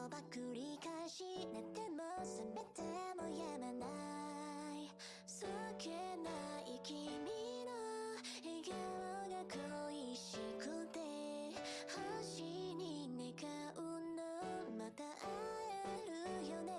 言葉繰り返し寝ても覚めてもやまないそっけない君の笑顔が恋しくて星に願うのまた会えるよね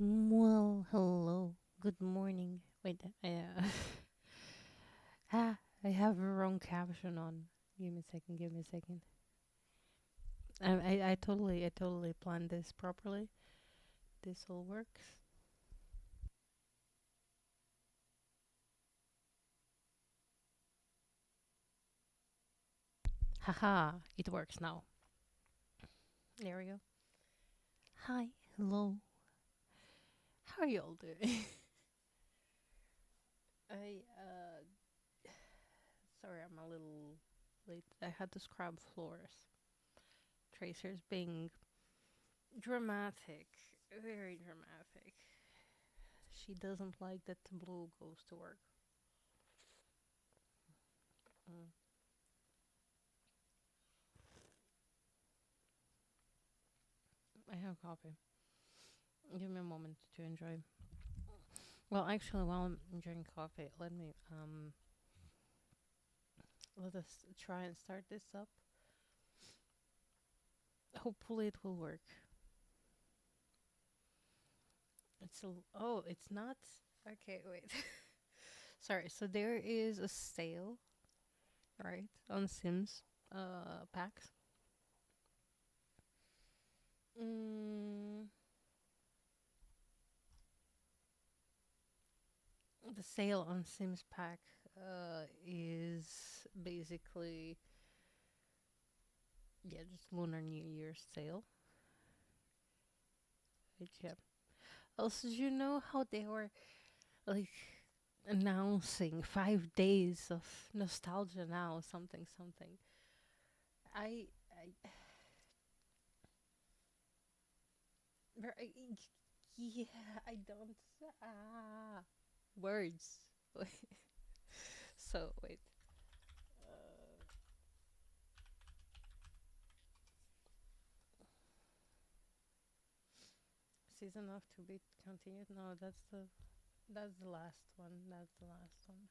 Well, hello. Good morning. Wait, ah, I have a wrong caption on. Give me a second. Give me a second. I totally planned this properly. This all works. Haha, it works now. There we go. Hi, hello. How are you all doing? I sorry, I'm a little late. I had to scrub floors. Tracer's being dramatic, very dramatic. She doesn't like that Blue goes to work. Mm. I have coffee. Give me a moment to enjoy. Well, actually, while I'm enjoying coffee, let us try and start this up. Hopefully, it will work. It's not. Okay, wait. Sorry. So there is a sale, right, on Sims packs. Mm, the sale on Sims pack is basically, yeah, just Lunar New Year's sale. Which, yeah. Also, do you know how they were like announcing 5 days of nostalgia now, something, something. I, yeah, I don't, ah, words. So, wait. Uh, season of to be continued? No, that's the last one. That's the last one.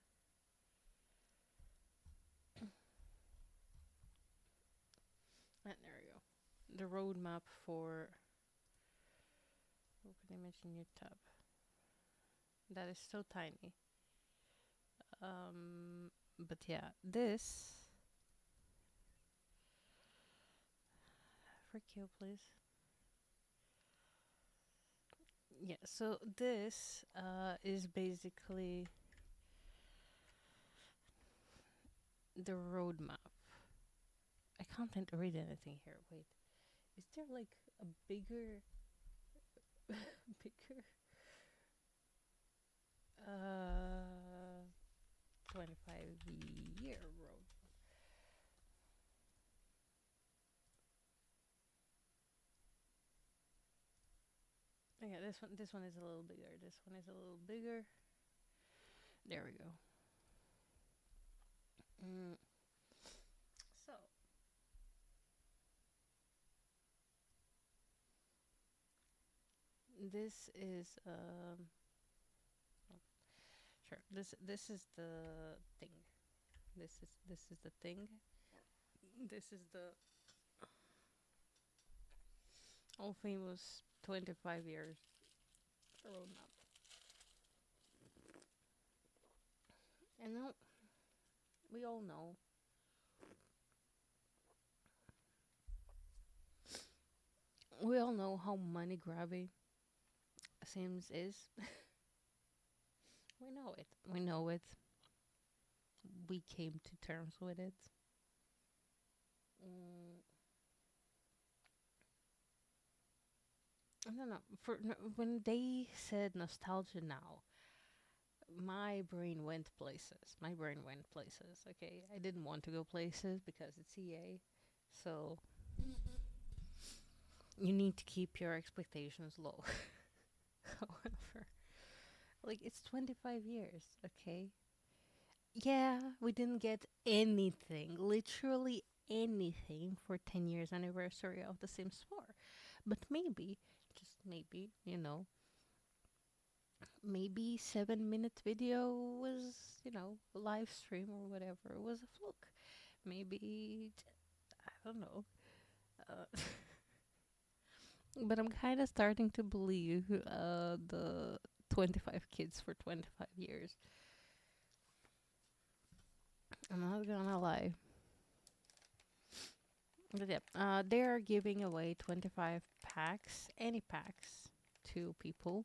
And there we go. The roadmap for open image in new tab. That is so tiny. But yeah, this for Q, please. Yeah, so this is basically the roadmap. I can't read anything here. Wait, is there like a bigger, bigger, uh, 25-year road? Oh, yeah, this one is a little bigger. This one is a little bigger. There we go. Mm. So this is sure. This is the thing. This is the thing. This is the all famous 25 years roadmap. And now we all know how money grabby Sims is. We know it. We know it. We came to terms with it. Mm, I don't know. When they said nostalgia now, my brain went places. My brain went places. Okay, I didn't want to go places because it's EA, so you need to keep your expectations low. However, like it's 25 years. Okay, yeah, we didn't get anything, literally anything, for 10 years anniversary of The Sims 4. But maybe, just maybe, maybe 7 minute video was, a live stream or whatever. It was a fluke. Maybe, I don't know. Uh, But I'm kind of starting to believe the 25 kids for 25 years. I'm not gonna lie. But yeah, they are giving away 25 packs, any packs, to people.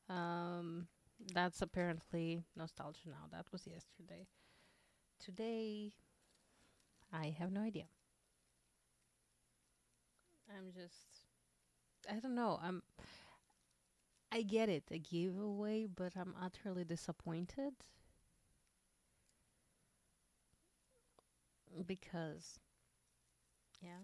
Um, that's apparently nostalgia now. That was yesterday. Today, I have no idea. I'm just, I don't know. I get it, a giveaway, but I'm utterly disappointed because, yeah,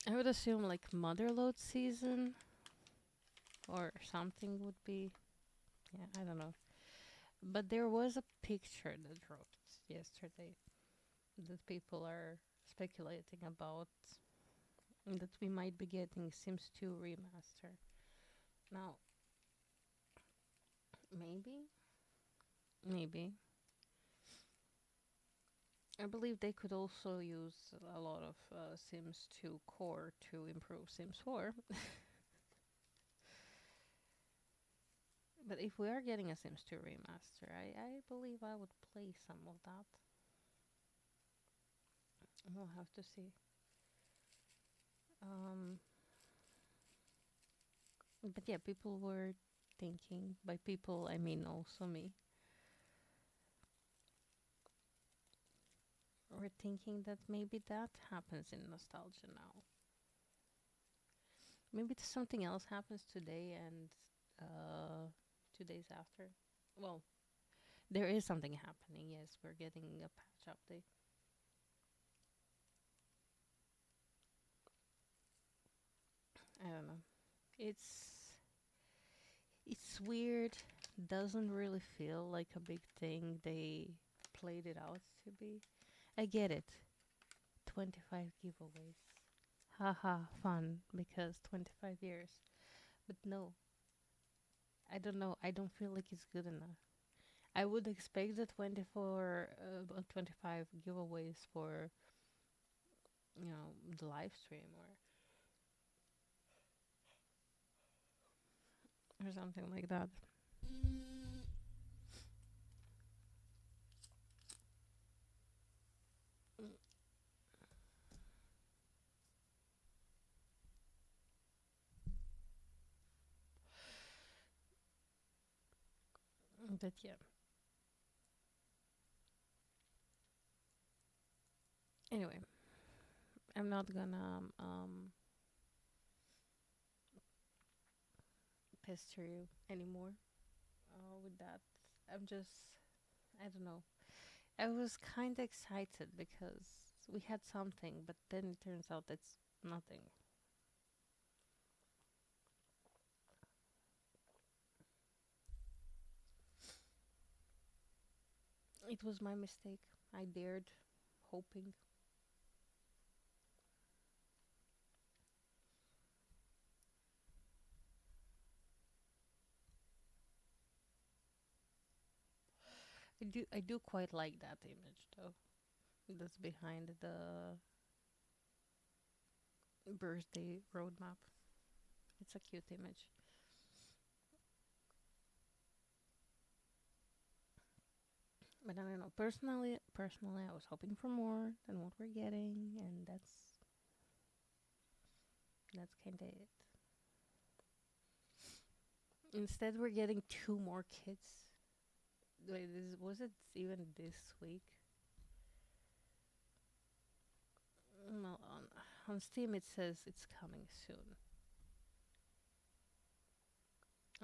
I would assume like Motherload season or something would be, yeah, I don't know. But there was a picture that dropped yesterday that people are speculating about that we might be getting Sims 2 remaster. Now, maybe, maybe. I believe they could also use a lot of Sims 2 core to improve Sims 4. But if we are getting a Sims 2 remaster, I believe I would play some of that. We'll have to see. Um, but yeah, people were thinking, by people I mean also me, we're thinking that maybe that happens in nostalgia now. Maybe something else happens today and 2 days after. Well, there is something happening. Yes, we're getting a patch update. I don't know. It's it's weird. Doesn't really feel like a big thing they played it out to be. I get it. 25 giveaways. Haha, fun because 25 years. But no, I don't know. I don't feel like it's good enough. I would expect the 25 giveaways for, the live stream or something like that. But yeah. Anyway, I'm not gonna pester you anymore with that. I'm just, I don't know. I was kind of excited because we had something, but then it turns out it's nothing. It was my mistake. I dared, hoping. I do quite like that image though. That's behind the birthday roadmap. It's a cute image. But I don't know. Personally, I was hoping for more than what we're getting, and that's kind of it. Instead, we're getting two more kits. Wait, was it even this week? No, on Steam it says it's coming soon.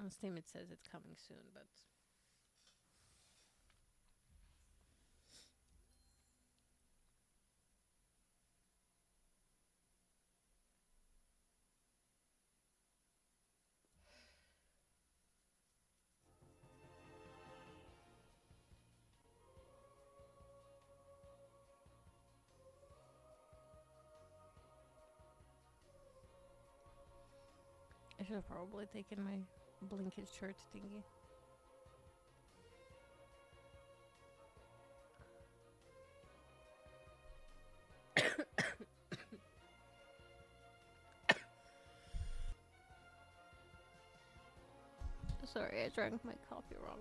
On Steam it says it's coming soon, but I should have probably taken my blanket shirt thingy. sorry, I drank my coffee wrong.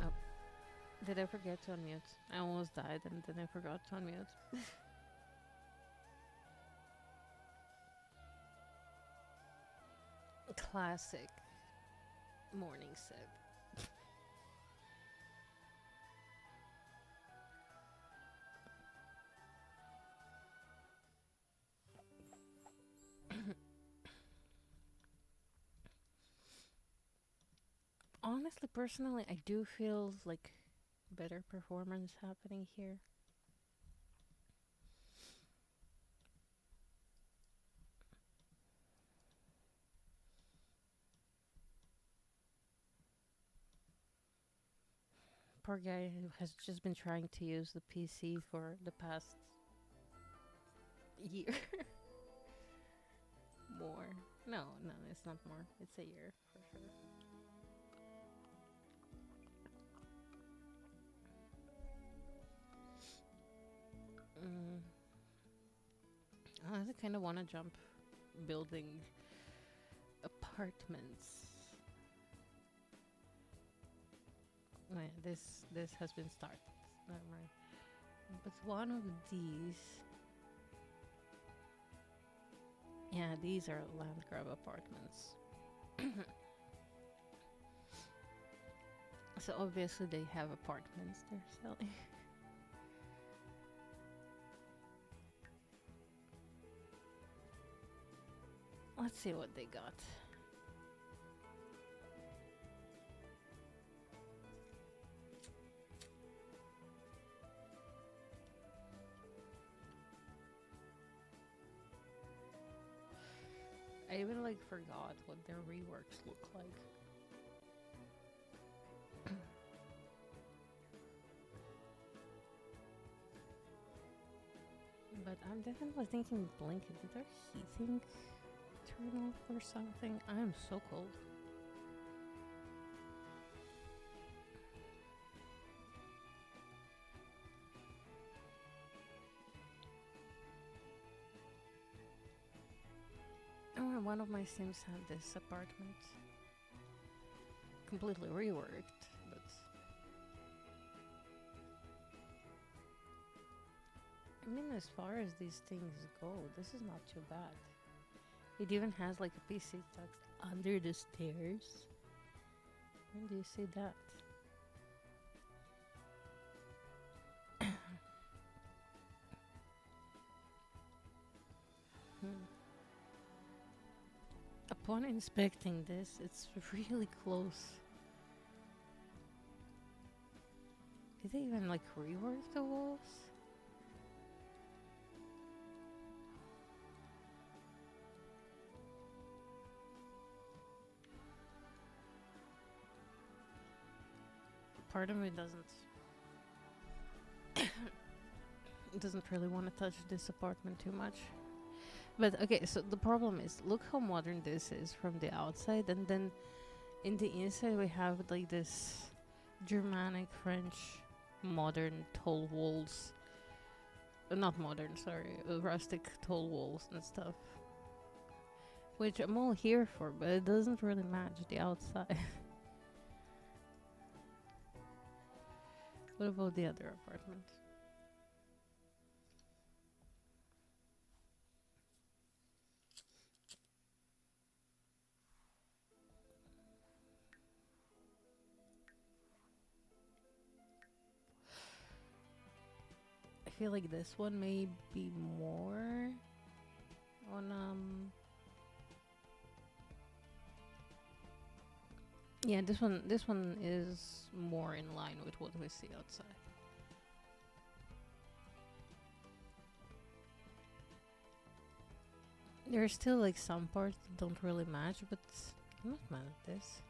Oh, did I forget to unmute? I almost died and then I forgot to unmute. Classic morning sip. Honestly, personally, I do feel like better performance happening here. Poor guy who has just been trying to use the PC for the past year. More. No, no, it's not more. It's a year for sure. Mm. I kind of want to jump building apartments. Oh, yeah, this has been started. Never mind. But one of these, yeah, these are land grab apartments. So obviously they have apartments they're selling. Let's see what they got. I even like forgot what their reworks look like. But I'm definitely thinking blanket. Did their heating turn off or something? I am so cold. Oh, one of my sims had this apartment. Completely reworked, but I mean, as far as these things go, this is not too bad. It even has like a PC tucked under the stairs. When do you see that? Hmm. Upon inspecting this, it's really close. Did they even like rework the walls? Part of me doesn't really want to touch this apartment too much. But okay, so the problem is, look how modern this is from the outside, and then in the inside we have like this Germanic French modern tall walls. Not modern, sorry, rustic tall walls and stuff. which I'm all here for, but it doesn't really match the outside. What about the other apartments? I feel like this one may be more on yeah, this one is more in line with what we see outside. There are still like some parts that don't really match, but I'm not mad at this.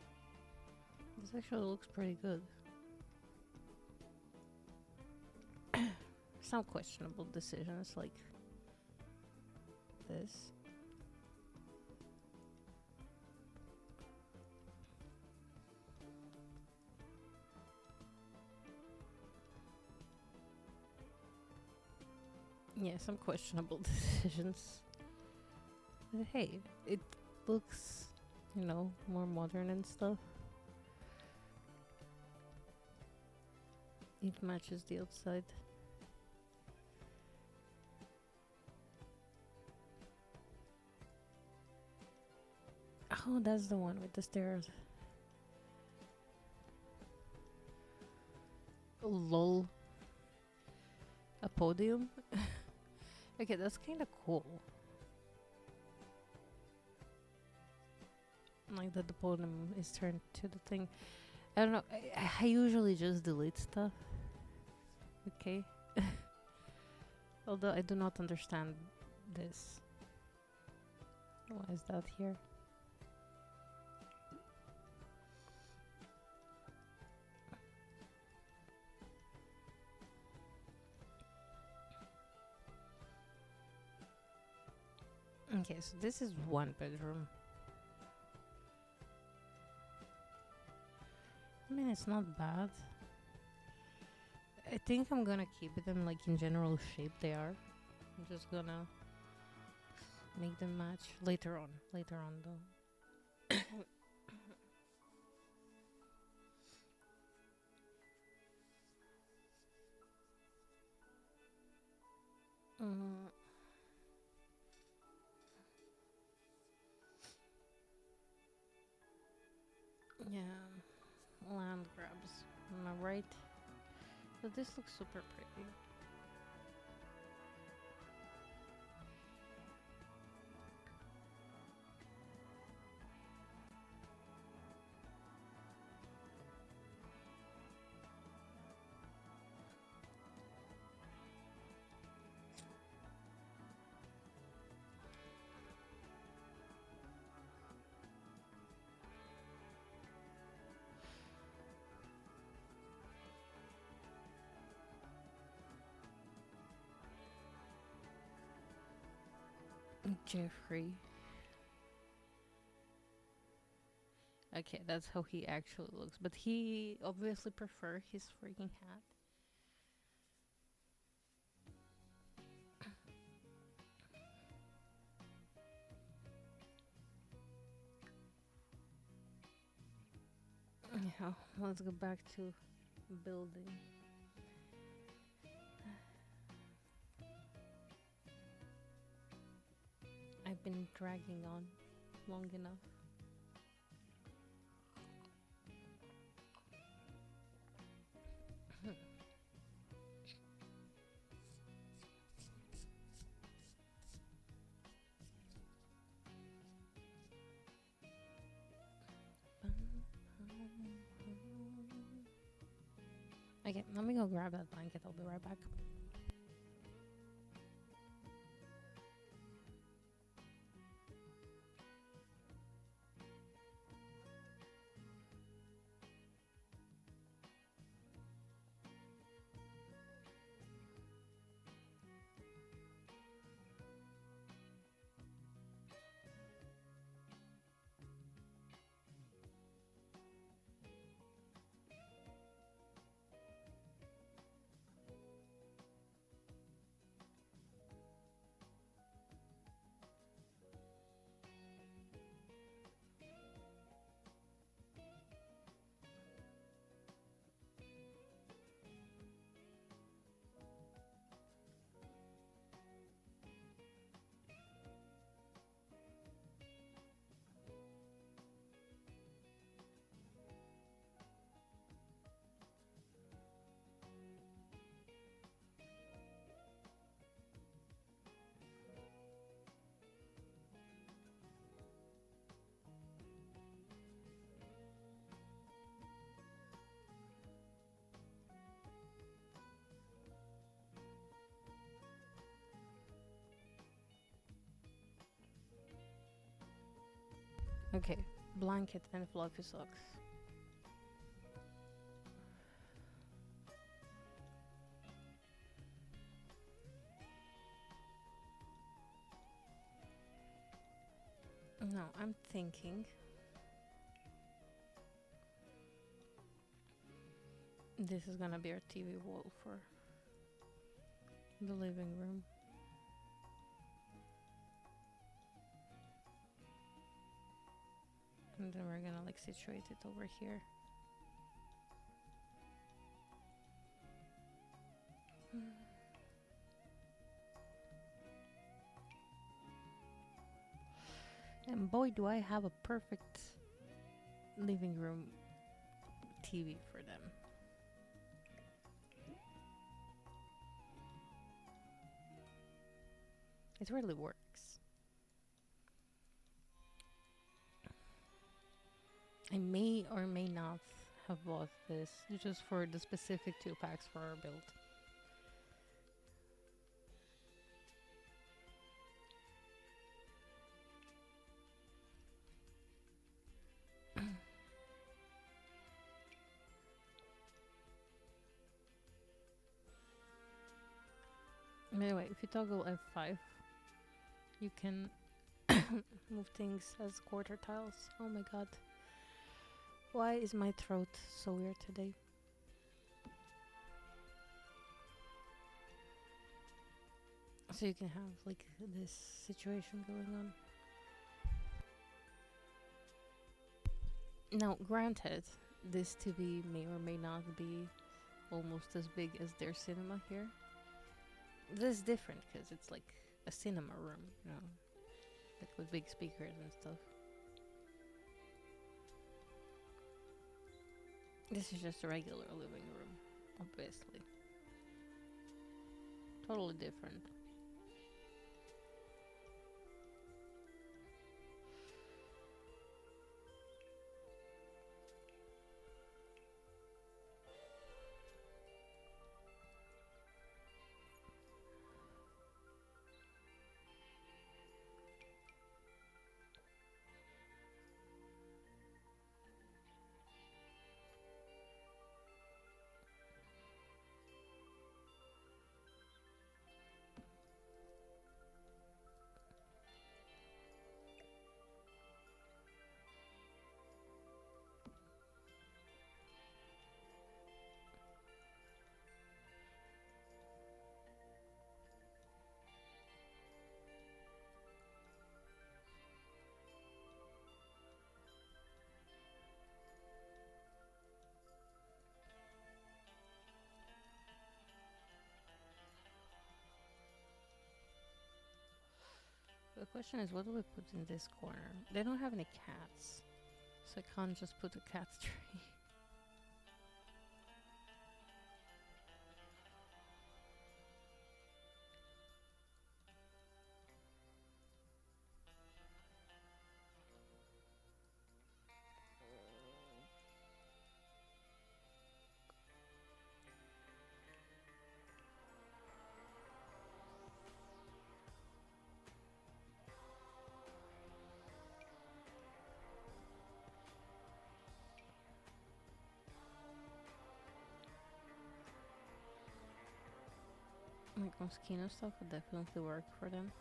This actually looks pretty good. Some questionable decisions like this. Yeah, some questionable decisions. But hey, it looks, more modern and stuff. It matches the outside. Oh, that's the one with the stairs. Lol. A podium? Okay, that's kind of cool. Like that the podium is turned to the thing. I don't know. I usually just delete stuff. Okay. Although I do not understand this. Why is that here? Okay, so this is one bedroom. I mean, it's not bad. I think I'm gonna keep them like in general shape they are. I'm just gonna make them match later on. Later on though. Mm, yeah, land grabs. Am I right? But this looks super pretty. Jeffrey. Okay, that's how he actually looks. But he obviously prefer his freaking hat. Yeah, let's go back to building. I've been dragging on long enough. Okay, let me go grab that blanket. I'll be right back. Okay, blanket and fluffy socks. No, I'm thinking this is gonna be our TV wall for the living room. And then we're gonna like situate it over here. And boy, do I have a perfect living room TV for them. It really works. I may or may not have bought this just for the specific 2 packs for our build. Anyway, if you toggle F5, you can move things as quarter tiles. Oh my god. Why is my throat so weird today? So you can have like this situation going on. Now, granted, this TV may or may not be almost as big as their cinema here. This is different because it's like a cinema room, you know, like with big speakers and stuff. This is just a regular living room, obviously. Totally different. The question is, what do we put in this corner? They don't have any cats, so I can't just put a cat tree. Like mosquito stuff would definitely work for them.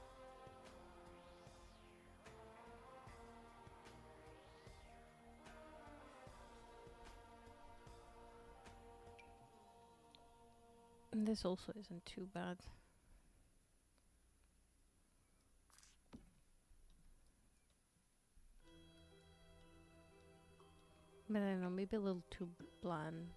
And this also isn't too bad. But I don't know, maybe a little too bland.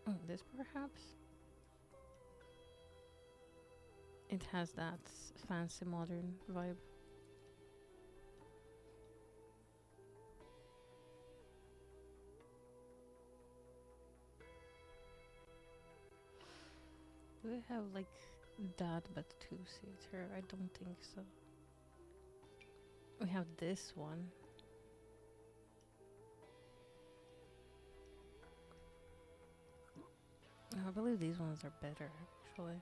Oh, this perhaps? It has that fancy modern vibe. Do we have like that but 2-seater? I don't think so. We have this one. believe these ones are better, actually.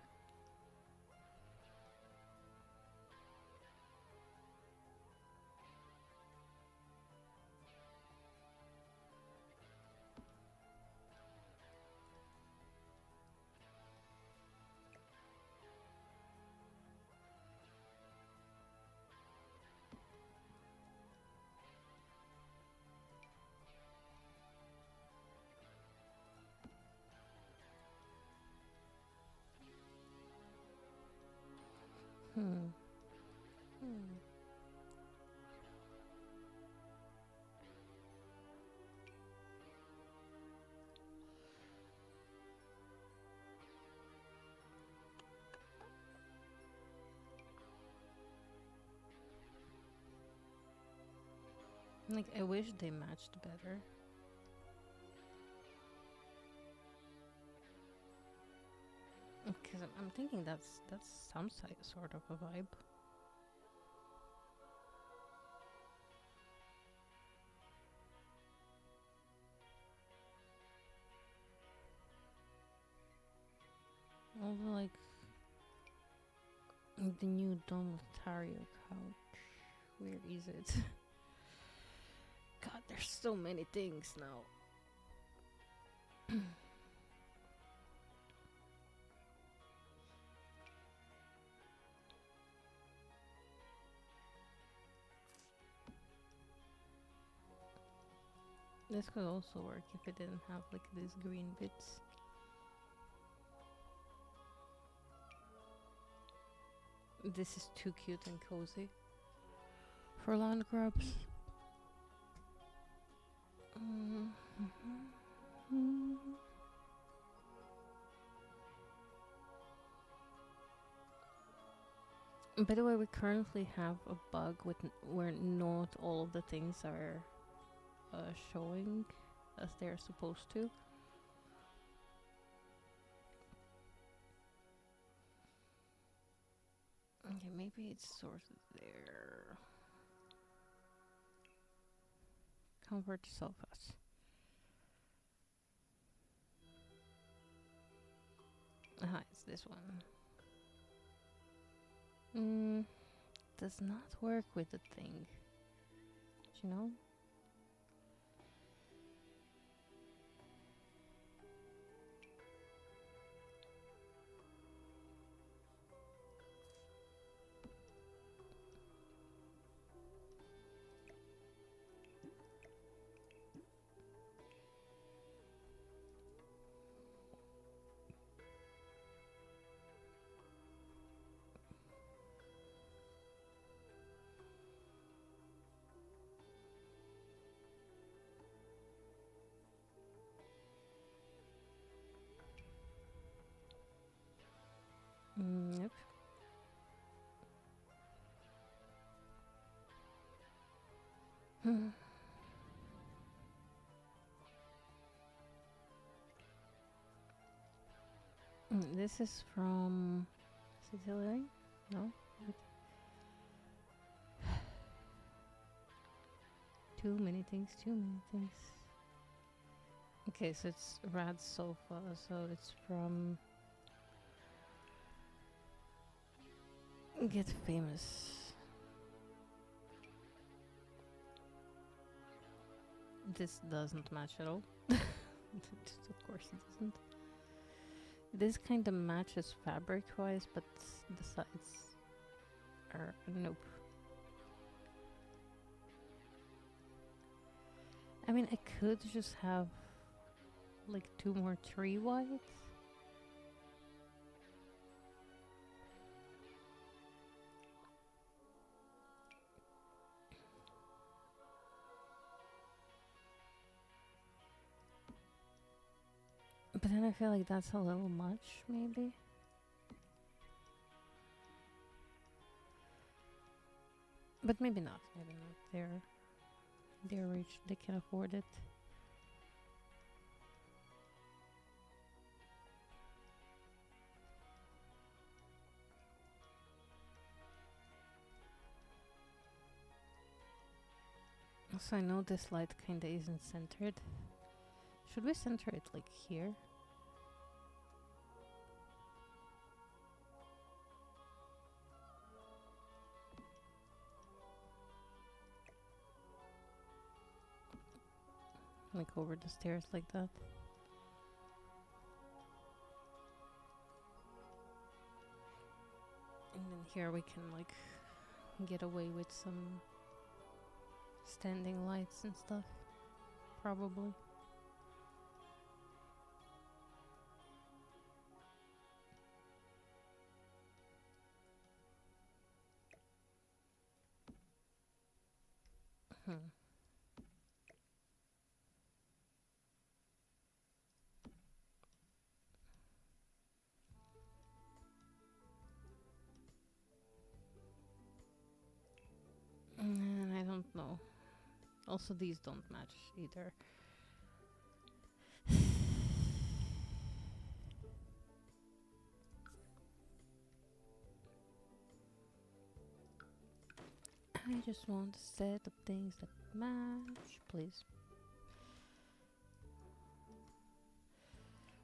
Hmm. Hmm. Like, I wish they matched better. Because I'm thinking that's some sort of a vibe. Although, like, the new Donatario couch. Where is it? God, there's so many things now. This could also work if it didn't have like these green bits. This is too cute and cozy for land grabs. By the way, we currently have a bug with where not all of the things are showing as they're supposed to. Okay, maybe it's sort of there. Convert to sofas. Aha, it's this one. Does not work with the thing. Do you know? Yep. This is from Sicilian? No? Wait. Too many things, too many things. Okay, so it's Rad Sofa, so it's from Get Famous. This doesn't match at all. Of course it doesn't. This kind of matches fabric-wise, but the sides are nope. I mean, I could just have like 2 more 3 whites. But then I feel like that's a little much, maybe. But maybe not. Maybe not. They're rich. They can afford it. Also, I know this light kinda isn't centered. Should we center it like here? like over the stairs like that. And then here we can like get away with some standing lights and stuff, probably. Hmm. And I don't know. Also, these don't match either. I just want to set up things that match, please.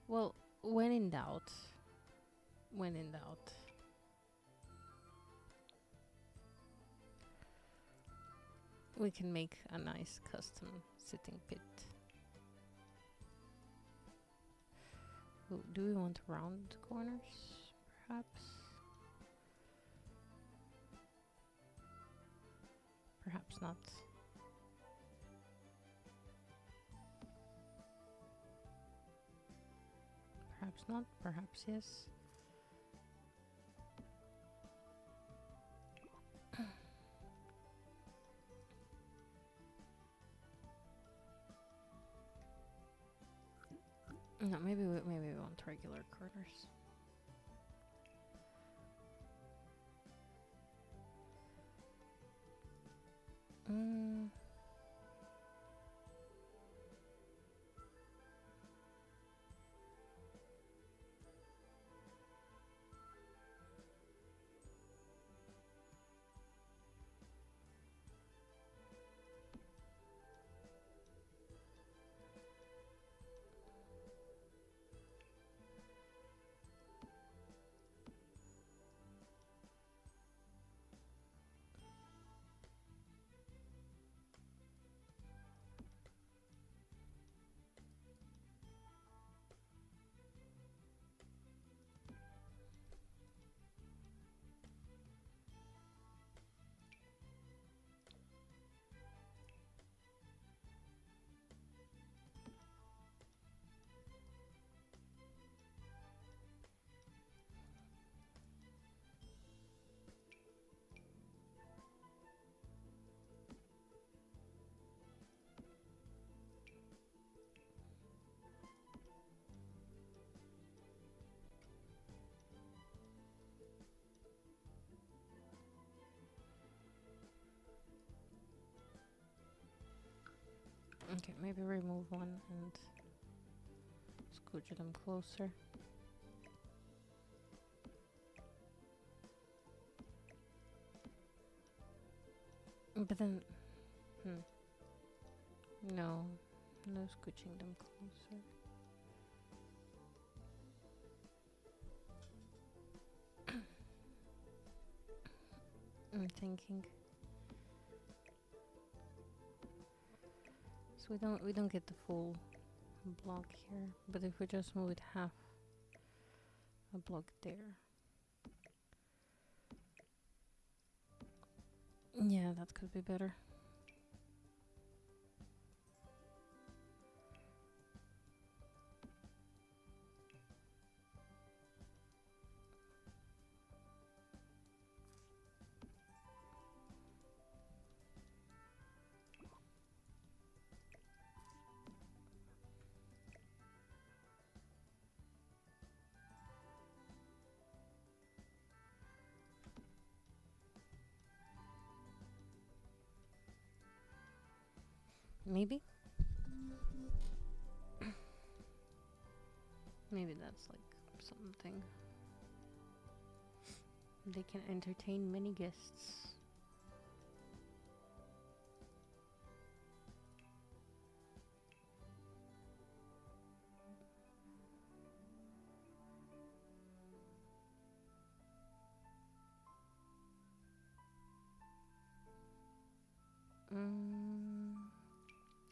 Well, when in doubt, when in doubt. We can make a nice custom sitting pit. Ooh, do we want round corners, perhaps? Perhaps not. Perhaps not, perhaps yes. No, maybe we want regular corners. Mm. Okay, maybe remove one and scooch them closer. But then, no, no scooching them closer. I'm thinking. So we don't get the full block here, but if we just move it half a block there. Yeah, that could be better. Maybe? Maybe that's like something. They can entertain many guests.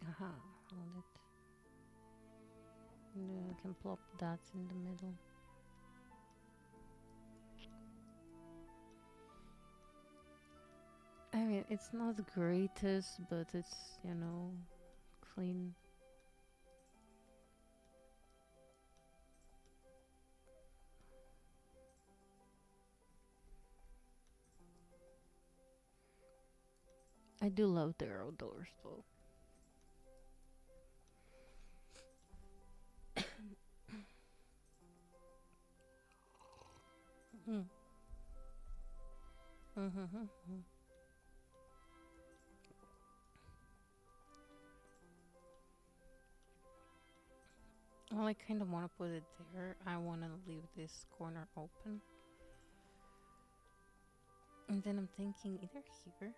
Aha, found it. can plop that in the middle. I mean, it's not the greatest, but it's, you know, clean. I do love the arrow doors though. Mm. Mm-hmm. Well, I kind of want to put it there. I want to leave this corner open. And then I'm thinking either here.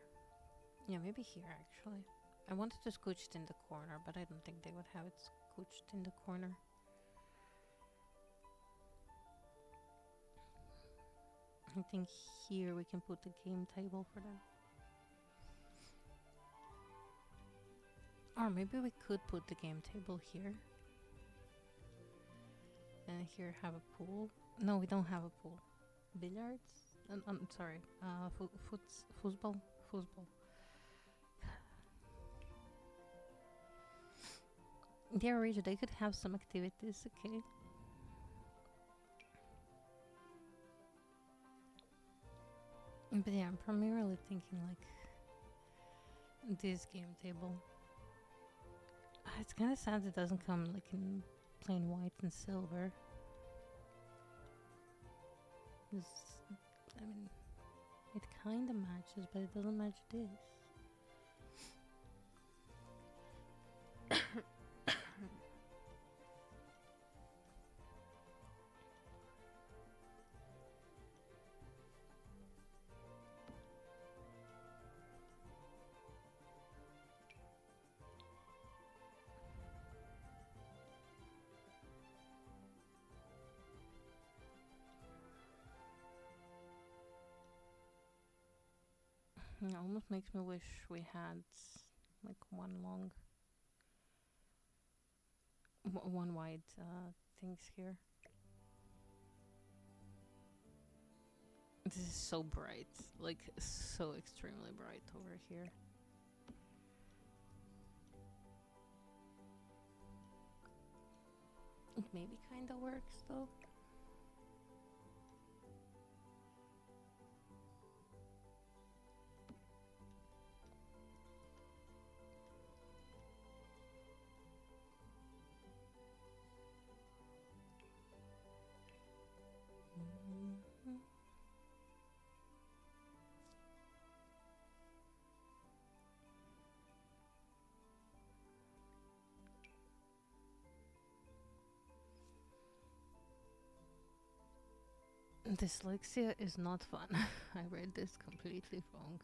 Yeah, maybe here actually. I wanted to scooch it in the corner, but I don't think they would have it scooched in the corner. I think here we can put the game table for them. Or maybe we could put the game table here. And here have a pool. No, we don't have a pool. Billiards? I'm sorry. Football. Football. Yeah, Rachel, they could have some activities, okay? But yeah, I'm primarily thinking like this game table. It's kind of sad it doesn't come like in plain white and silver. I mean, it kind of matches, but it doesn't match this. It almost makes me wish we had like one wide things here. This is so bright, like so extremely bright over here. It maybe kinda works though. Mhm. Dyslexia is not fun. I read this completely wrong.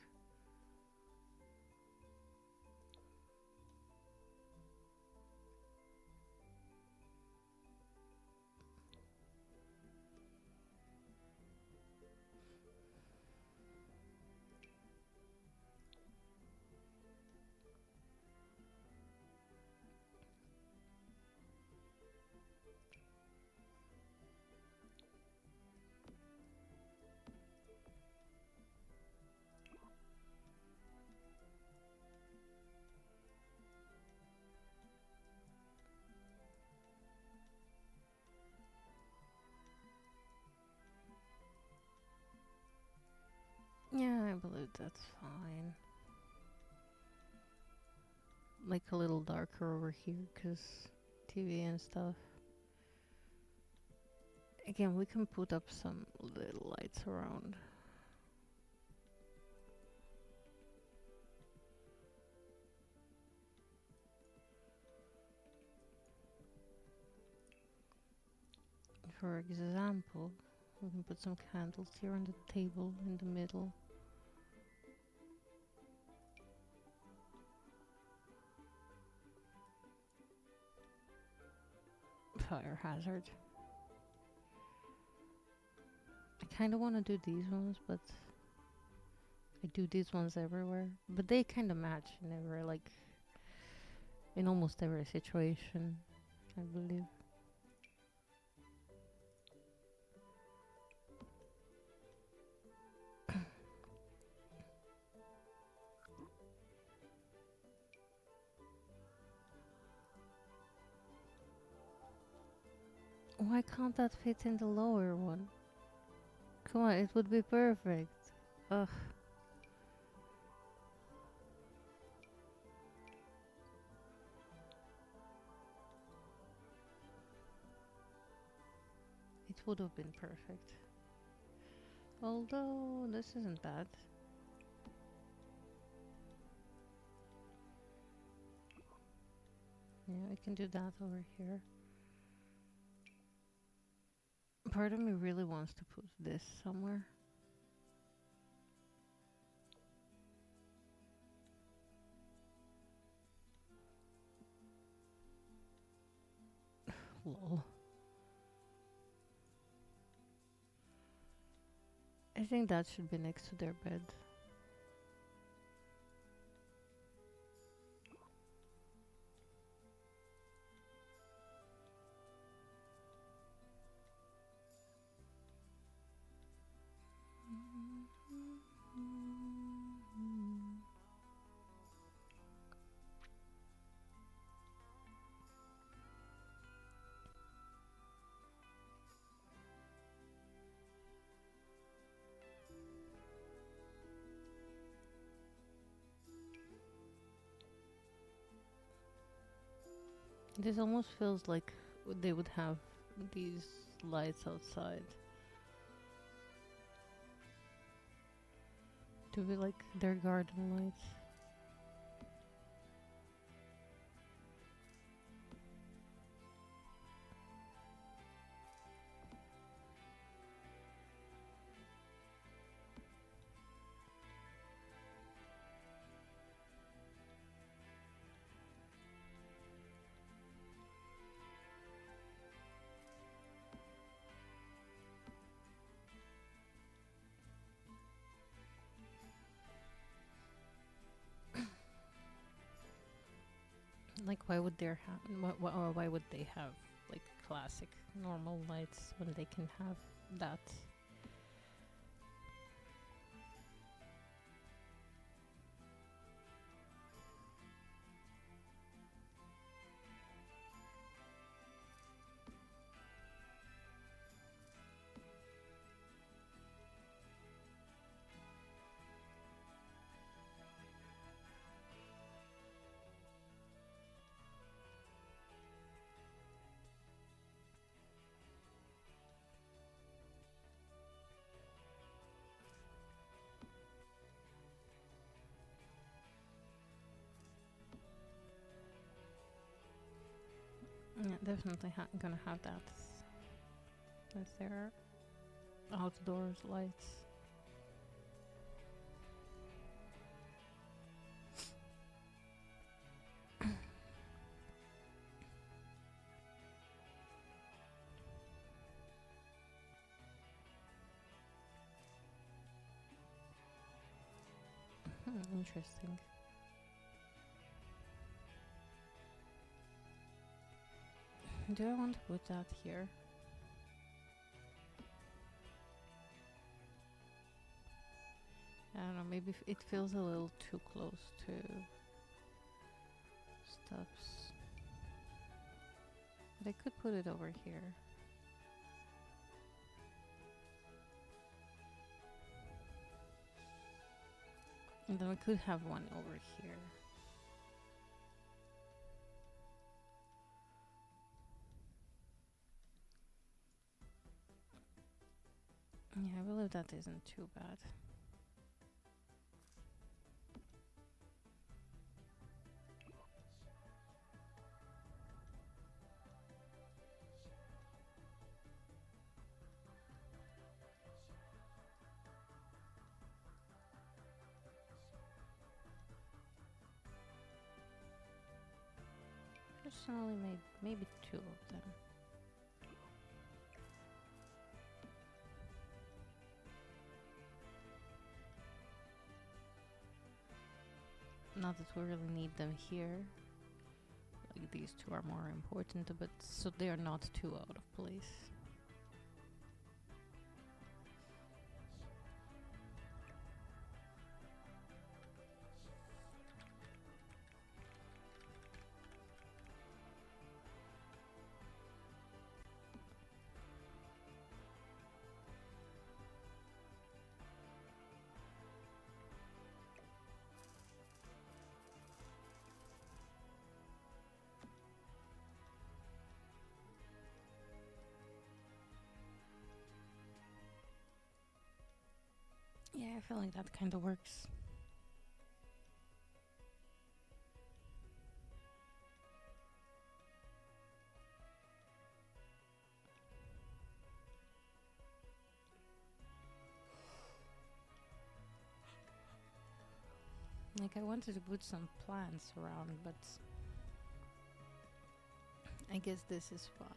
Yeah, I believe that's fine. Like a little darker over here, cause TV and stuff. Again, we can put up some little lights around. For example, we can put some candles here on the table in the middle. Fire hazard. I kind of want to do these ones, but I do these ones everywhere. But they kind of match in every, like, in almost every situation, I believe. Why can't that fit in the lower one? Come on, it would be perfect. Ugh. It would have been perfect. Although, this isn't bad. Yeah, we can do that over here. Part of me really wants to put this somewhere. Lol. I think that should be next to their bed. This almost feels like they would have these lights outside. To be like their garden lights. Like, why would there have? Or why would they have like classic normal lights when they can have that? Yeah, definitely gonna have that. That's their outdoors lights. Interesting. Do I want to put that here? I don't know, maybe it feels a little too close to stuffs. But I could put it over here. And then we could have one over here. Yeah, I believe that isn't too bad. Personally, maybe two of them. Not that we really need them here. Like, these two are more important, but so they are not too out of place. feel like that kind of works. Like, I wanted to put some plants around, but I guess this is fine.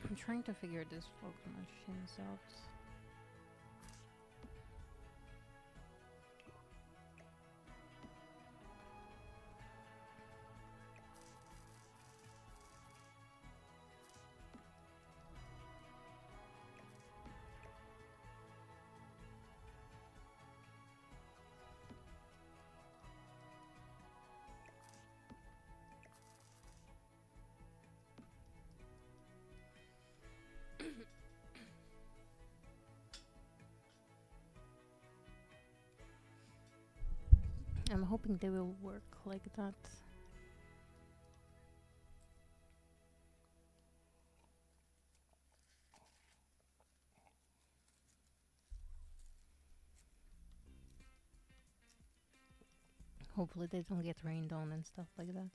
I'm trying to figure this fog machines out. I'm hoping they will work like that. Hopefully they don't get rained on and stuff like that.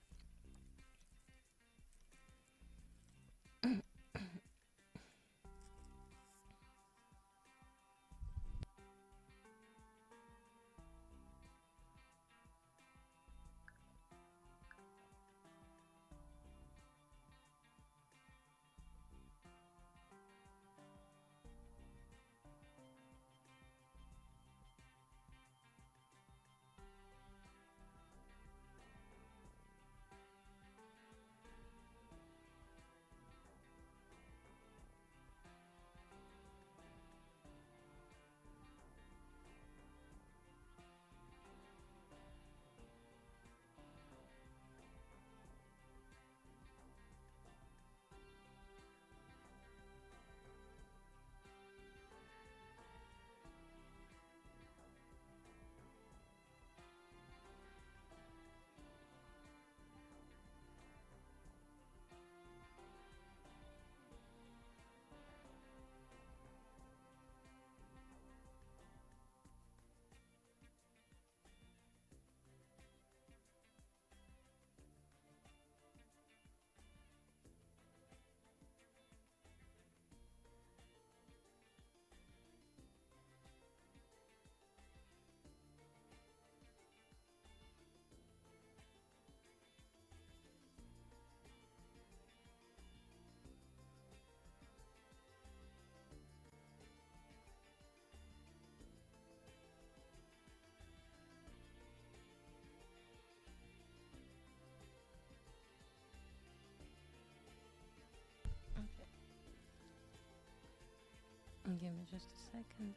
Give me just a second.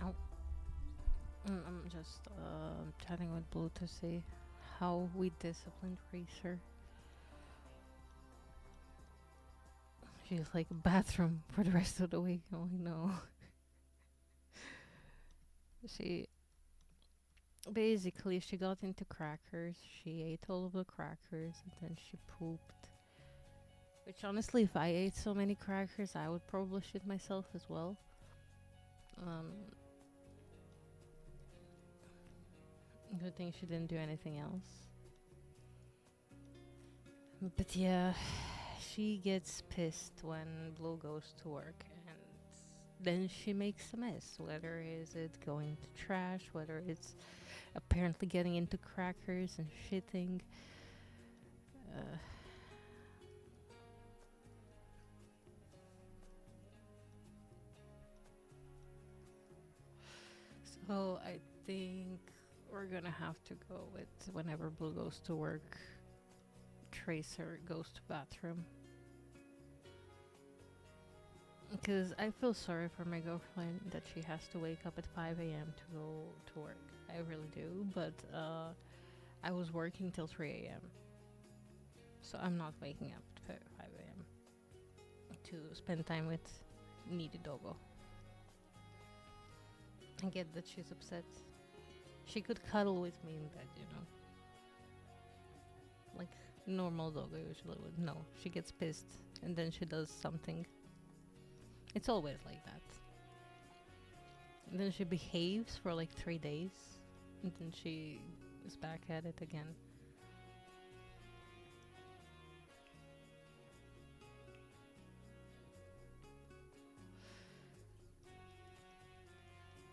Ow. I'm just chatting with Blue to see how we disciplined Racer. She's like a bathroom for the rest of the week. Oh no. She Basically, she got into crackers. She ate all of the crackers and then she pooped. Which honestly, if I ate so many crackers, I would probably shit myself as well. Um, Good thing she didn't do anything else. But yeah, she gets pissed when Blue goes to work and then she makes a mess. Whether is it going to trash, whether it's apparently getting into crackers and shitting. Uh, so I think we're gonna have to go with whenever Blue goes to work, Tracer goes to bathroom. Because I feel sorry for my girlfriend that she has to wake up at 5 a.m. to go to work. I really do, but I was working till 3 a.m. So I'm not waking up at 5 a.m. to spend time with needy doggo. I get that she's upset. She could cuddle with me in bed, you know. Like normal doggo usually would. No, she gets pissed and then she does something. It's always like that. And then she behaves for like 3 days and then she is back at it again.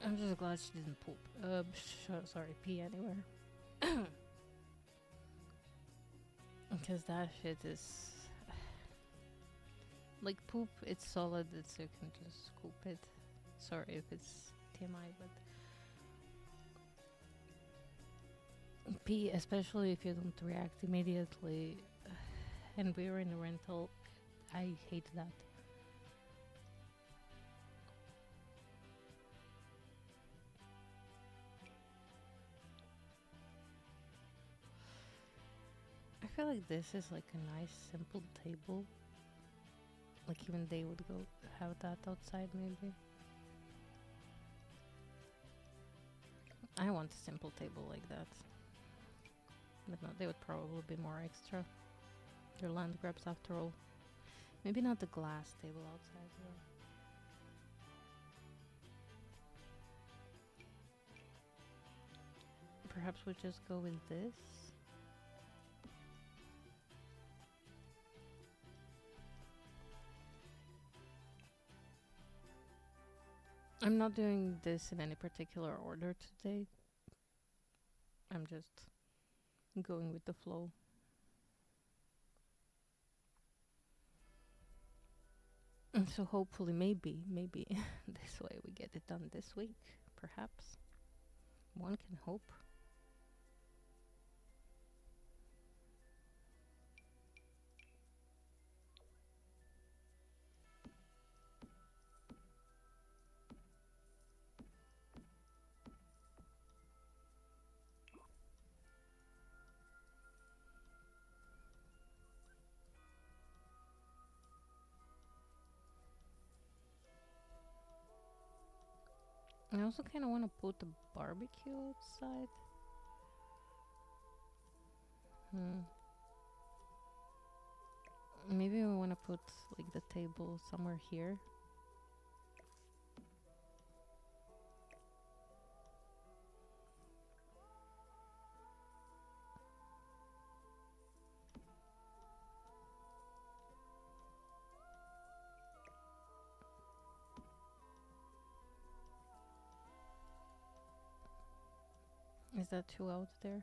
I'm just glad she didn't poop. Sorry, pee anywhere. Because that shit is like poop. It's solid. It's you can just scoop it. Sorry if it's TMI, but pee, especially if you don't react immediately, and we're in a rental, I hate that. I feel like this is like a nice simple table. Like even they would go have that outside maybe. I want a simple table like that. But no, they would probably be more extra. They're land grabs after all. Maybe not the glass table outside though. Perhaps we just go with this. I'm not doing this in any particular order today. I'm just going with the flow. And so hopefully, maybe this way we get it done this week. Perhaps. One can hope. I also kind of want to put the barbecue outside. Maybe we want to put like the table somewhere here. Is that too out there?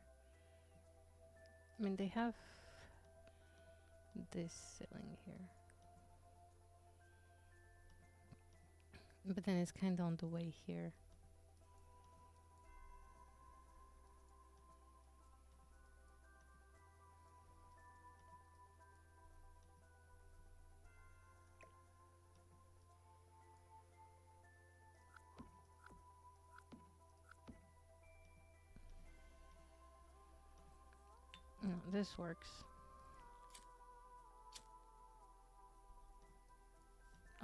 I mean, they have this ceiling here. But then it's kind of on the way here. No, this works.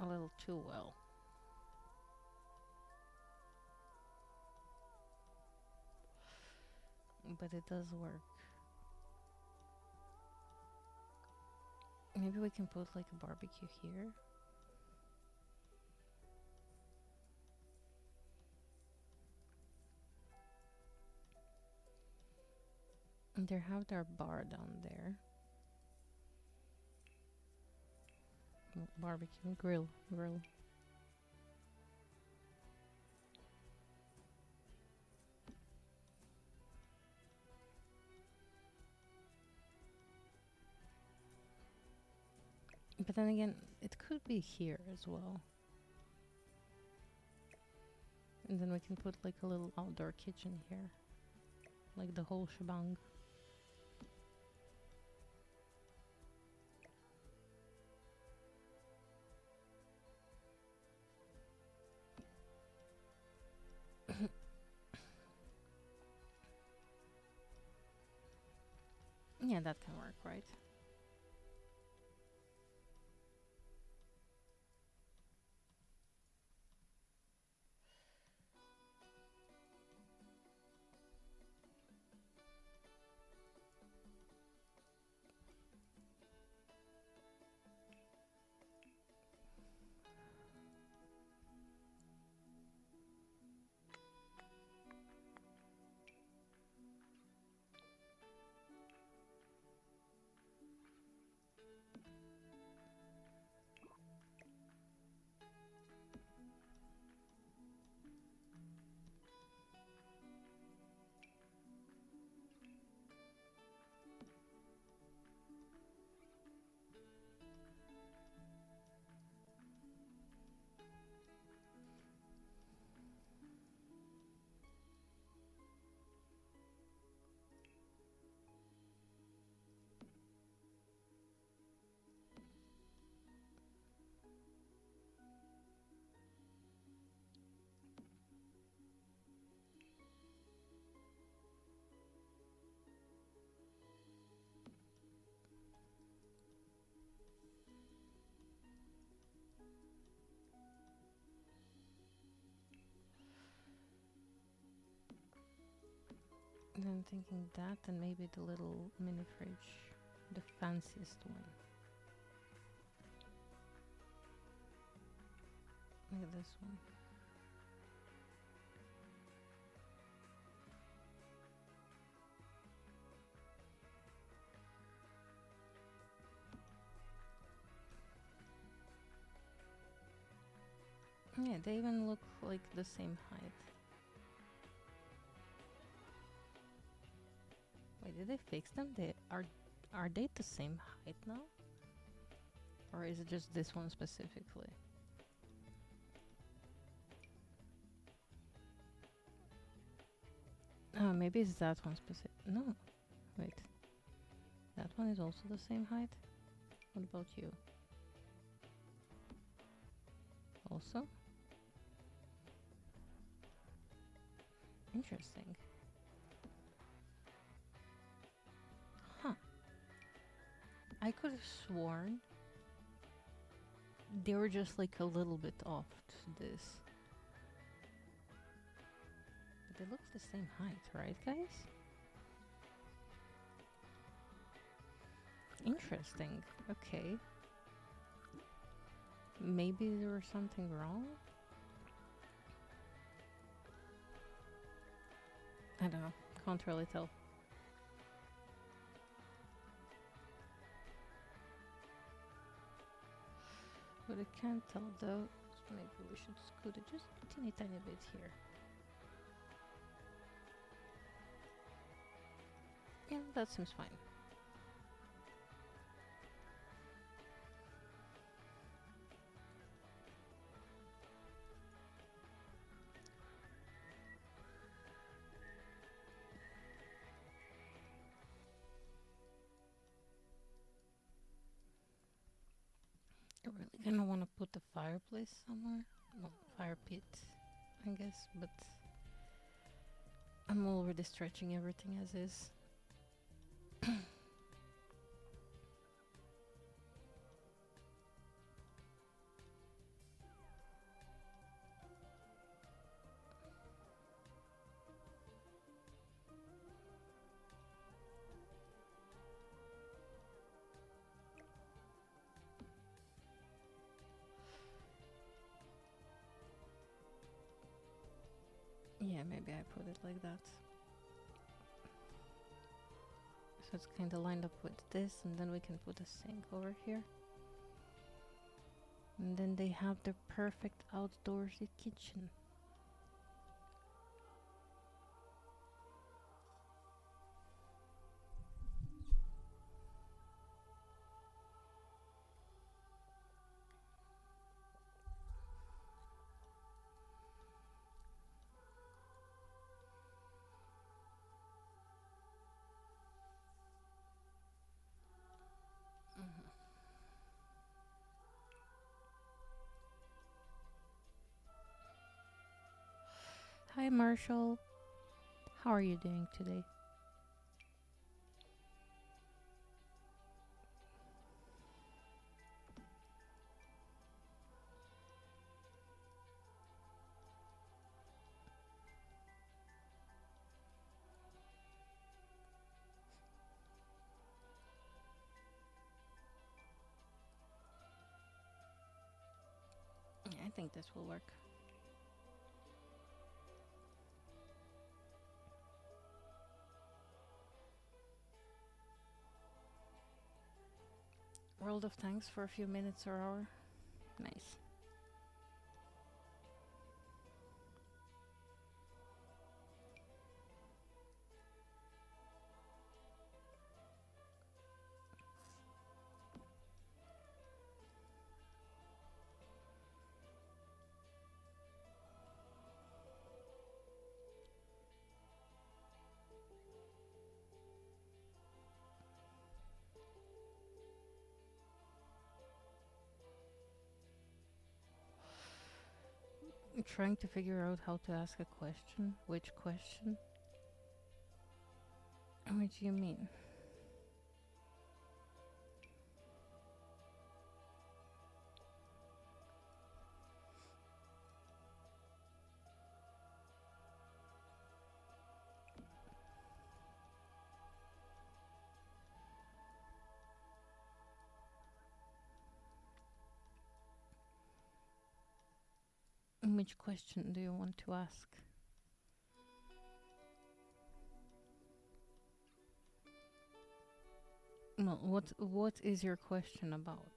A little too well. but it does work. Maybe we can put like a barbecue here. And they have their bar down there. Barbecue, grill. But then again, it could be here as well. And then we can put like a little outdoor kitchen here. Like the whole shebang. Yeah, that can work, right? And I'm thinking that and maybe the little mini fridge. The fanciest one. Look at this one. Yeah, they even look like the same height. Wait, did they fix them? Are they the same height now? Or is it just this one specifically? Oh, maybe it's that one specific. No, wait. That one is also the same height? What about you? Also? Interesting. Huh. I could have sworn they were just like a little bit off to this. But they look the same height, right, guys? Interesting. Okay. Maybe there was something wrong? I don't know. Can't really tell. What I can't tell though, is maybe we should scoot it just a teeny tiny bit here. Yeah, that seems fine. I really gonna want to put the fireplace somewhere. Well, fire pit, I guess, but I'm already stretching everything as is. Yeah, maybe I put it like that. So it's kind of lined up with this, and then we can put a sink over here. And then they have their perfect outdoorsy kitchen. Hi, Marshall. How are you doing today? Yeah, I think this will work. World of Tanks for a few minutes or hour. Nice. I'm trying to figure out how to ask a question. Which question? What do you mean? Which question do you want to ask? No, what is your question about?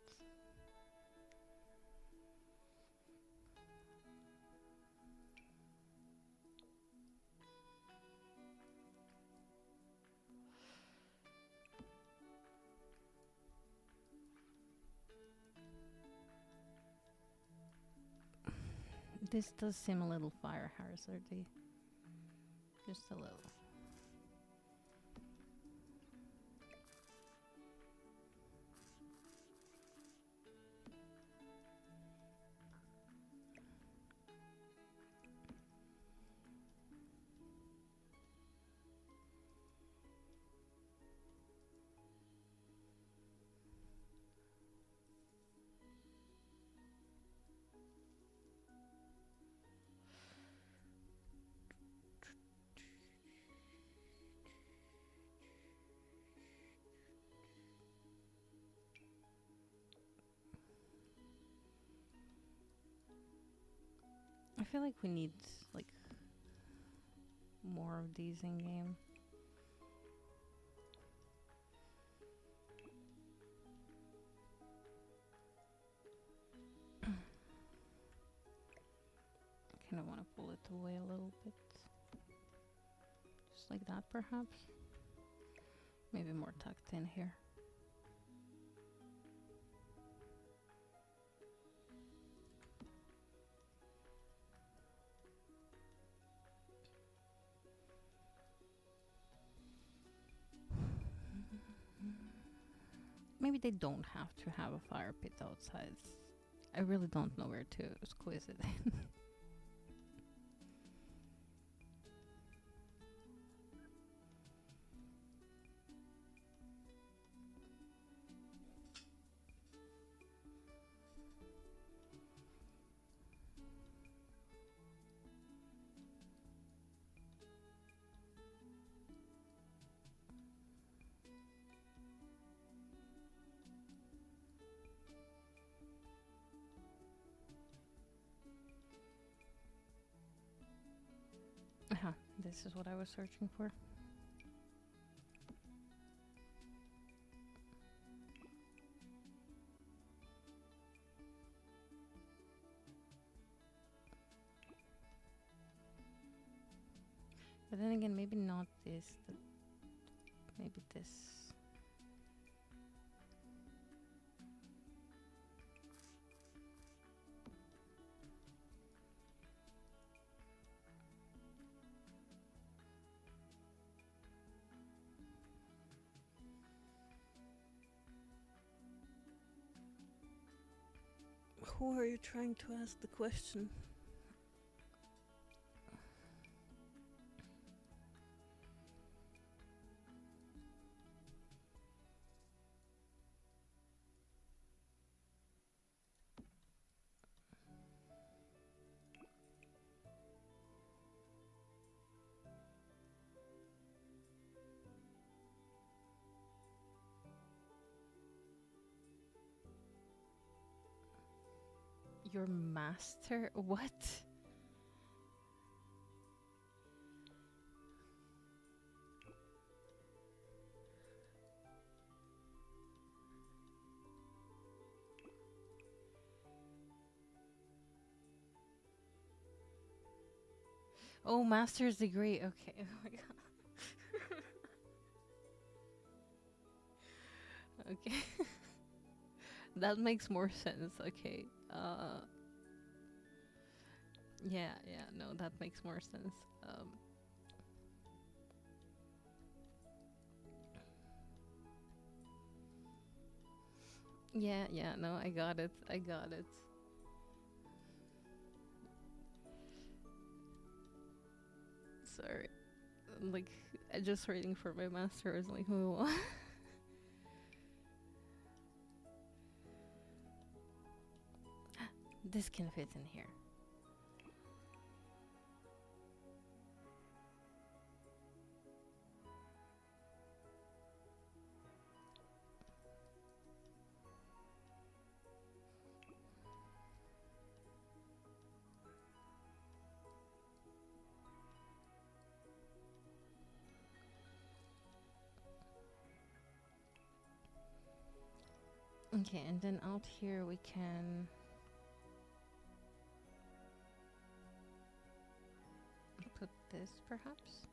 This does seem a little fire hazardy. Just a little. I feel like we need like more of these in game. I kind of want to pull it away a little bit. Just like that, perhaps. Maybe more tucked in here. Maybe they don't have to have a fire pit outside. I really don't know where to squeeze it in. Yeah, this is what I was searching for. But then again, maybe not this. Maybe this. Who are you trying to ask the question? Your master? What? Oh, master's degree. Okay. Oh my god. Okay. That makes more sense. Okay. Yeah, yeah. No, that makes more sense. Yeah, yeah. No, I got it. I got it. Sorry. Like, I just waiting for my master. I was like, oh. This can fit in here. Okay, and then out here we can put this perhaps.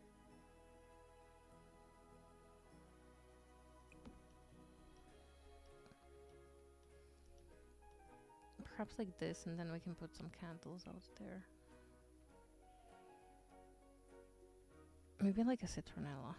Perhaps like this, and then we can put some candles out there. Maybe like a citronella.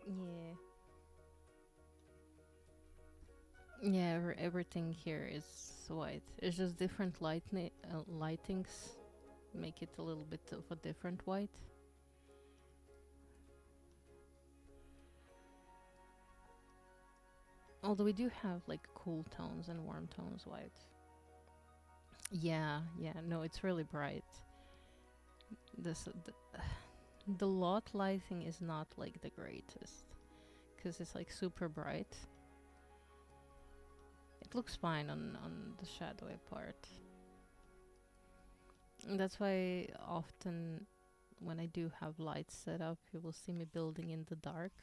Yeah. Yeah, everything here is white. It's just different lightings make it a little bit of a different white. Although we do have like cool tones and warm tones white. Yeah, yeah, no, it's really bright. This the lot lighting is not like the greatest because it's like super bright. It looks fine on the shadowy part. And that's why often when I do have lights set up, you will see me building in the dark.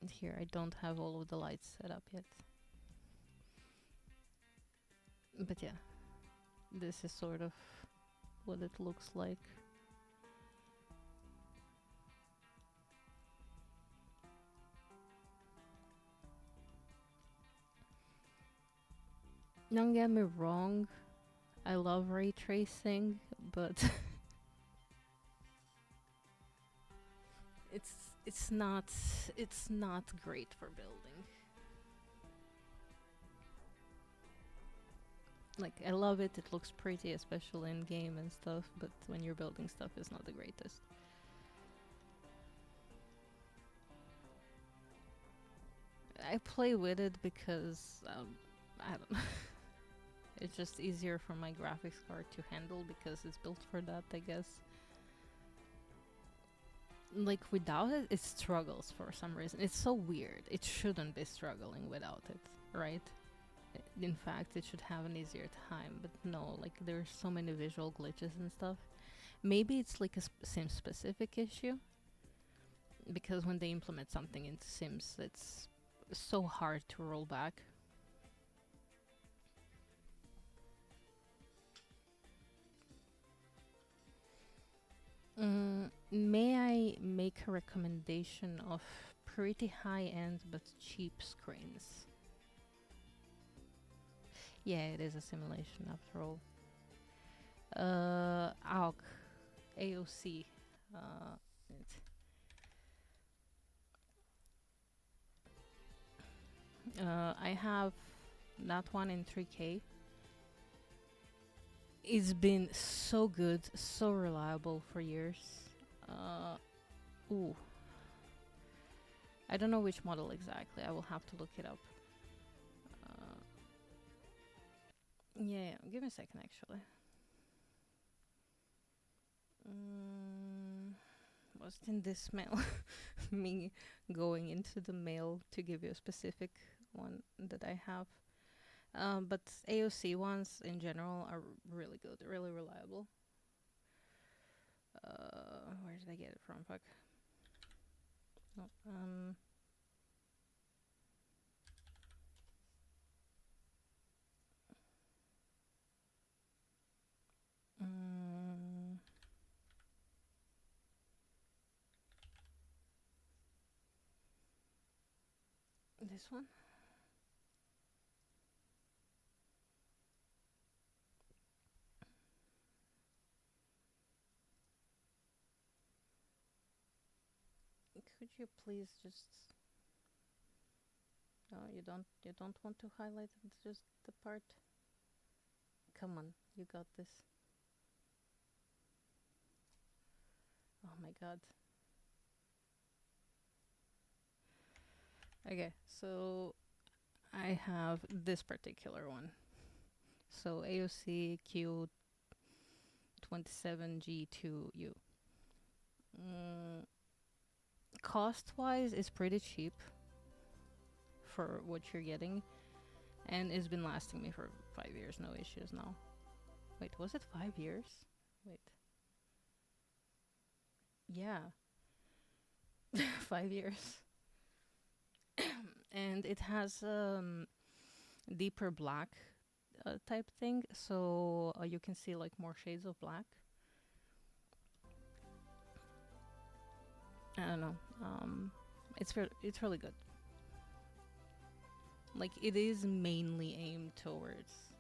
And here I don't have all of the lights set up yet. But yeah, this is sort of what it looks like. Don't get me wrong, I love ray tracing, but it's not great for building. Like, I love it, it looks pretty, especially in game and stuff, but when you're building stuff, it's not the greatest. I play with it because, I don't know. It's just easier for my graphics card to handle because it's built for that, I guess. Like without it, it struggles for some reason. It's so weird. It shouldn't be struggling without it, right? In fact, it should have an easier time, but no, like there's so many visual glitches and stuff. Maybe it's like a Sim specific issue because when they implement something into Sims, it's so hard to roll back. May I make a recommendation of pretty high-end but cheap screens? Yeah, it is a simulation after all. AOC. Uh, I have that one in 3K. It's been so good, so reliable for years. Ooh. I don't know which model exactly. I will have to look it up. Yeah, give me a second actually. Was it in this mail? Me going into the mail to give you a specific one that I have. But AOC ones in general are really good, really reliable. Where did I get it from? Fuck. No, this one? Could you please just... No, you don't want to highlight just the part? Come on, you got this. Oh my god. Okay, so I have this particular one. So AOC Q27G2U. Cost-wise, it's pretty cheap for what you're getting, and it's been lasting me for 5 years, no issues now. Wait, was it 5 years? Wait. Yeah. 5 years. And it has deeper black type thing, so you can see like more shades of black. I don't know. It's really good. Like it is mainly aimed towards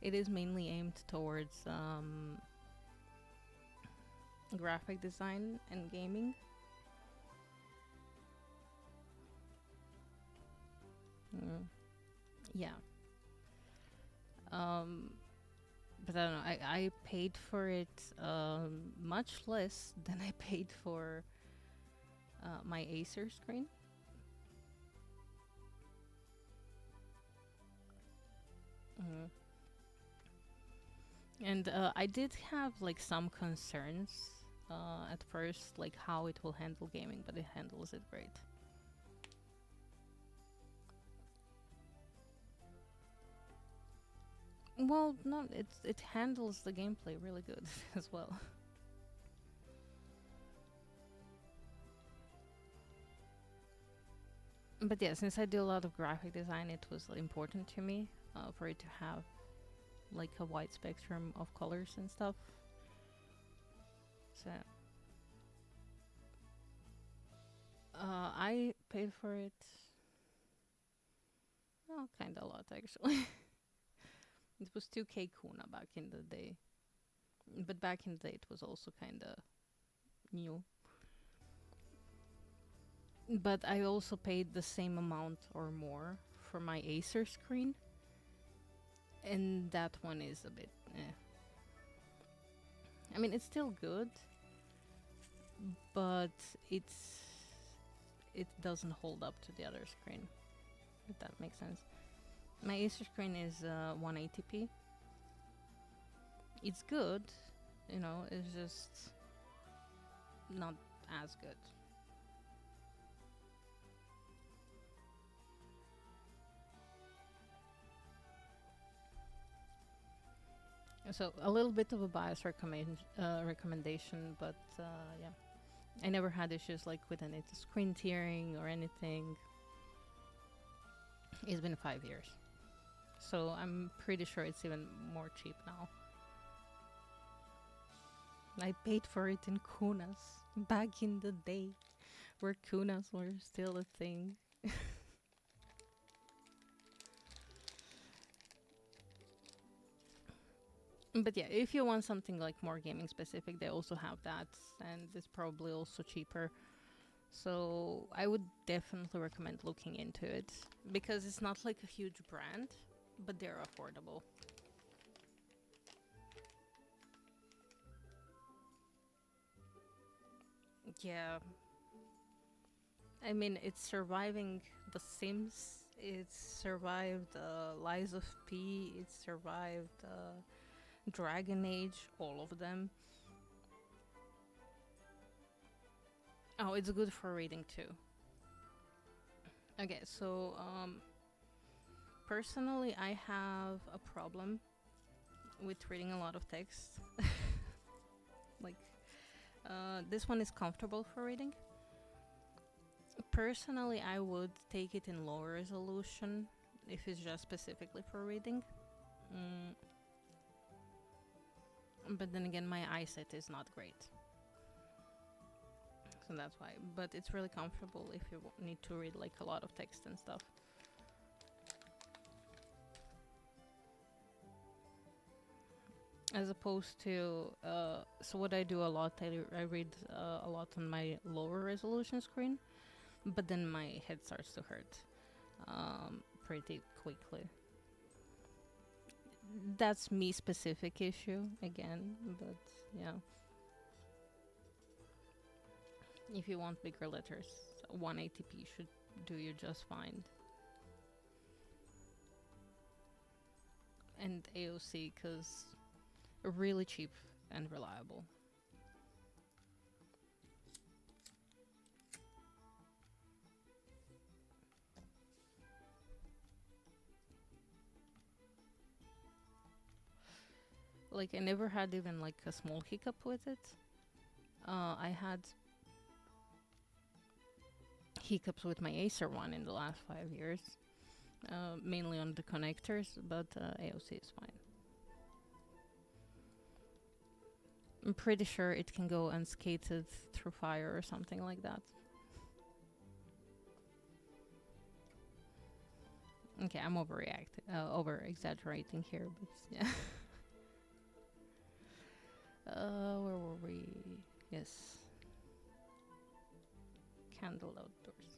It is mainly aimed towards graphic design and gaming. Yeah. But I don't know. I paid for it much less than I paid for my Acer screen. And I did have like some concerns at first, like how it will handle gaming, but it handles it great. Well, no, it handles the gameplay really good as well. But yeah, since I do a lot of graphic design, it was important to me for it to have like a wide spectrum of colors and stuff. So I paid for it, well, kind of a lot actually. It was 2K Kuna back in the day, but back in the day it was also kind of new. But I also paid the same amount or more for my Acer screen, and that one is a bit I mean, it's still good, but it doesn't hold up to the other screen, if that makes sense. My Acer screen is 180p. It's good, you know, it's just not as good. So a little bit of a bias recommendation, but yeah, I never had issues like with any screen tearing or anything. It's been 5 years, so I'm pretty sure it's even more cheap now. I paid for it in kunas back in the day, where kunas were still a thing. But yeah, if you want something like more gaming specific, they also have that, and it's probably also cheaper. So I would definitely recommend looking into it because it's not like a huge brand, but they're affordable. Yeah, I mean, it's surviving The Sims. It's survived Lies of P. It's survived Dragon Age. All of them. Oh, it's good for reading too. Okay, so personally, I have a problem with reading a lot of text. Like, this one is comfortable for reading. Personally, I would take it in lower resolution if it's just specifically for reading. Mm, but then again, my eyesight is not great. So that's why. But it's really comfortable if you need to read like a lot of text and stuff. As opposed to, so what I do a lot, I read a lot on my lower resolution screen, but then my head starts to hurt pretty quickly. That's me specific issue again, but yeah. If you want bigger letters, 180p should do you just fine. And AOC, because really cheap and reliable. Like, I never had even like a small hiccup with it. I had hiccups with my Acer one in the last 5 years, mainly on the connectors, but AOC is fine. I'm pretty sure it can go unscathed through fire or something like that. Okay, I'm over exaggerating here, but yeah. Where were we? Yes. Candle outdoors.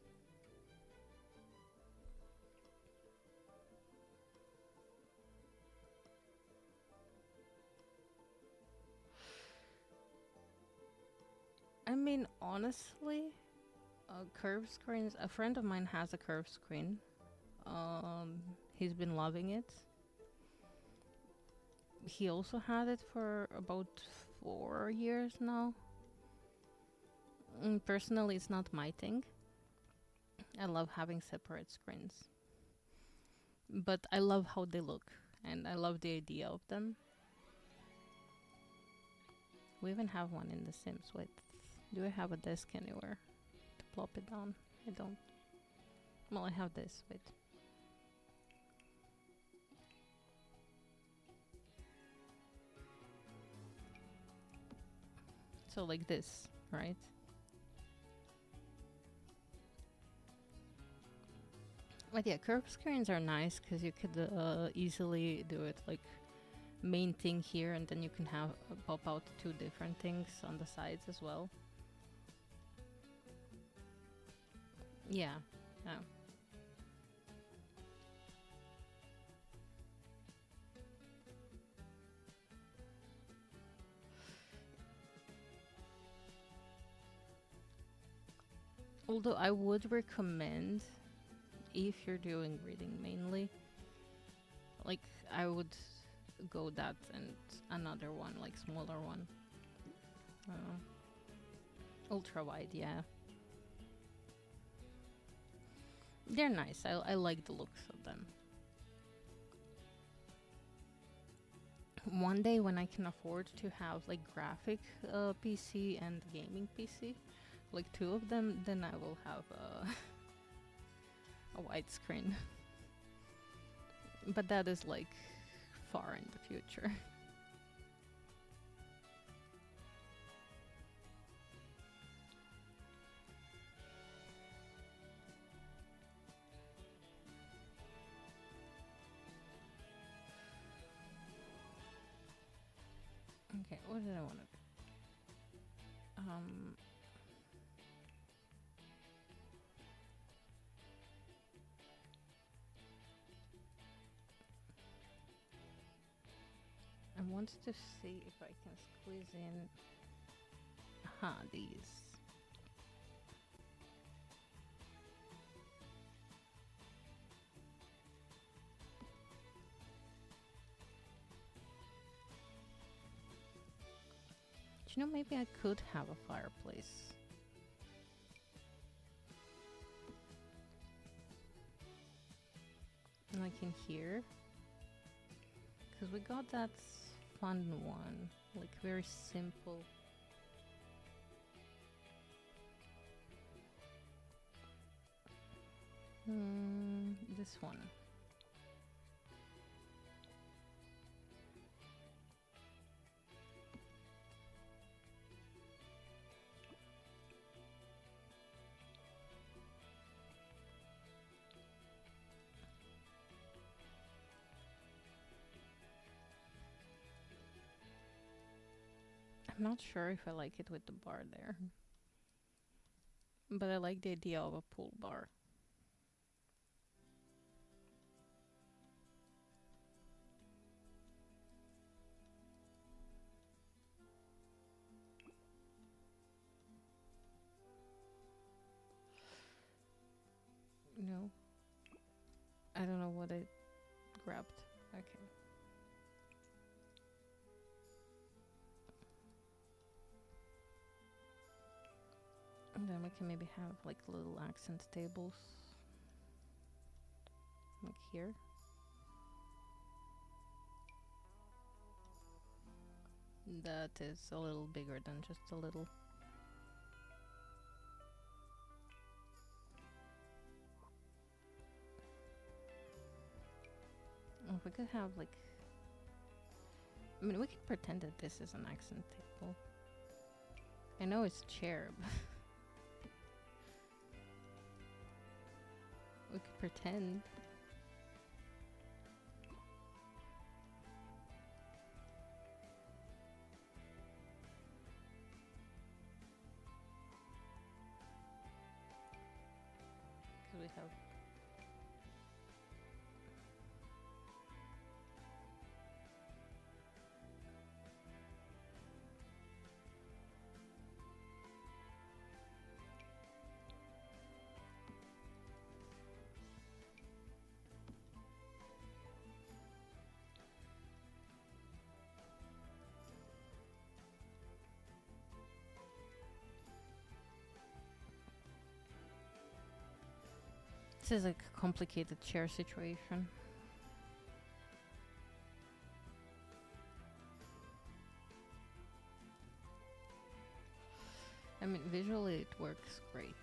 I mean, honestly, curved screens. A friend of mine has a curved screen. He's been loving it. He also had it for about 4 years now. Personally, it's not my thing. I love having separate screens. But I love how they look, and I love the idea of them. We even have one in The Sims. Wait, do I have a desk anywhere to plop it down? I don't. Well, I have this. Wait. So like this, right? But yeah, curved screens are nice because you could easily do it like main thing here, and then you can have pop out two different things on the sides as well. Yeah, yeah. Although I would recommend, if you're doing reading mainly, Like I would go that and another one, like smaller one. Ultra wide, yeah. They're nice. I like the looks of them. One day when I can afford to have like graphic PC and gaming PC, like two of them, then I will have a widescreen. But that is like far in the future. Okay, what did I want to do? I wanted to see if I can squeeze in. Aha, these. Do you know, maybe I could have a fireplace. Like in here. Because we got that fun one. Like very simple. This one. I'm not sure if I like it with the bar there. But I like the idea of a pool bar. No. I don't know what I grabbed. Okay. And then we can maybe have like little accent tables. Like here. That is a little bigger than just a little. If we could have like, I mean, we could pretend that this is an accent table. I know it's chair, but we could pretend. Because we have. This is like a complicated chair situation. I mean, visually it works great.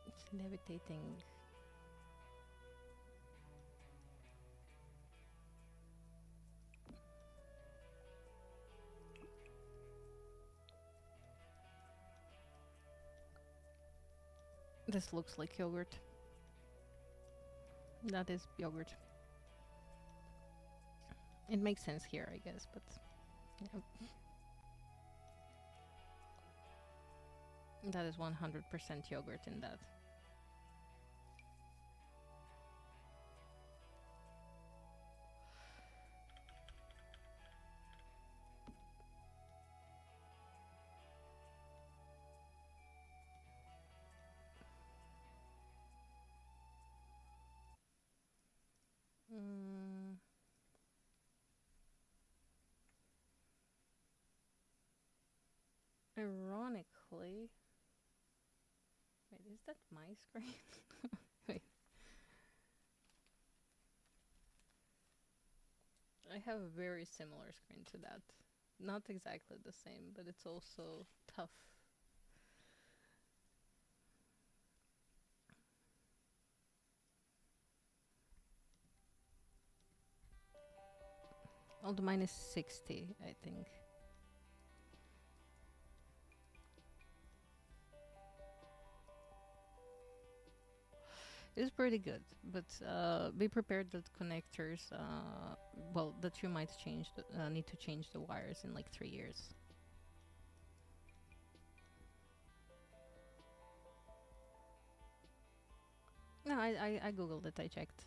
It's levitating. This looks like yogurt. That is yogurt. It makes sense here, I guess, but yeah. That is 100% yogurt in that. Ironically, wait, is that my screen? Wait, I have a very similar screen to that. Not exactly the same, but it's also tough. Oh, the mine is 60, I think. It's pretty good, but be prepared that connectors, well, that you might need to change the wires in like 3 years. No, I googled it. I checked.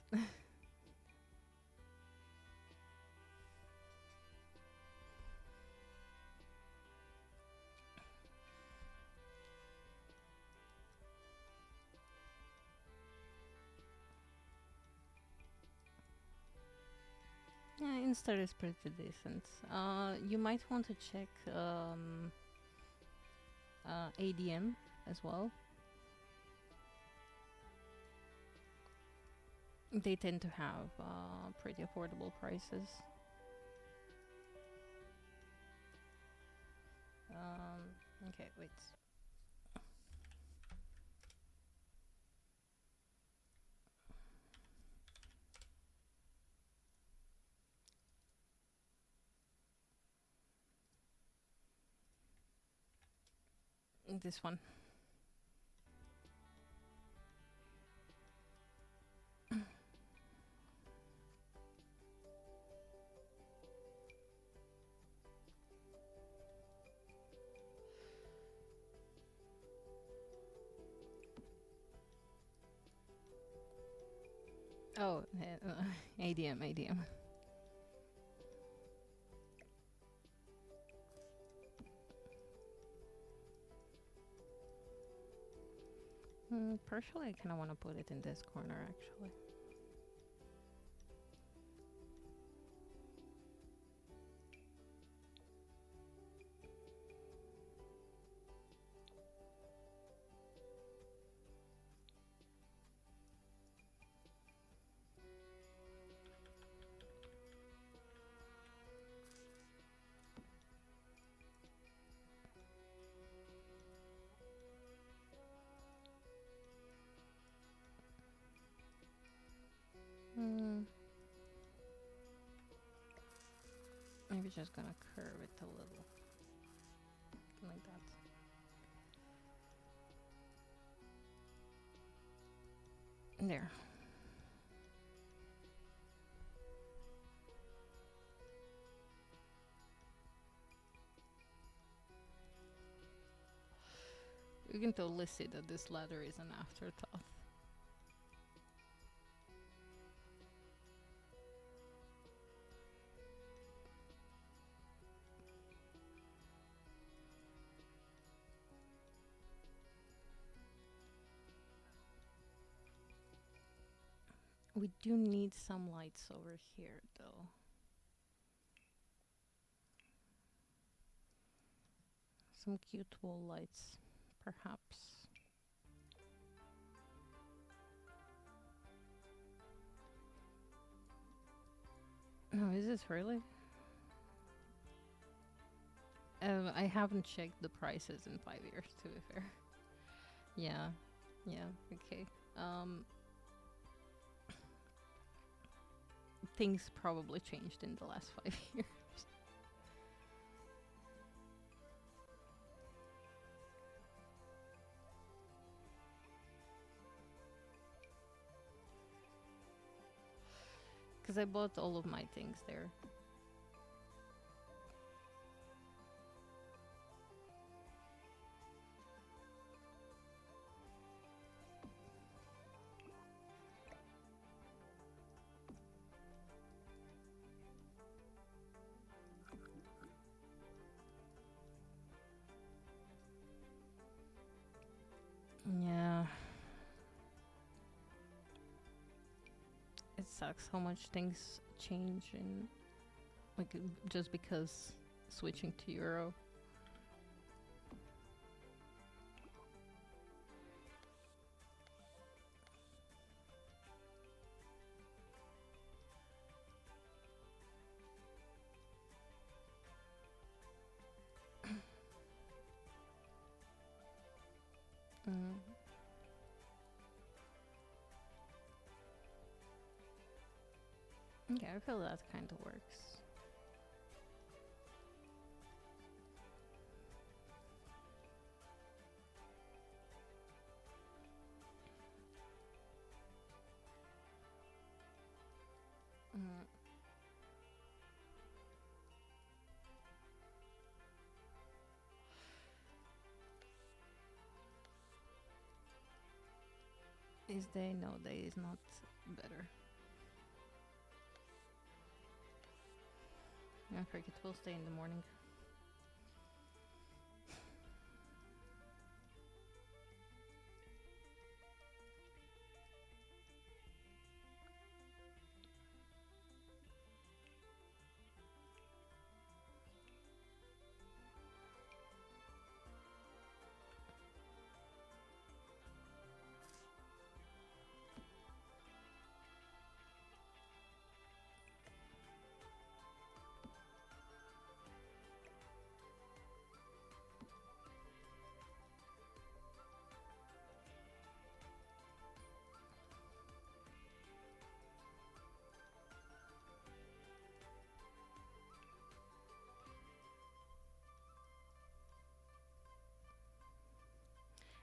Yeah, Insta is pretty decent. You might want to check ADM as well. They tend to have pretty affordable prices. Okay, wait. This one. Oh, ADM, ADM. Personally, I kind of want to put it in this corner, actually. Hmm. Maybe just gonna curve it a little, like that. There. You can totally see that this ladder is an afterthought. We do need some lights over here, though. Some cute wall lights, perhaps. No, is this really? I haven't checked the prices in 5 years, to be fair. Yeah, yeah, okay. Things probably changed in the last 5 years. Because I bought all of my things there. Yeah. It sucks how much things change and like just because switching to euro. Yeah, I feel that kind of works. Mm. Is day? No, day is not better. I forget we'll stay in the morning.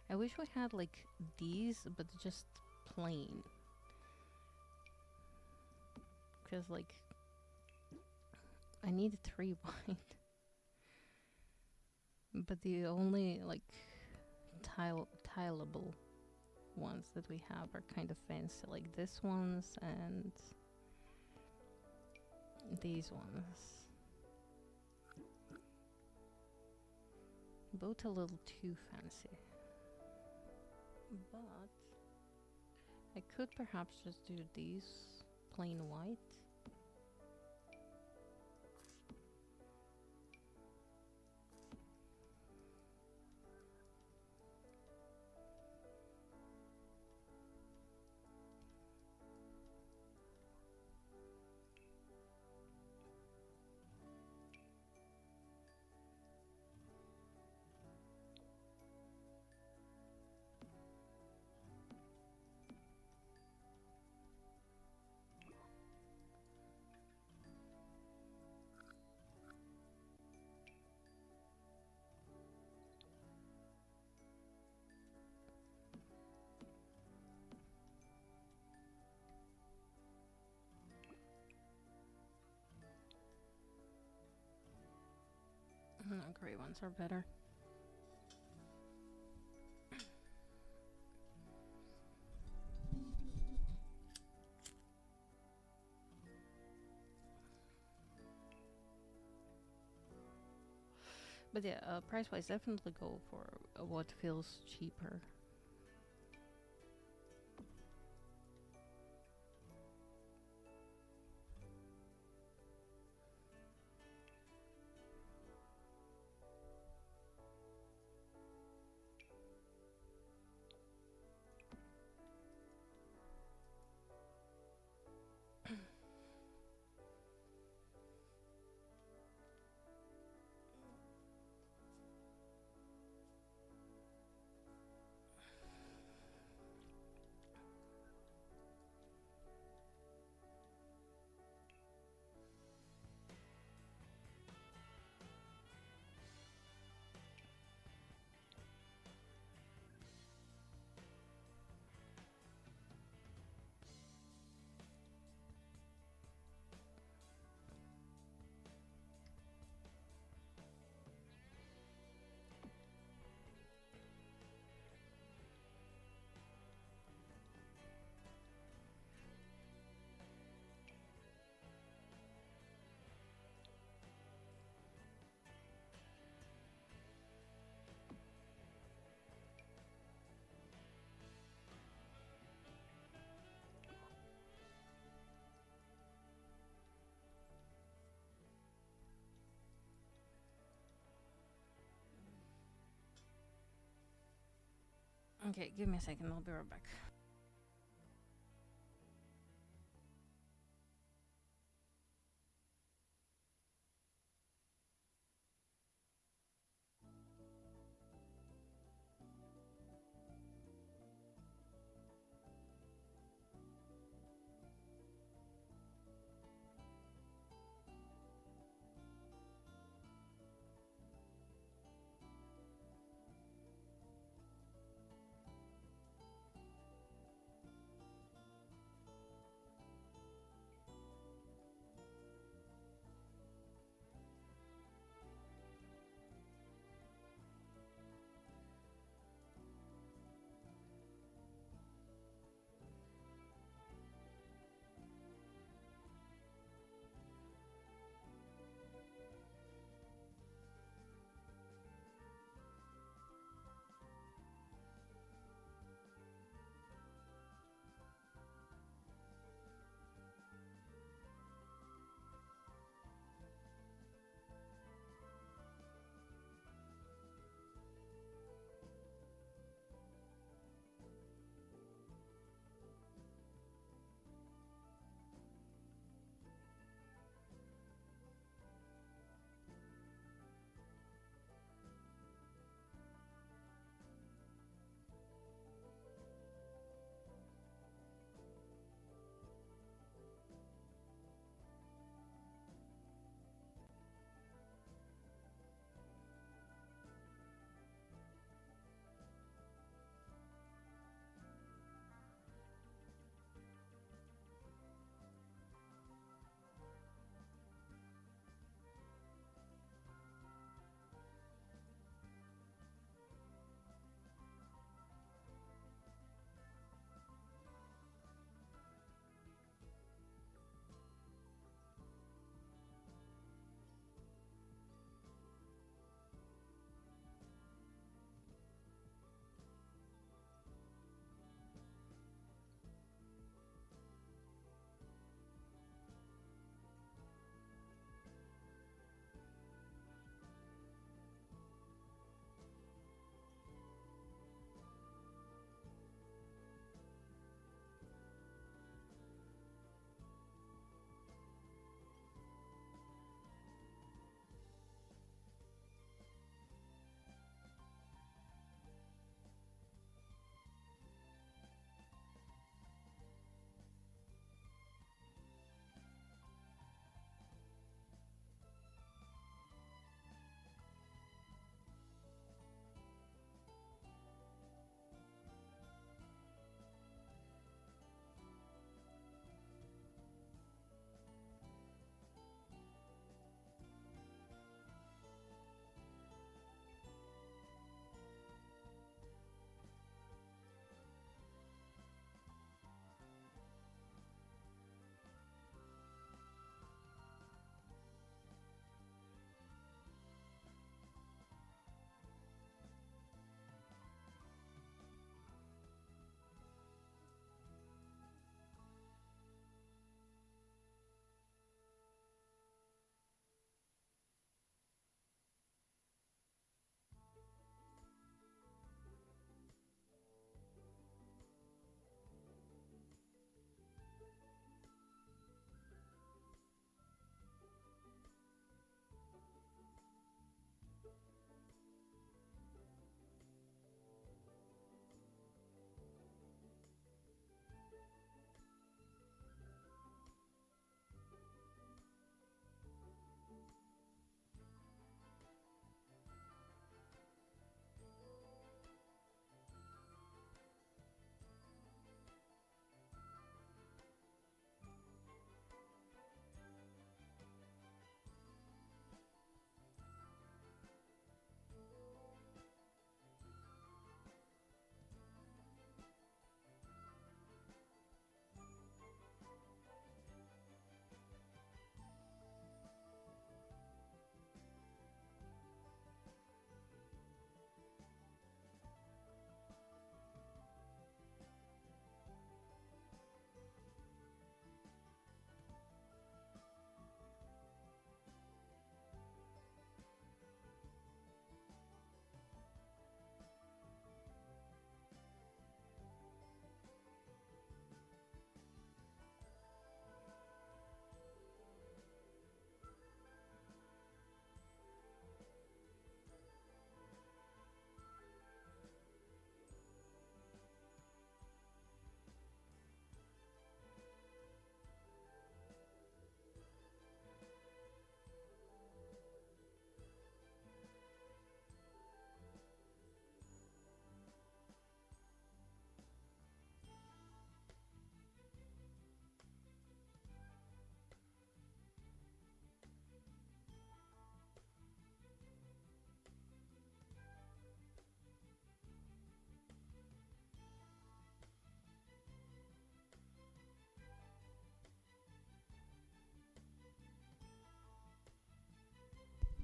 I wish we had like these, but just plain. Because like I need 3 wide, but the only like tileable ones that we have are kind of fancy, like this ones and these ones. Both a little too fancy. But I could perhaps just do these plain white. Gray ones are better. But yeah, price-wise, definitely go for what feels cheaper. Okay, give me a second, I'll be right back.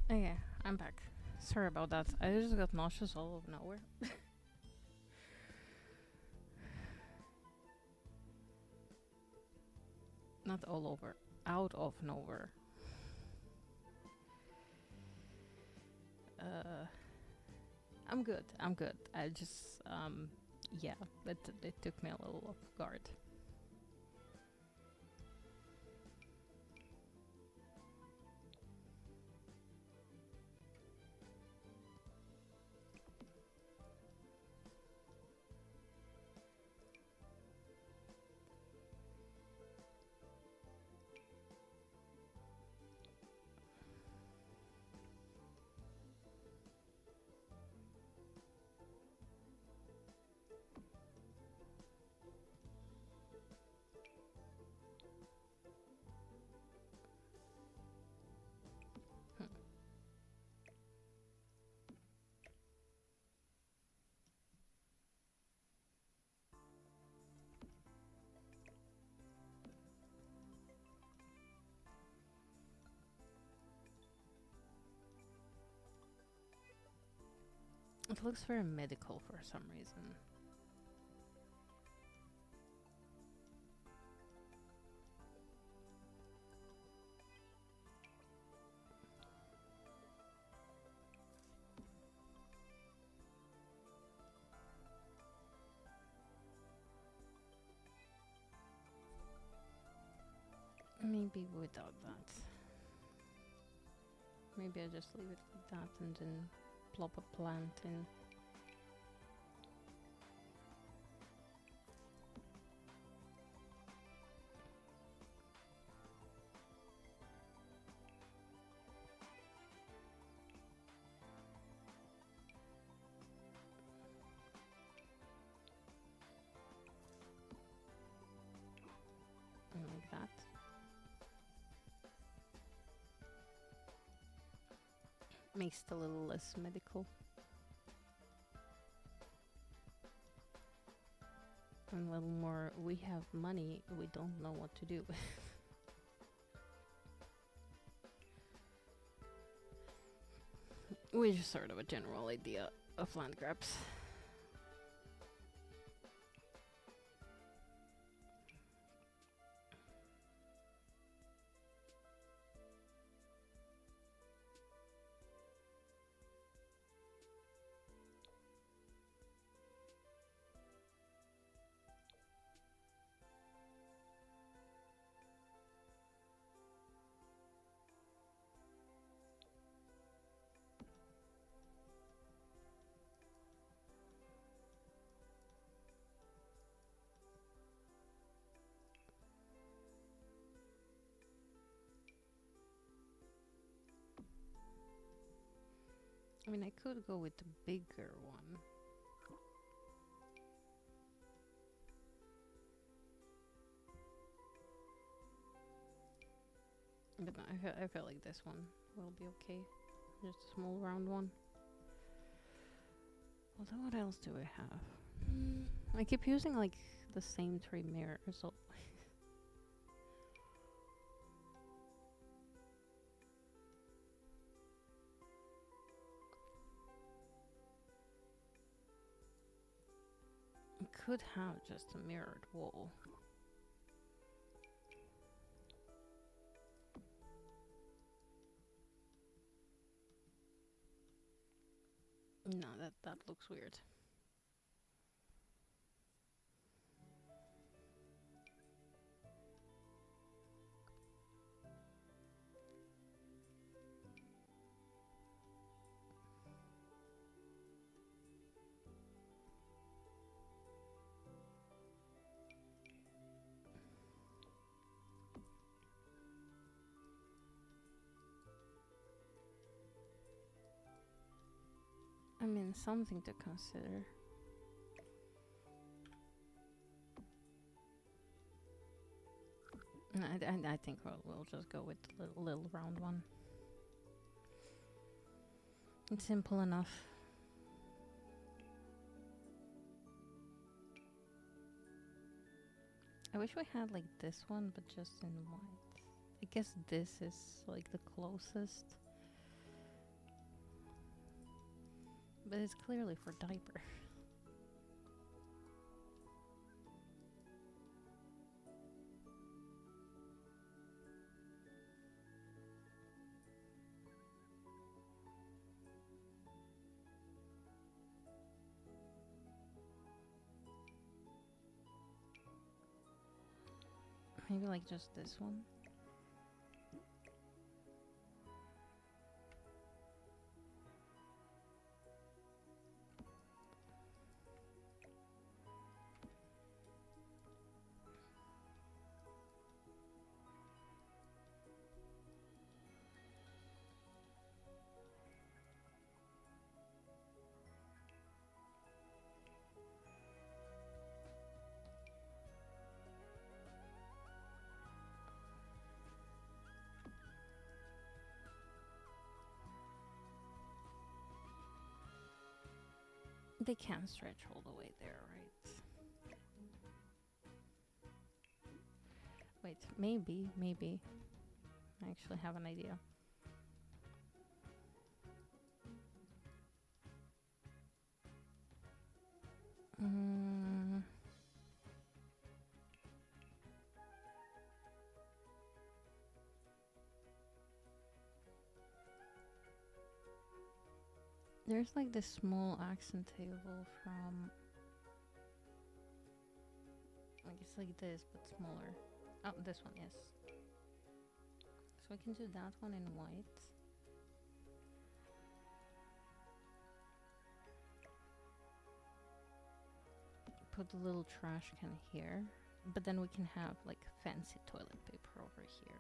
Okay, I'm back. Sorry about that. I just got nauseous all of nowhere. Not all over. Out of nowhere. I'm good. I'm good. I just, yeah, it took me a little off guard. Hmm. It looks very medical for some reason. Maybe without that. Maybe I just leave it like that and then plop a plant in. Like that. Makes it a little less medical. And a little more, we have money, we don't know what to do. Which is sort of a general idea of land grabs. I mean, I could go with the bigger one. But no, I feel like this one will be okay. Just a small round one. Although, what else do I have? I keep using like the same 3 mirrors. So I could have just a mirrored wall. No, that looks weird. I mean, something to consider. I think we'll just go with the little round one. It's simple enough. I wish we had like this one, but just in white. I guess this is like the closest. But it's clearly for diaper. Maybe like just this one. They can't stretch all the way there, right? Wait, maybe. I actually have an idea. Mm. There's like this small accent table from, like it's like this but smaller. Oh, this one, yes. So I can do that one in white. Put a little trash can here, but then we can have like fancy toilet paper over here.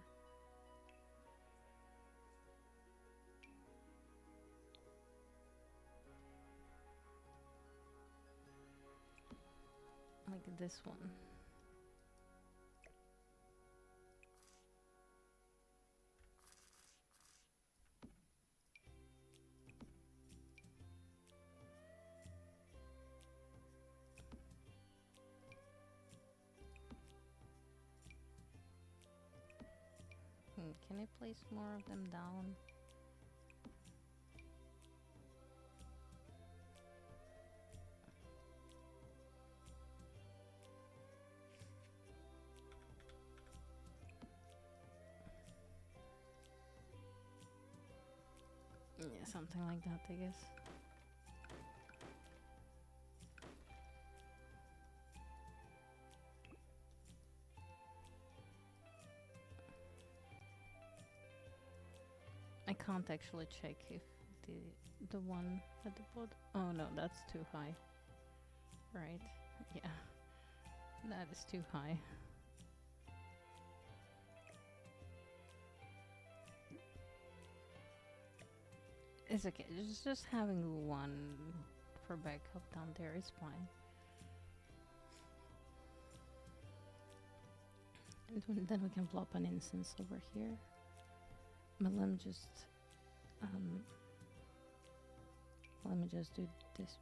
Like this one. Can I place more of them down? Yeah, something like that, I guess. I can't actually check if the one at the bottom. Oh no, that's too high. Right? Yeah, that is too high. It's okay. Just having one for backup down there is fine. And then we can plop an incense over here. But let me just do this first.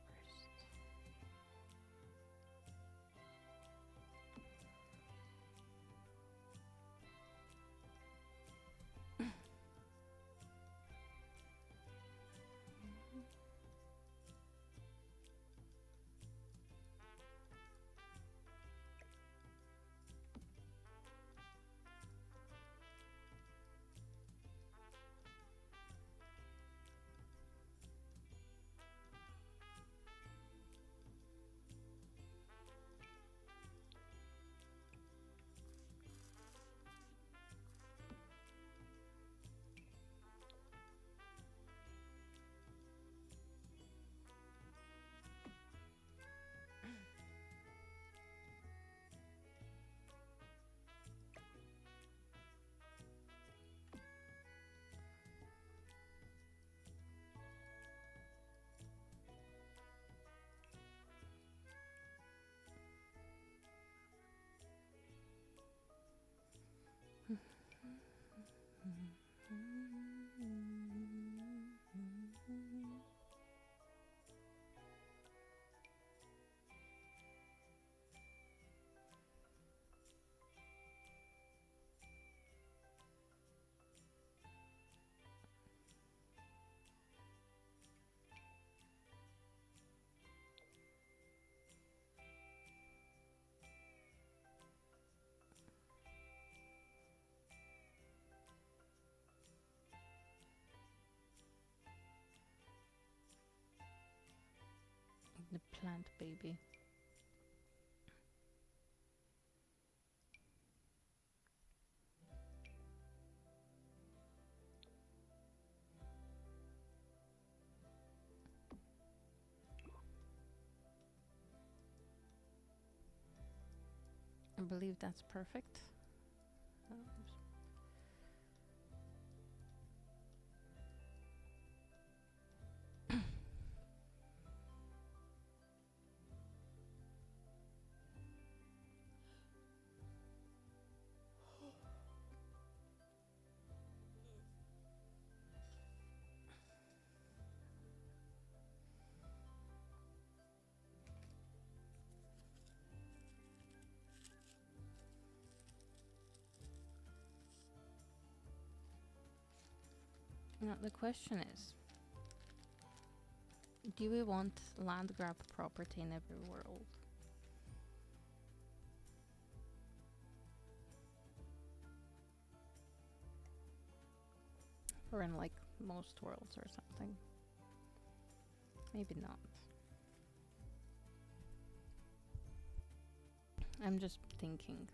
ant baby. I believe that's perfect. Now the question is, do we want land grab property in every world? Or in like most worlds or something? Maybe not. I'm just thinking.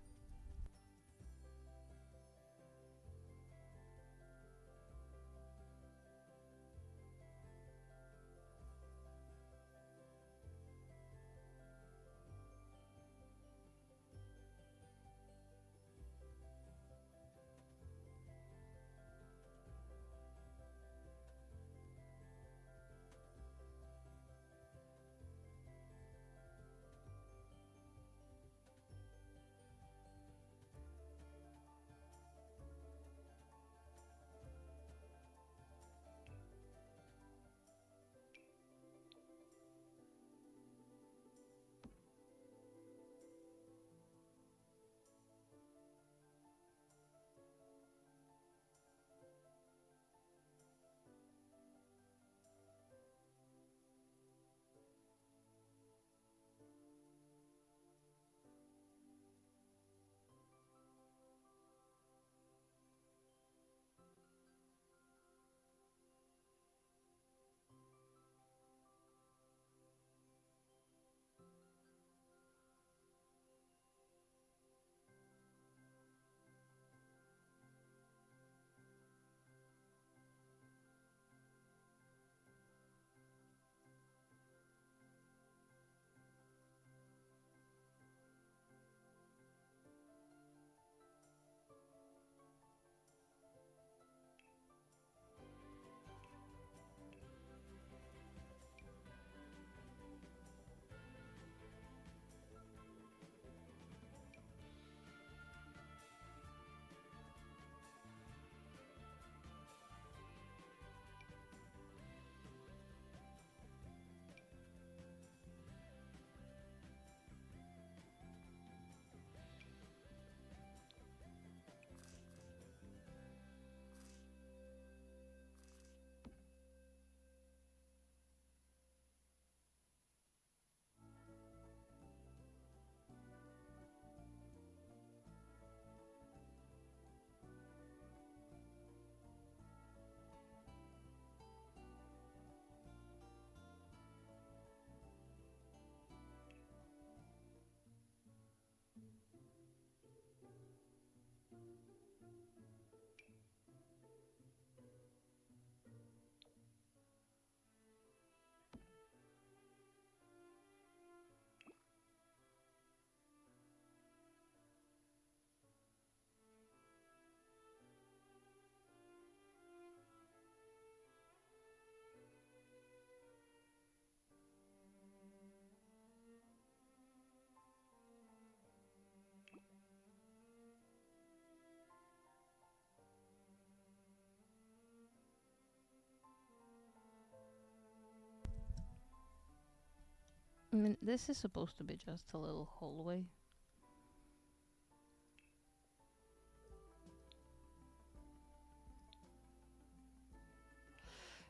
I mean, this is supposed to be just a little hallway.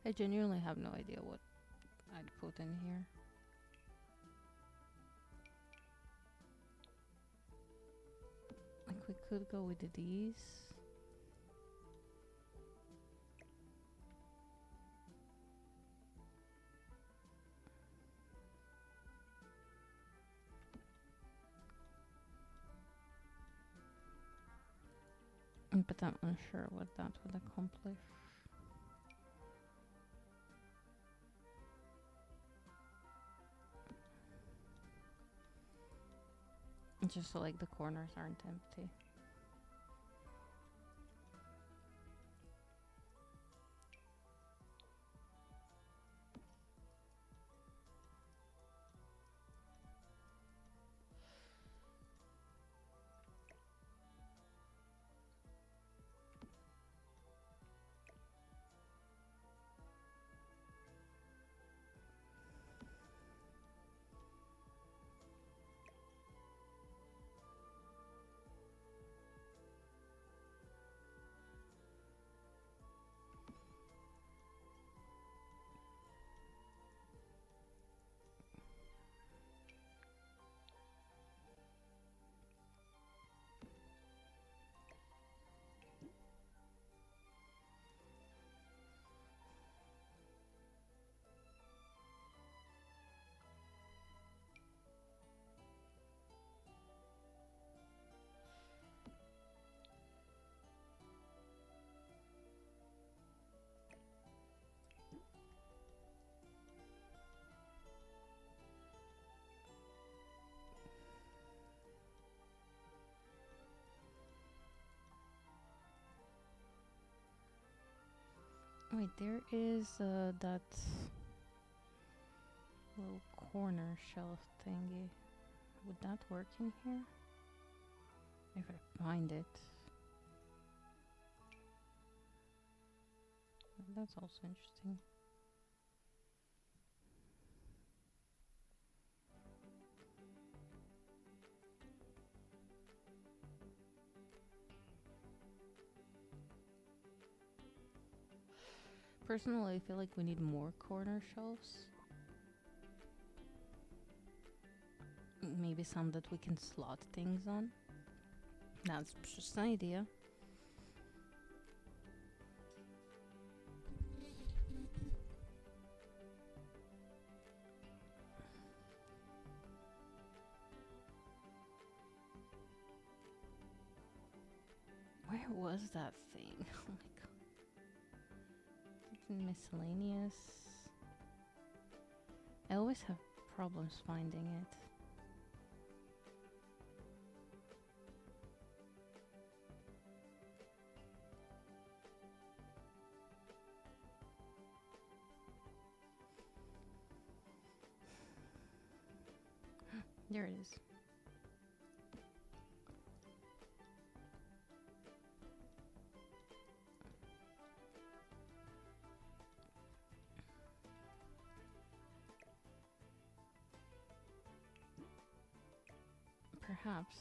I genuinely have no idea what I'd put in here. Like, we could go with these. But I'm unsure what that would accomplish. Just so like the corners aren't empty. Wait, there is that little corner shelf thingy. Would that work in here? If I find it. That's also interesting. Personally, I feel like we need more corner shelves. Maybe some that we can slot things on. That's just an idea. Where was that thing? Oh my god. It's in miscellaneous. I always have problems finding it. There it is. Perhaps,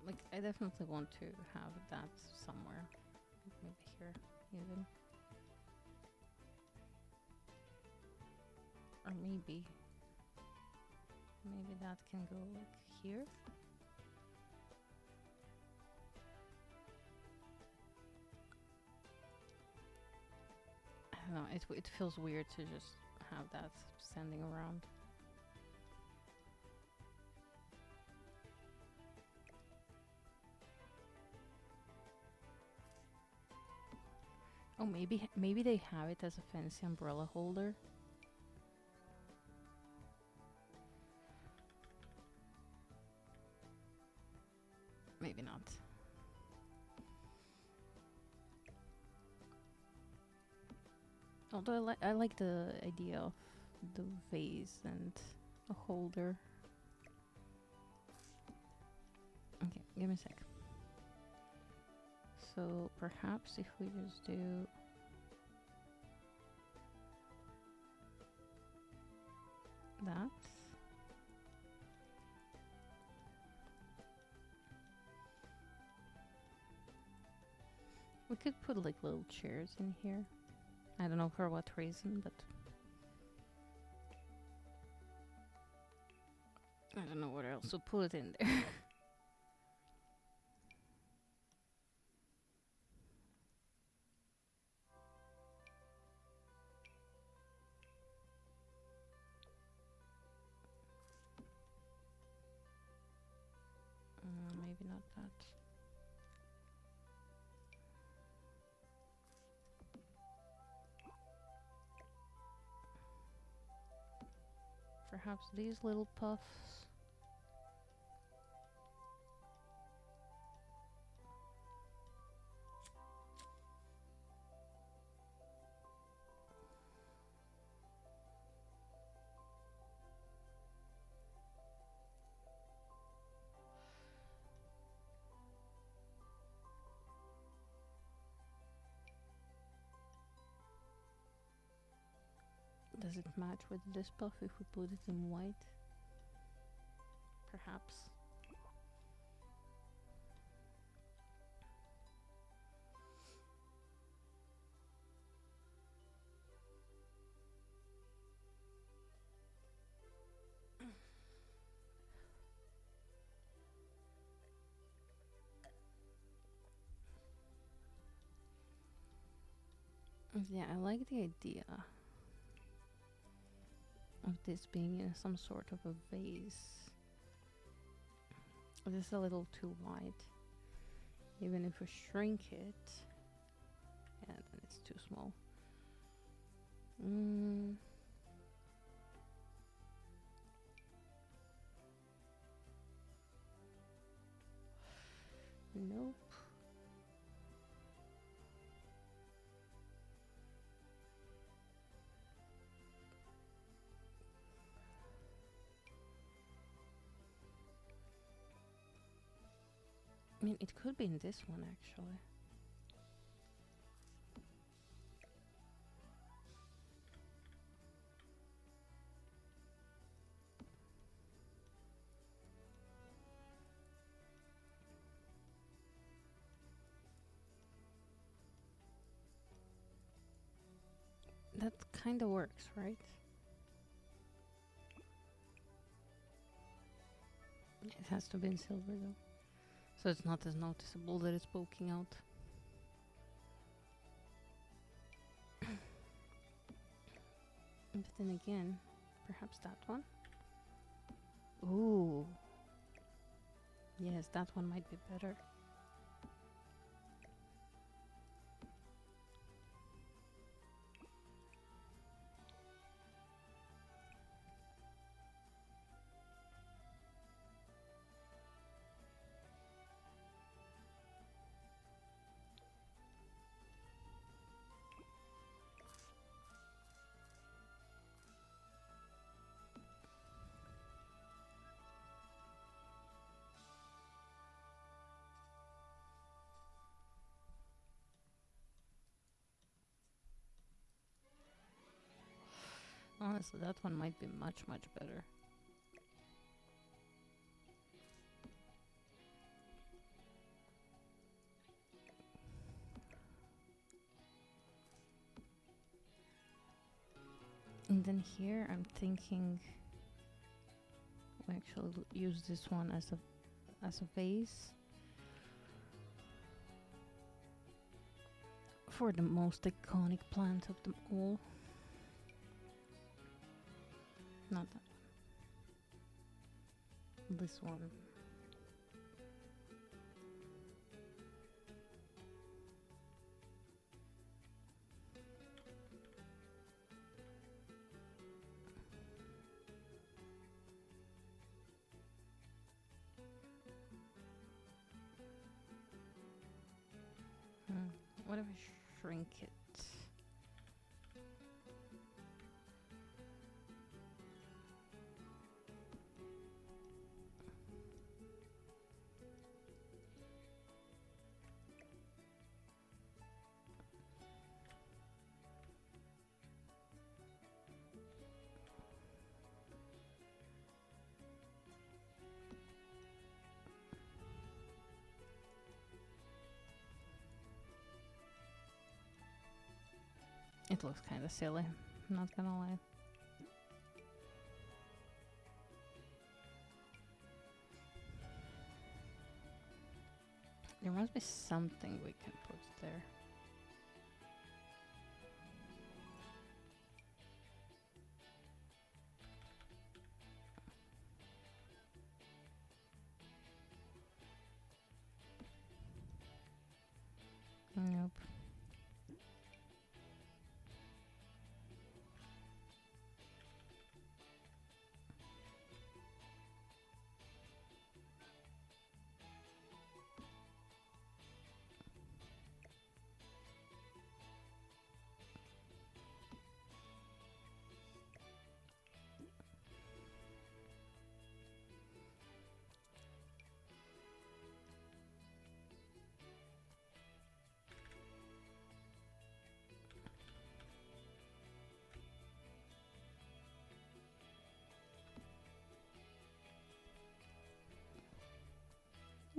like, I definitely want to have that somewhere. Like maybe here, even. Or maybe that can go like here. I don't know, it feels weird to just have that standing around. Oh, maybe they have it as a fancy umbrella holder. Maybe not. Although I like the idea of the vase and a holder. Okay, give me a sec. So perhaps if we just do that. We could put like little chairs in here. I don't know for what reason, but I don't know what else to put in there. Maybe not that. Perhaps these little puffs. Does it match with this puff if we put it in white? Perhaps. Yeah, I like the idea of this being in some sort of a vase. This is a little too wide. Even if we shrink it, yeah, then it's too small. Nope. I mean, it could be in this one actually. That kind of works, right? It has to be in silver though. So it's not as noticeable that it's poking out. But then again, perhaps that one? Ooh. Yes, that one might be better. Honestly, that one might be much, much better. And then here I'm thinking we actually use this one as a vase for the most iconic plant of them all. Not that one. This one. What if I shrink it? It looks kind of silly, I'm not gonna lie. There must be something we can put there. Nope.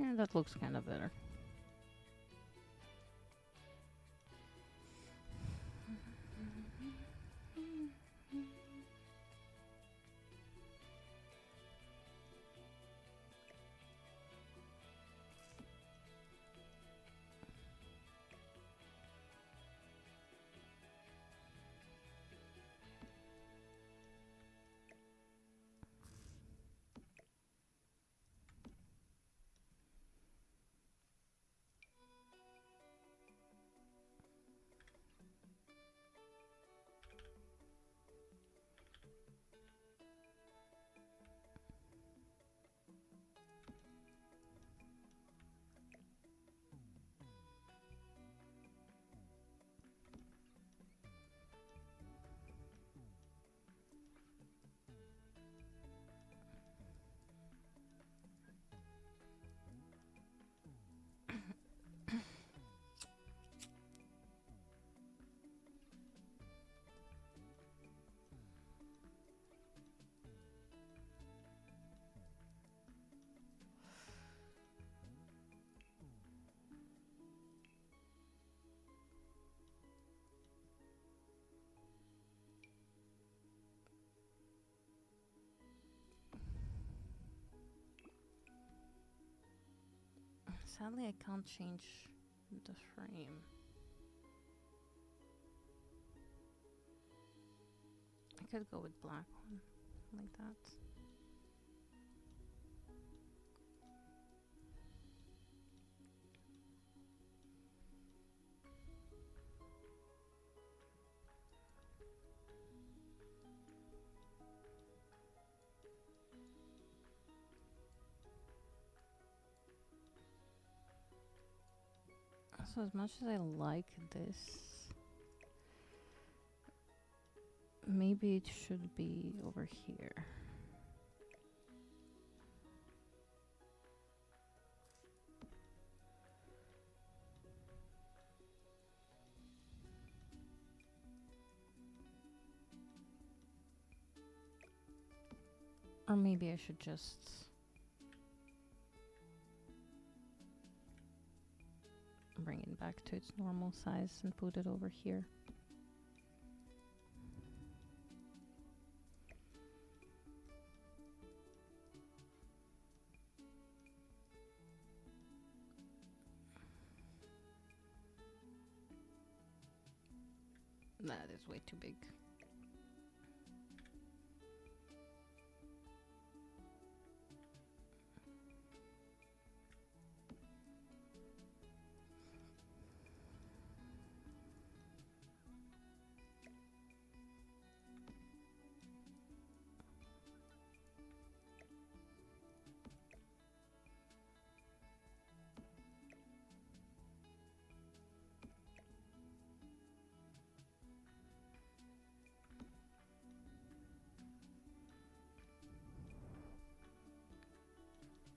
Yeah, that looks kind of better. Sadly, I can't change the frame. I could go with black one, like that. So as much as I like this, maybe it should be over here. Or maybe I should just bring it back to its normal size and put it over here. That is way too big.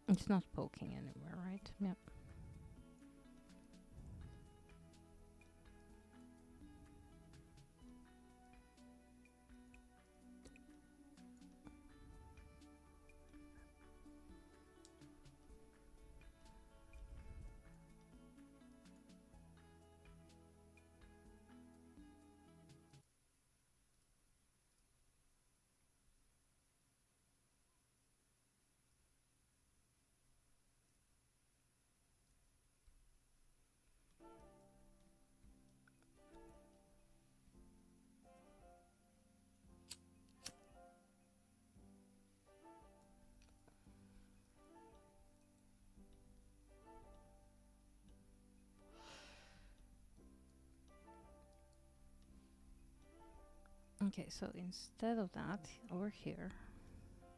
It's not poking anywhere, right? Yep. Okay, so instead of that, over here,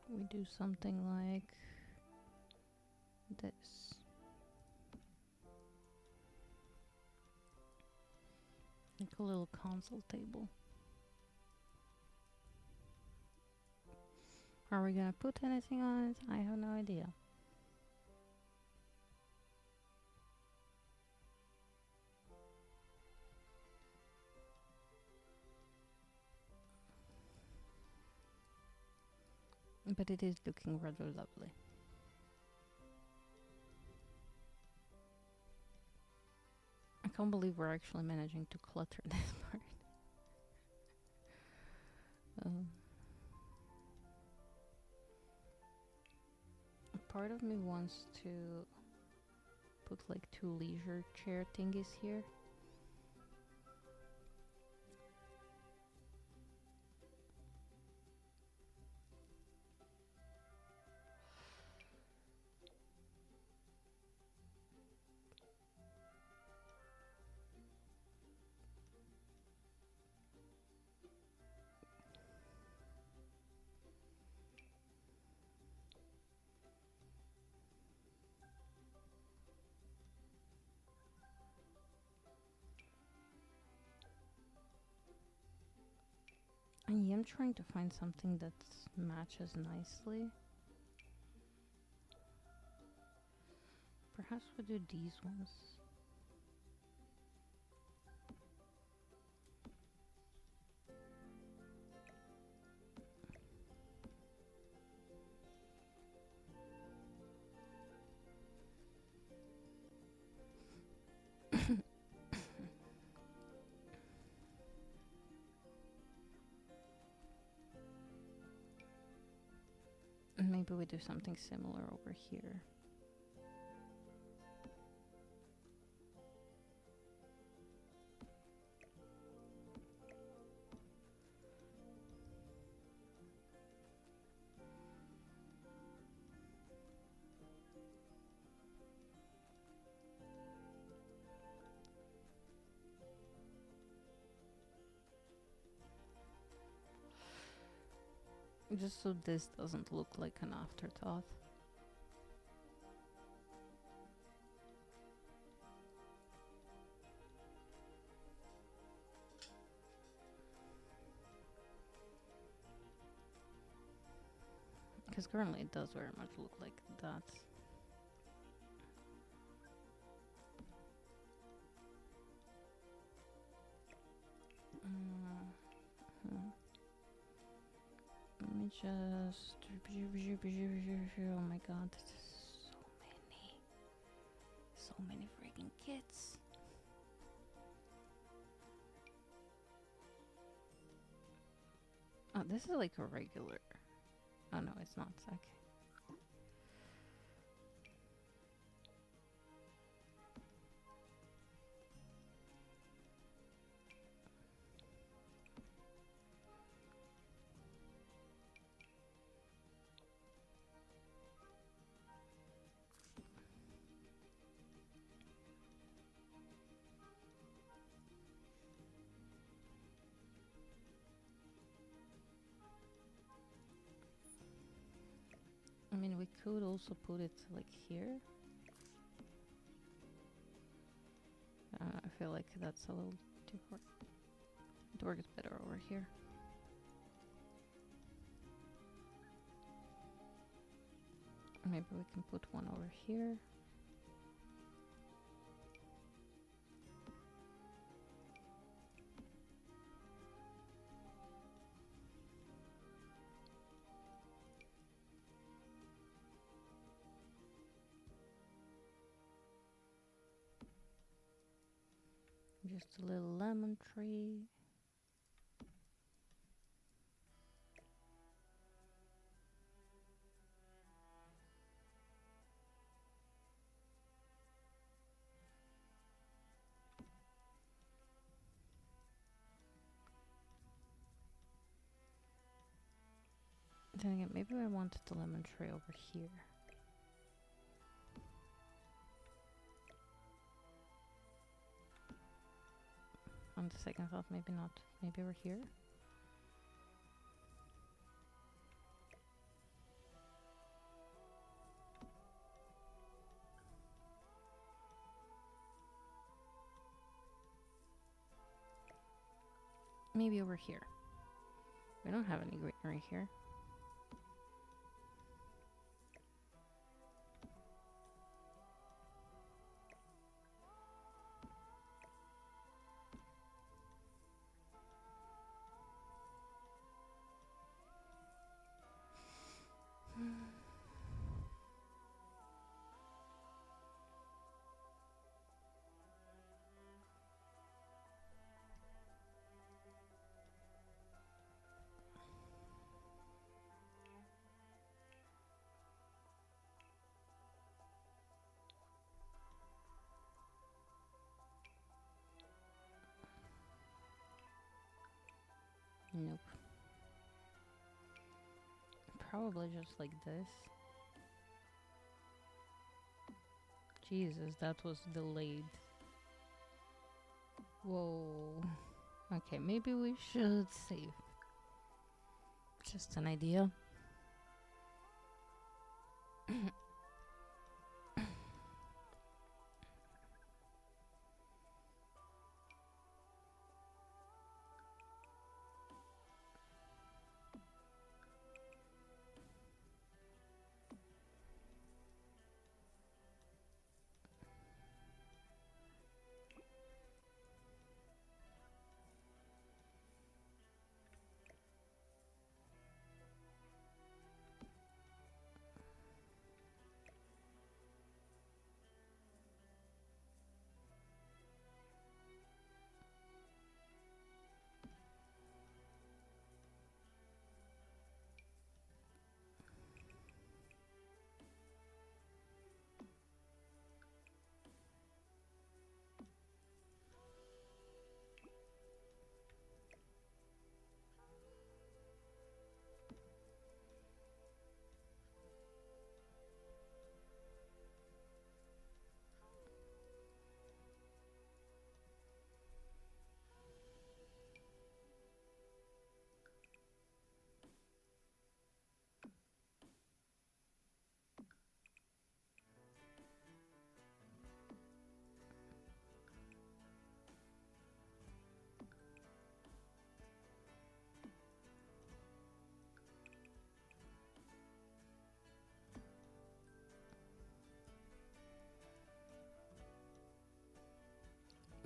we do something like this. Like a little console table. Are we gonna put anything on it? I have no idea. But it is looking rather lovely. can't believe we're actually managing to clutter this part. Um, Part of me wants to put like 2 leisure chair thingies here. I am trying to find something that matches nicely. Perhaps we do these ones. And maybe we do something similar over here. Just so this doesn't look like an afterthought. Because currently it does very much look like that. Let me just... Oh my god, this is so many freaking kits. Oh, this is like a regular... Oh no, it's not. Okay. I mean, we could also put it like here. I feel like that's a little too hard. It works better over here. Maybe we can put one over here. Just a little lemon tree. Then again, maybe I wanted the lemon tree over here. On the second thought, maybe not. Maybe over here. Maybe over here. We don't have any greenery here. Probably just like this. Jesus, that was delayed. Whoa. Okay, maybe we should save. Just an idea.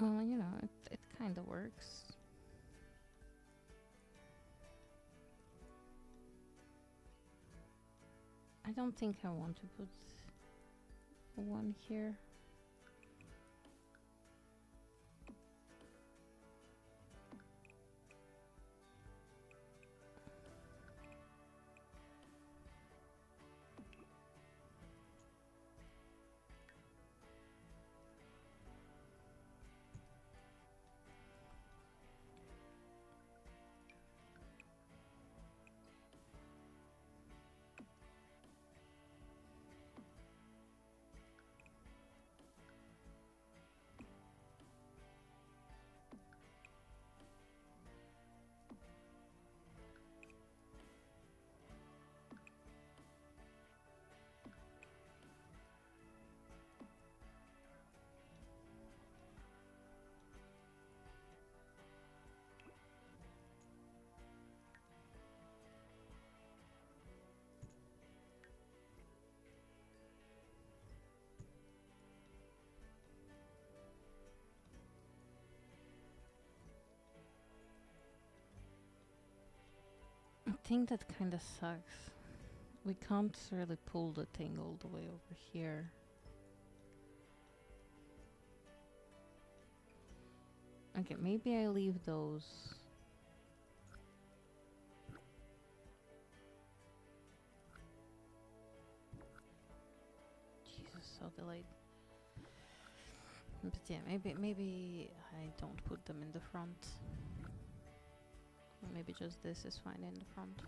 Well, you know, it kind of works. I don't think I want to put one here. I think that kind of sucks. We can't really pull the thing all the way over here. Okay, maybe I leave those. Jesus, so delayed. But yeah, maybe I don't put them in the front. Or maybe just this is fine in the front.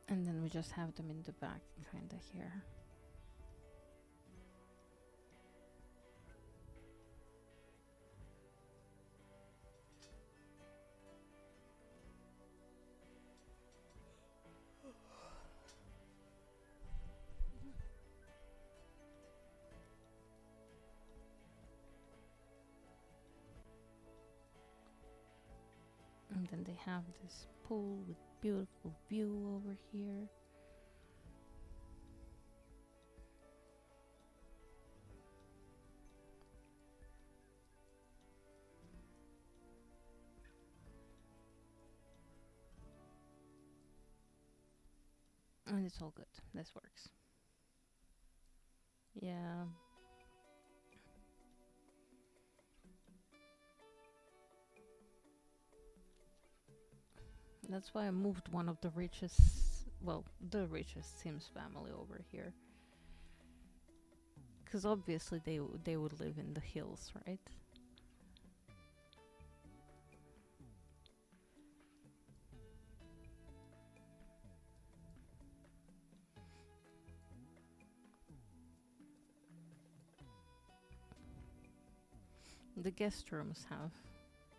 And then we just have them in the back, kinda here. And then they have this pool with beautiful view over here. And it's all good. This works. Yeah. That's why I moved one of the richest, well, the richest Sims family over here. Because obviously they would live in the hills, right? The guest rooms have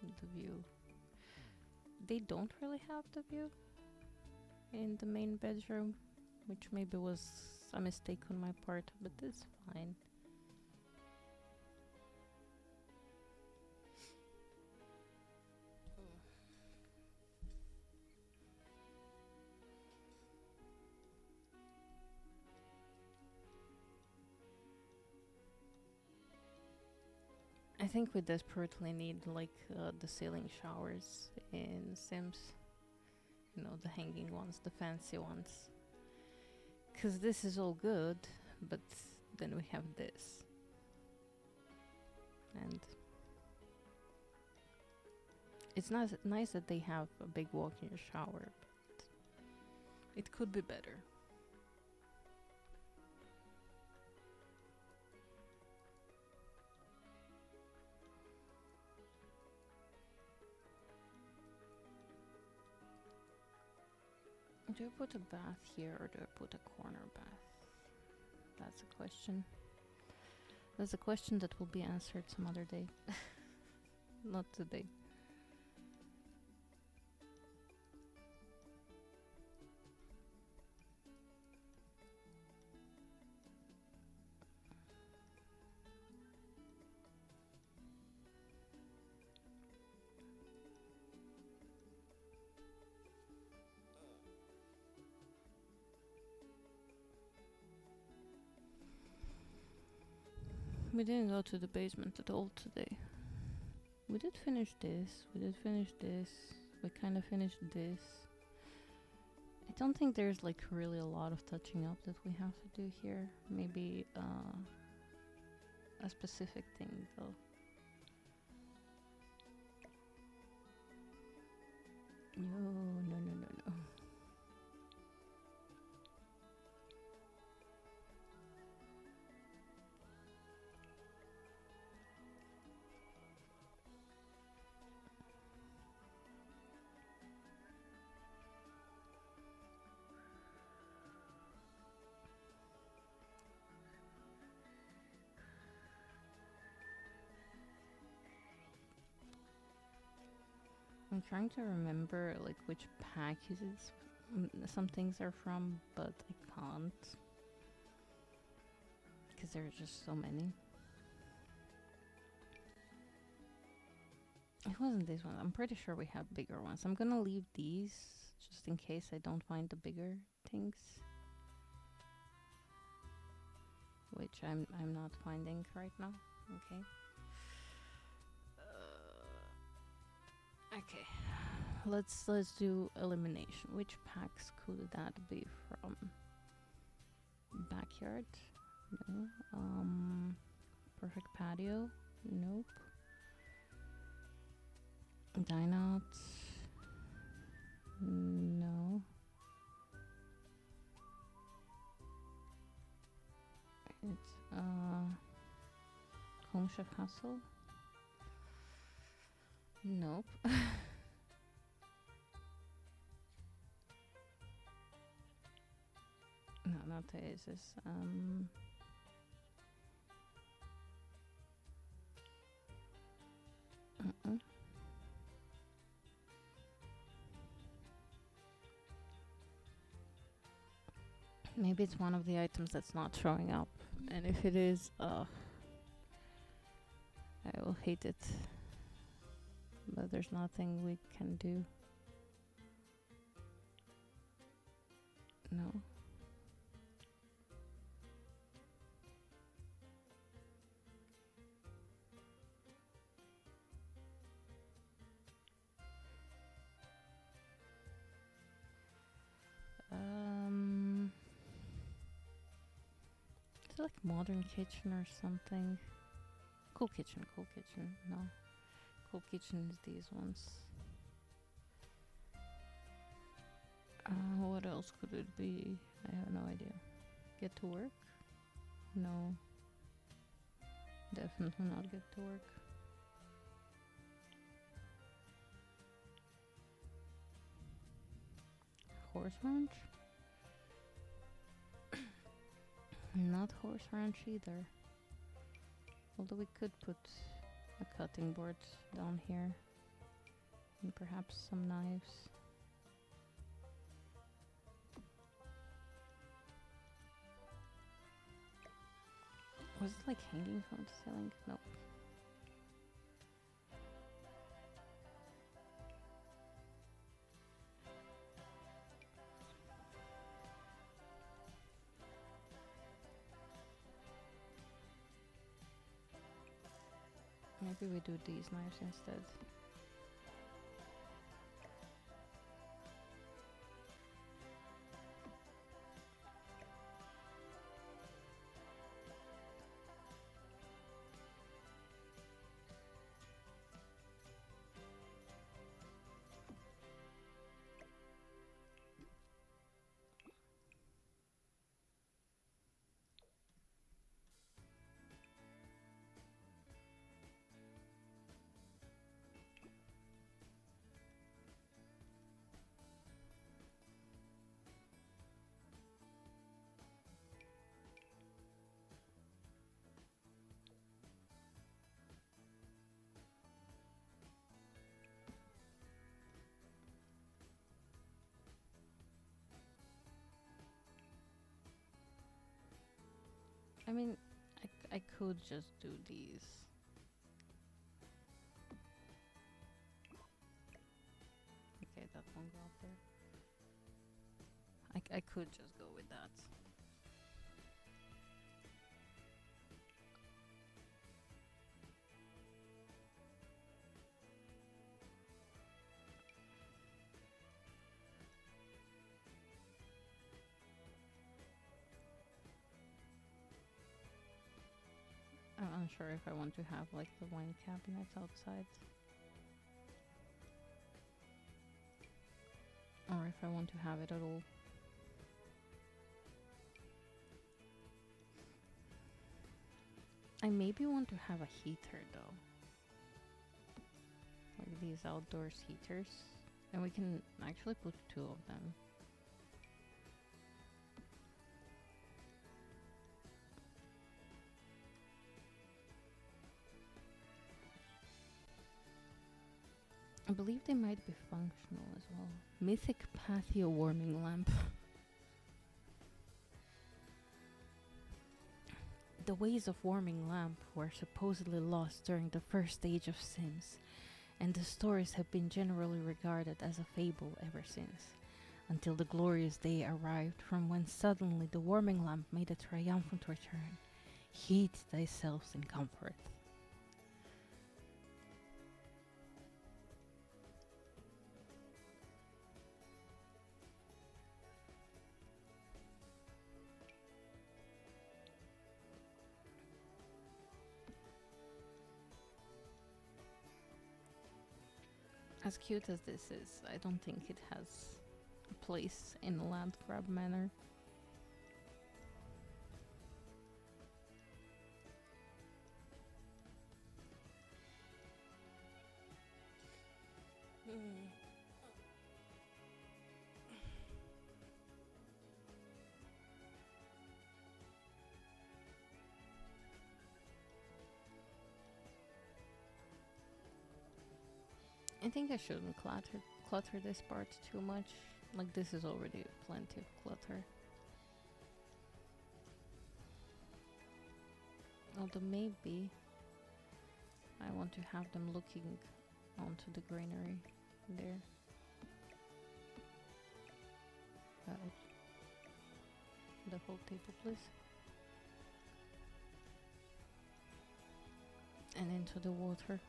the view. They don't really have the view in the main bedroom, which maybe was a mistake on my part, but it's fine. I think we desperately need like the ceiling showers in Sims. You know, the hanging ones, the fancy ones. Because this is all good, but then we have this. And it's nice that they have a big walk-in shower, but it could be better. Do I put a bath here or do I put a corner bath? That's a question. That's a question that will be answered some other day. Not today. We didn't go to the basement at all today. We did finish this. We did finish this. We kind of finished this. I don't think there's like really a lot of touching up that we have to do here. Maybe a specific thing though. No, no, no, no, no. I'm trying to remember like which packages some things are from, but I can't because there are just so many. It wasn't this one. I'm pretty sure we have bigger ones. I'm gonna leave these just in case I don't find the bigger things, which I'm not finding right now. Okay. Okay. Let's do elimination. Which packs could that be from? Backyard? No. Perfect patio? Nope. Dine out? No. It's Home Chef Hustle? Nope. No, not Oasis. Maybe it's one of the items that's not showing up. And if it is, I will hate it. But there's nothing we can do. No. Is it like modern kitchen or something? Cool kitchen, cool kitchen. No. Cool kitchen is these ones. What else could it be? I have no idea. Get to work? No. Definitely not get to work. Horse ranch? Not horse ranch either. Although we could put a cutting board down here. And perhaps some knives. Was it like hanging from the ceiling? Nope. Maybe we do these knives instead. I mean, I could just do these. Okay, that won't go up there. I could just go with that. I'm unsure if I want to have like the wine cabinets outside. Or if I want to have it at all. I maybe want to have a heater though. Like these outdoors heaters. And we can actually put 2 of them. I believe they might be functional as well. Mythic patio warming lamp. The ways of warming lamp were supposedly lost during the first stage of Sims, and the stories have been generally regarded as a fable ever since, until the glorious day arrived from when suddenly the warming lamp made a triumphant return. Heat thyself in comfort. As cute as this is, I don't think it has a place in a land grab manor. I think I shouldn't clutter this part too much. Like, this is already plenty of clutter. Although maybe I want to have them looking onto the greenery there. The whole table, please. And into the water.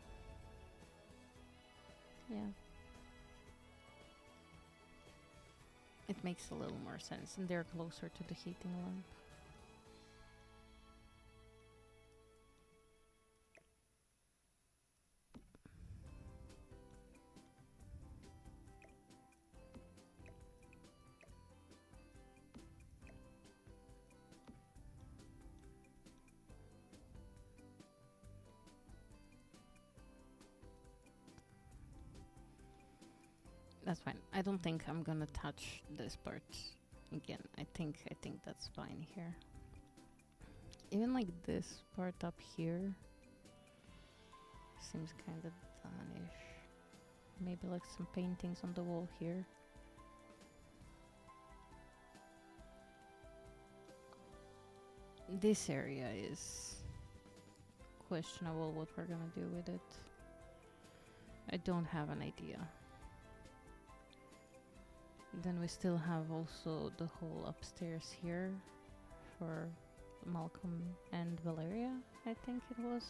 Yeah. It makes a little more sense, and they're closer to the heating lamp. That's fine. I don't think I'm gonna touch this part again. I think that's fine here. Even like this part up here seems kind of done-ish. Maybe like some paintings on the wall here. This area is questionable what we're gonna do with it. I don't have an idea. Then we still have also the whole upstairs here for Malcolm and Valeria, I think it was.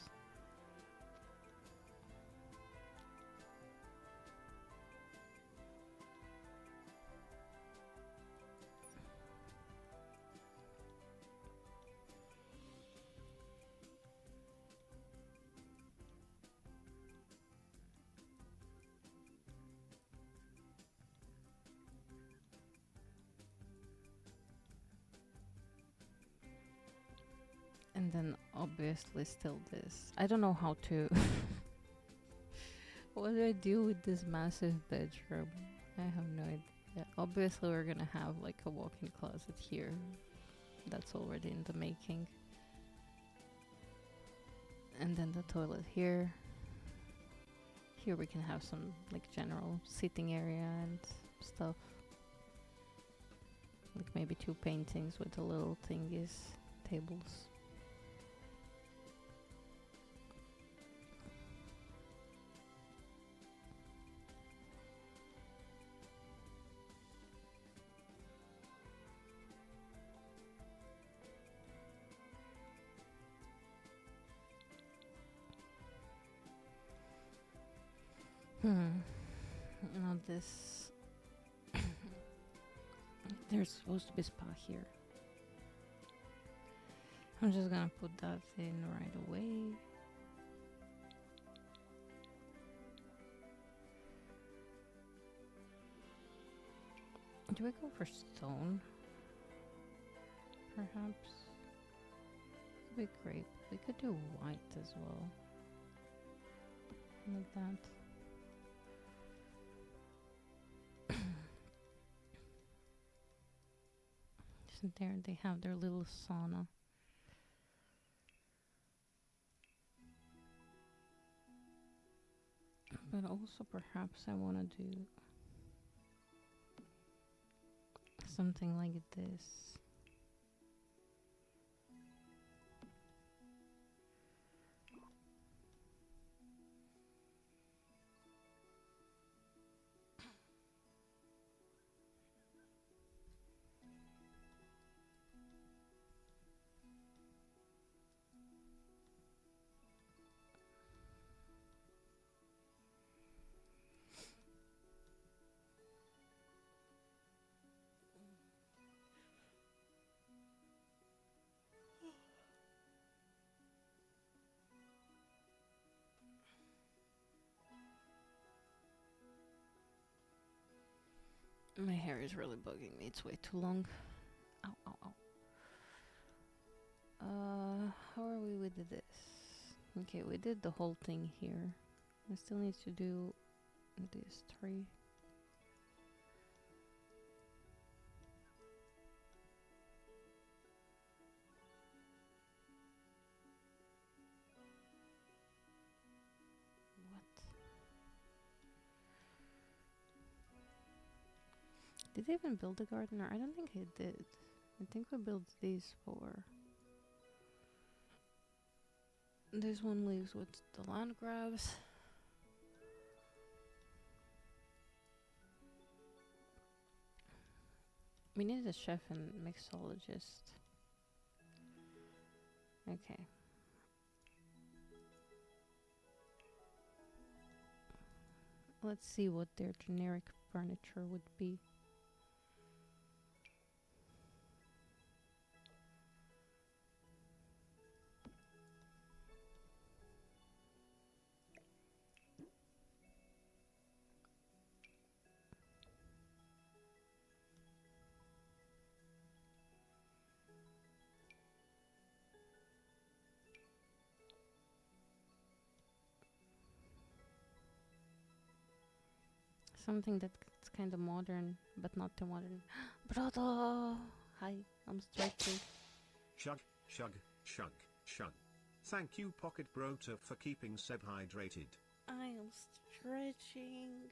And then obviously still this. I don't know how to... What do I do with this massive bedroom? I have no idea. Obviously we're gonna have like a walk-in closet here. That's already in the making. And then the toilet here. Here we can have some like general sitting area and stuff. Like maybe 2 paintings with the little thingies, tables. Now this... There's supposed to be a spa here. I'm just gonna put that in right away. Do we go for stone? Perhaps? Could be grape. We could do white as well. Like that. So there they have their little sauna. But also perhaps I want to do something like this. My hair is really bugging me. It's way too long. Ow, ow, ow. How are we with this? Okay, we did the whole thing here. I still need to do these 3. What? Did they even build a gardener? I don't think I did. I think we built these 4. This one leaves with the land grabs. We need a chef and mixologist. Okay. Let's see what their generic furniture would be. Something that's It's kind of modern, but not too modern. Brodo! Hi, I'm stretching. Chug, chug, chug, chug. Thank you, Pocket Brota, for keeping Seb hydrated. I am stretching.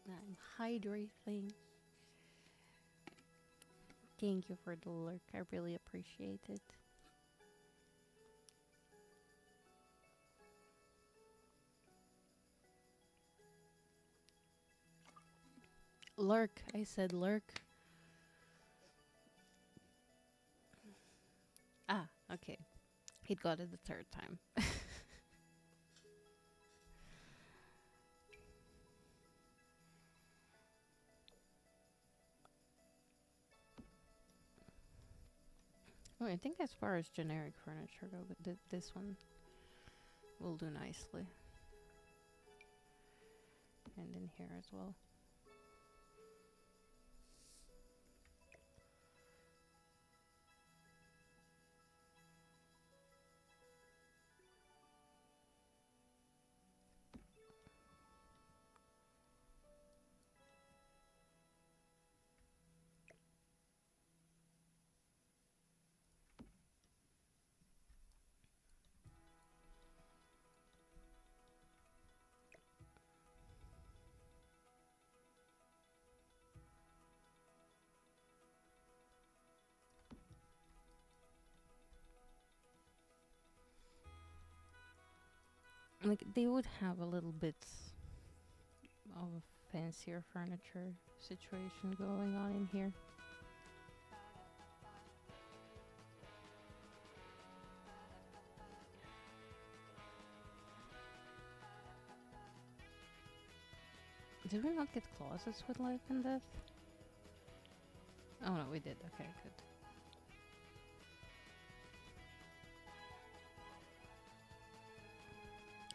I'm hydrating. Thank you for the lurk. I really appreciate it. Lurk. I said lurk. Ah, okay. He got it the third time. Oh, I think as far as generic furniture go, this one will do nicely. And in here as well. Like, they would have a little bit of a fancier furniture situation going on in here. Did we not get closets with life and death? Oh no, we did. Okay, good.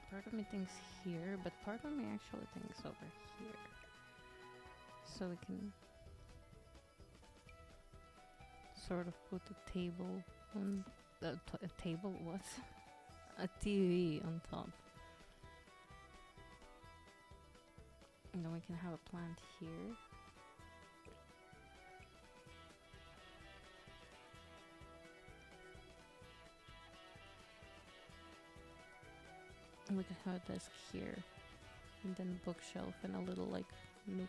Part of me thinks here, but part of me actually thinks over here. So we can sort of put a table on a table. What? A TV on top. And then we can have a plant here. And we can have a desk here. And then a bookshelf and a little like nook.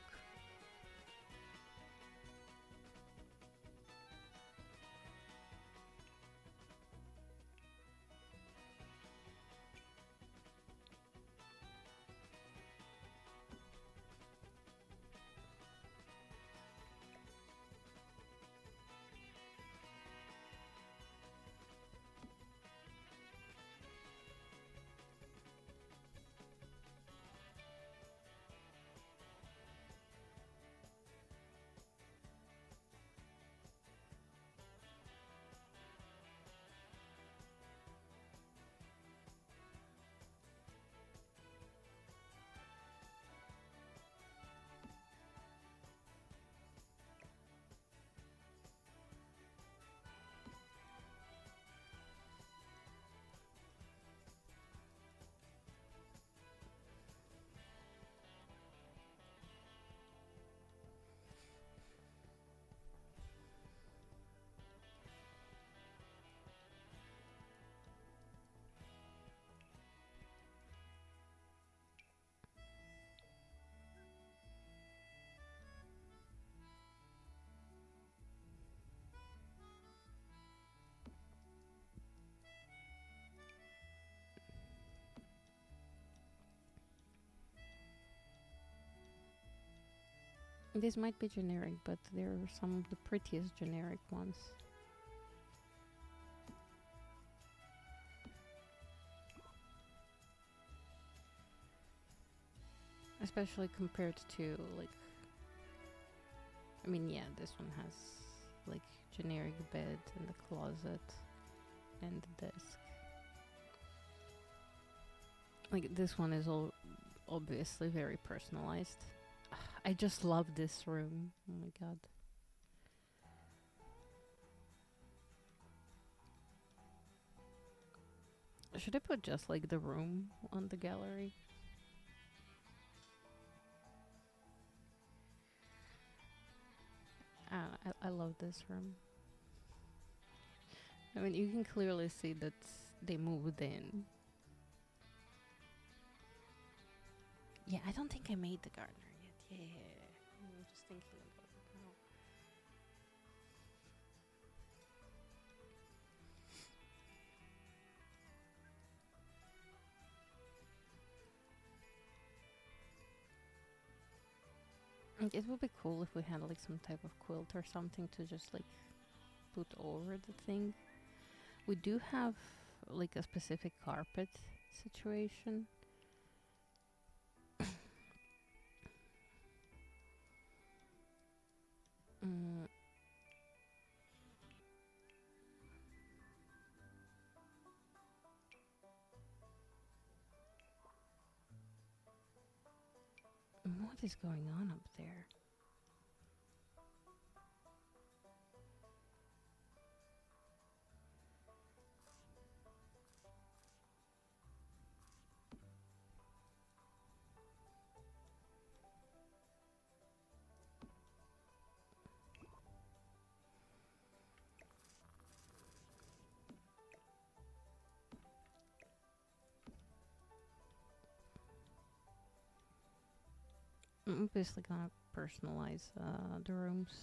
This might be generic, but there are some of the prettiest generic ones. Especially compared to, like, I mean, yeah, this one has, like, generic bed and the closet and the desk. Like, this one is all obviously very personalized. I just love this room. Oh my god. Should I put just like the room on the gallery? I love this room. I mean, you can clearly see that they moved in. Yeah, I don't think I made the gardener yet. Yeah, I'm just thinking about it now. It would be cool if we had like some type of quilt or something to just like put over the thing. We do have like a specific carpet situation. Mm, what is going on up there? I'm obviously gonna personalize the rooms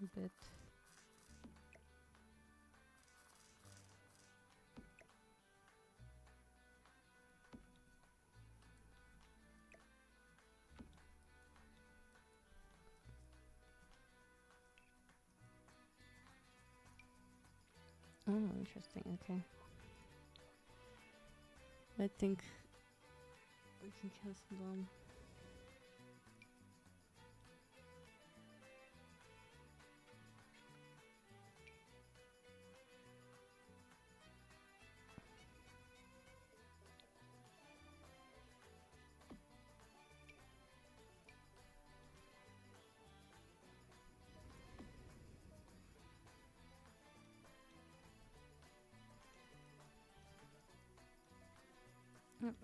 a bit. Oh, interesting. Okay. I think we can cancel them.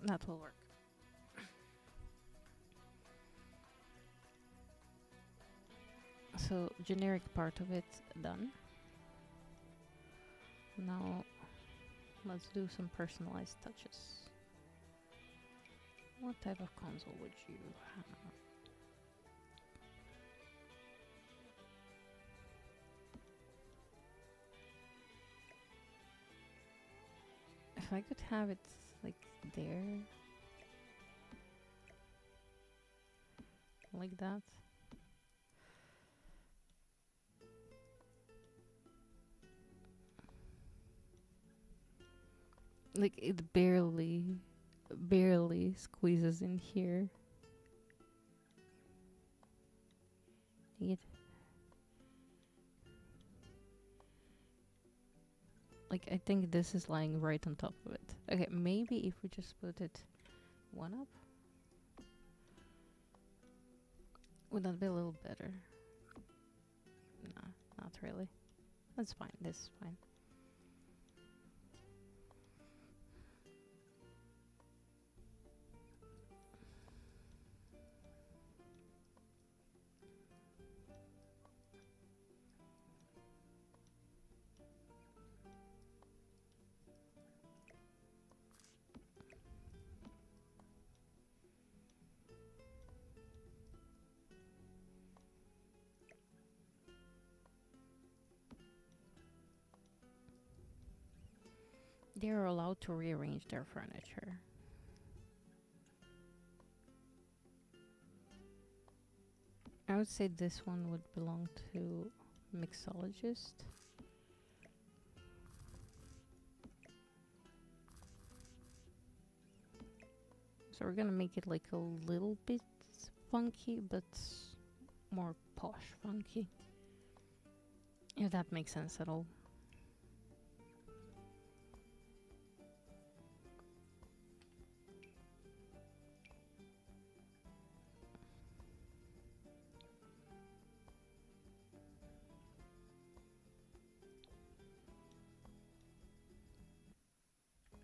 That will work. So, generic part of it done. Now, let's do some personalized touches. What type of console would you have? If I could have it like there, like that. Like it barely squeezes in here. Like I think this is lying right on top of it. Okay, maybe if we just put it one up, would that be a little better? No, not really. That's fine. This is fine. They are allowed to rearrange their furniture. I would say this one would belong to mixologist. So we're gonna make it like a little bit funky, but more posh funky. If that makes sense at all.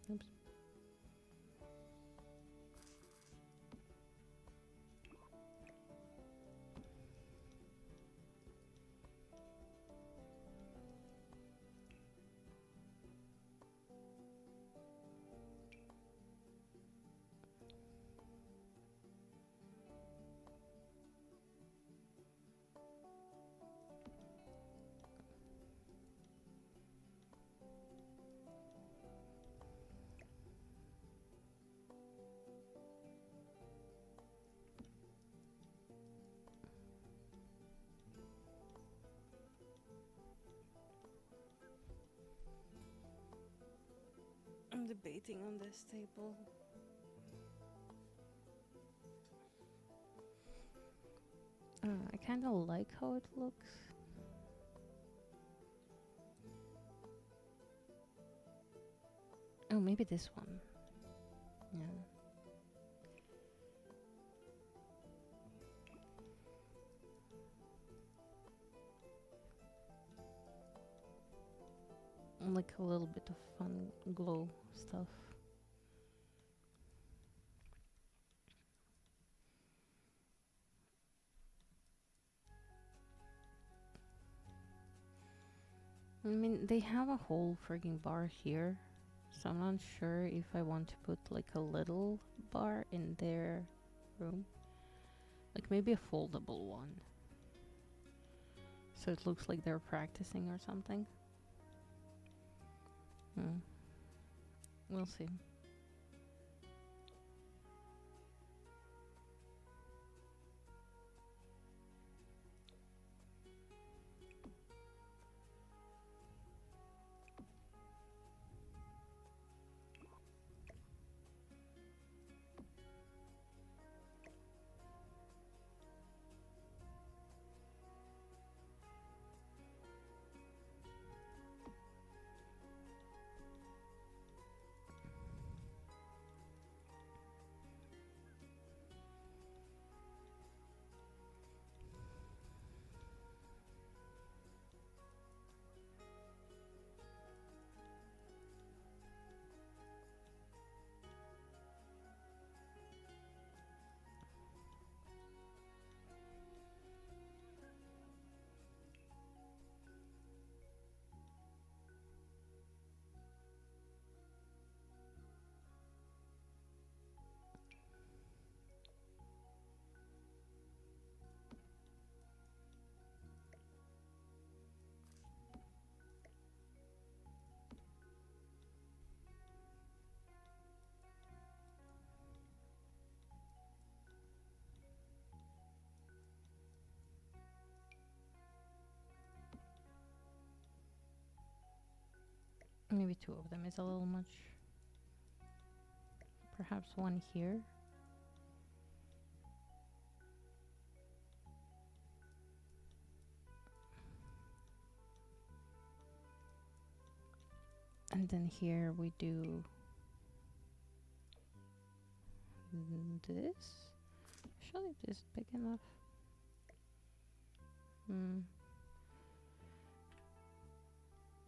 Oops. debating on this table. I kind of like how it looks. Oh, maybe this one. Yeah. Like a little bit of fun glow stuff. I mean, they have a whole frigging bar here, so I'm not sure if I want to put like a little bar in their room. Like maybe a foldable one. So it looks like they're practicing or something. We'll see. Maybe two of them is a little much. Perhaps one here. And then here we do this. Actually, this is big enough.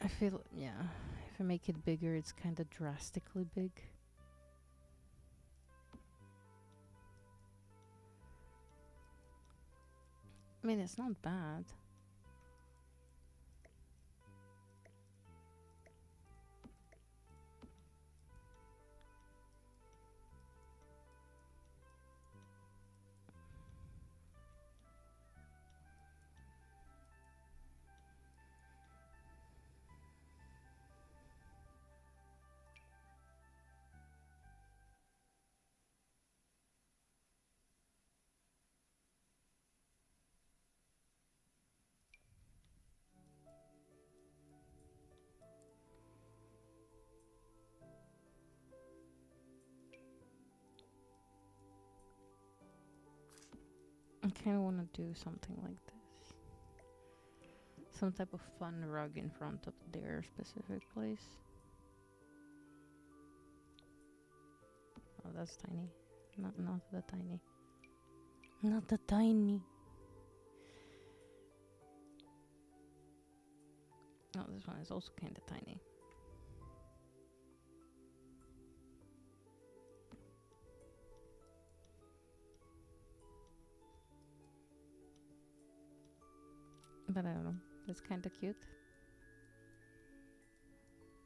I feel, yeah, if I make it bigger, it's kind of drastically big. I mean, it's not bad. I kind of want to do something like this. Some type of fun rug in front of their specific place. Oh, that's tiny. Not the tiny. Not the tiny. Oh, this one is also kind of tiny. But I don't know. It's kind of cute.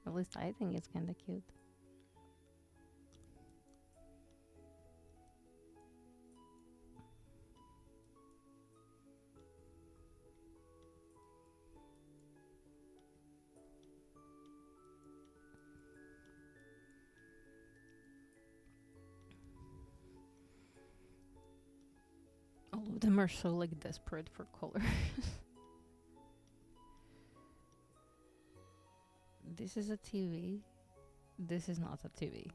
At least I think it's kind of cute. All of them are so like desperate for color. This is a TV. this is not a TV.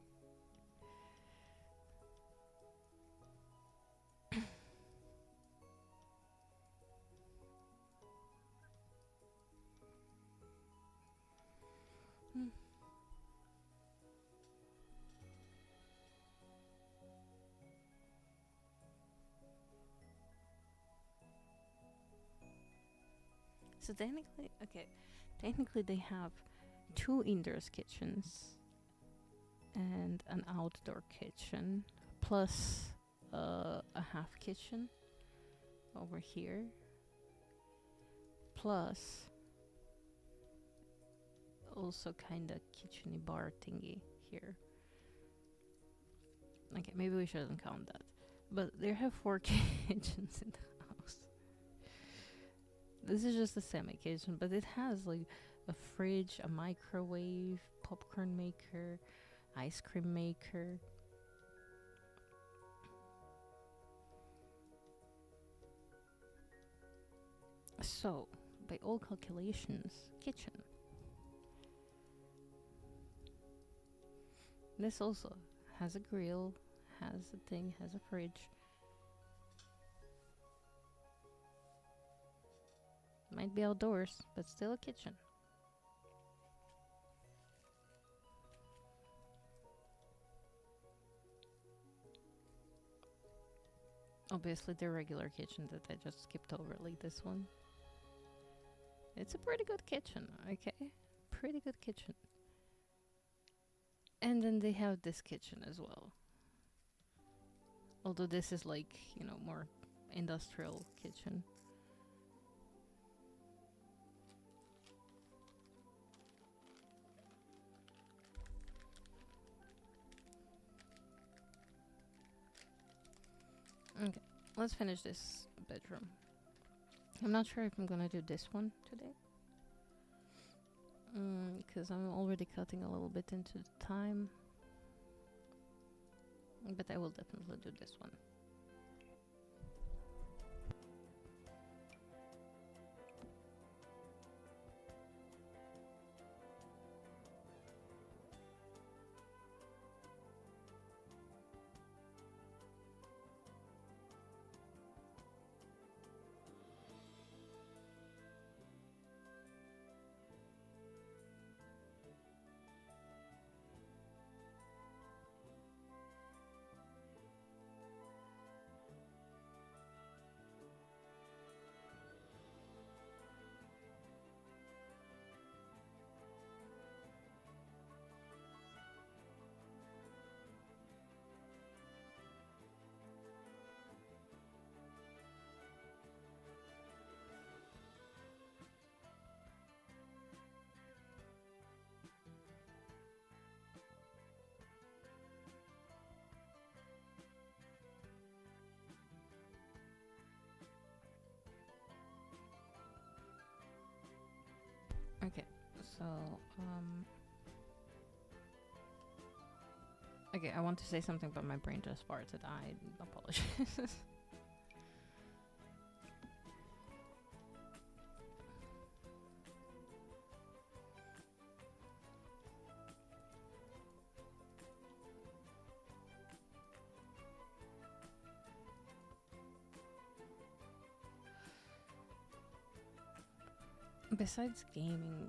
So technically they have two indoor kitchens and an outdoor kitchen, plus a half kitchen over here, plus also kind of kitcheny bar thingy here. Okay, maybe we shouldn't count that, but they have 4 kitchens in the house. This is just a semi kitchen, but it has like a fridge, a microwave, popcorn maker, ice cream maker. So, by all calculations, kitchen. This also has a grill, has a thing, has a fridge. Might be outdoors, but still a kitchen. Obviously the regular kitchen that I just skipped over, like this one. It's a pretty good kitchen, okay? Pretty good kitchen. And then they have this kitchen as well. Although this is like, you know, more industrial kitchen. Okay, let's finish this bedroom. I'm not sure if I'm gonna do this one today. Because I'm already cutting a little bit into the time. But I will definitely do this one. Okay, so okay, I want to say something, but my brain just farted. I apologize. Besides gaming,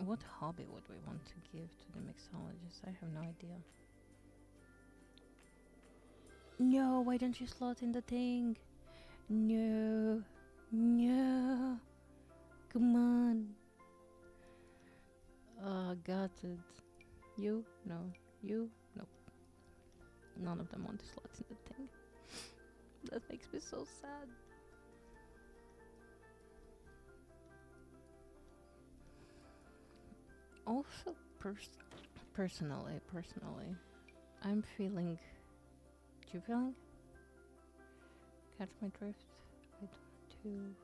what hobby would we want to give to the mixologist? I have no idea. No, why don't you slot in the thing? No, no, come on. Got it. You? No. You? Nope. None of them want to slot in the thing. That makes me so sad. Also, personally, I'm feeling. You feeling? Catch my drift? Wait, 2.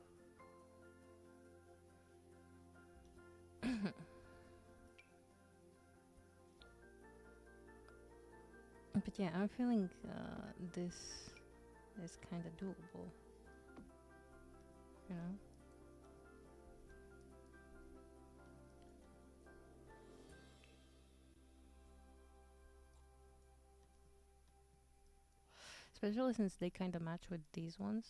But yeah, I'm feeling this is kind of doable. You know? Especially since they kind of match with these ones.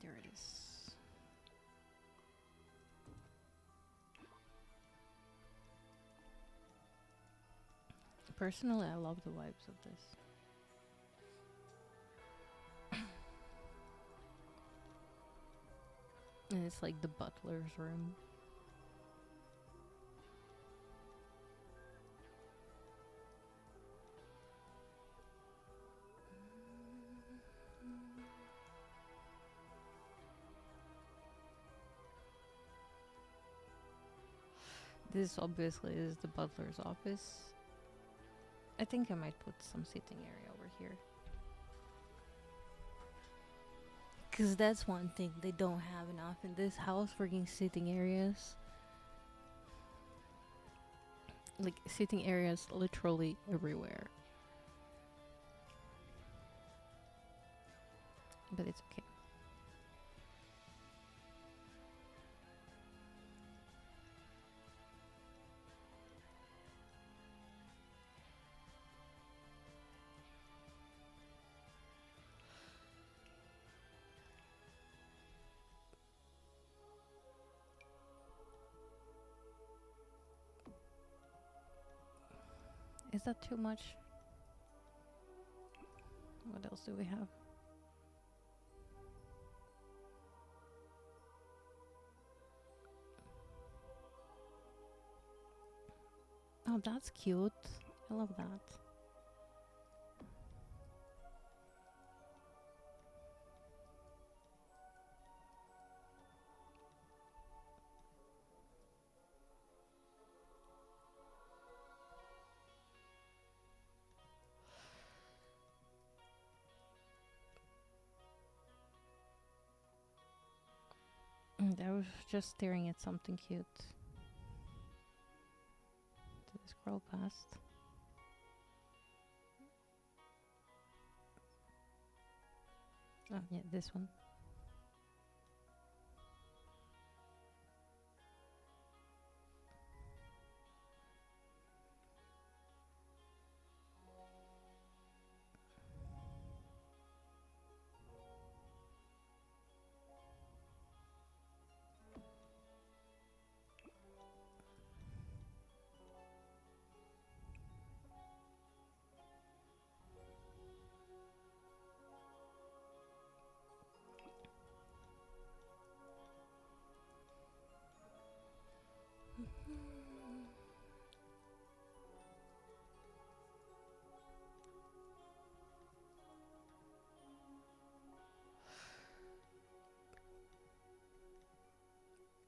There it is. Personally, I love the vibes of this. And it's like the butler's room. This obviously is the butler's office. I think I might put some seating area over here. Because that's one thing they don't have enough in this house, freaking sitting areas. Like, sitting areas literally everywhere. But it's okay. Is that too much? What else do we have? Oh, that's cute. I love that. I was just staring at something cute. Did I scroll past? Oh, yeah, this one.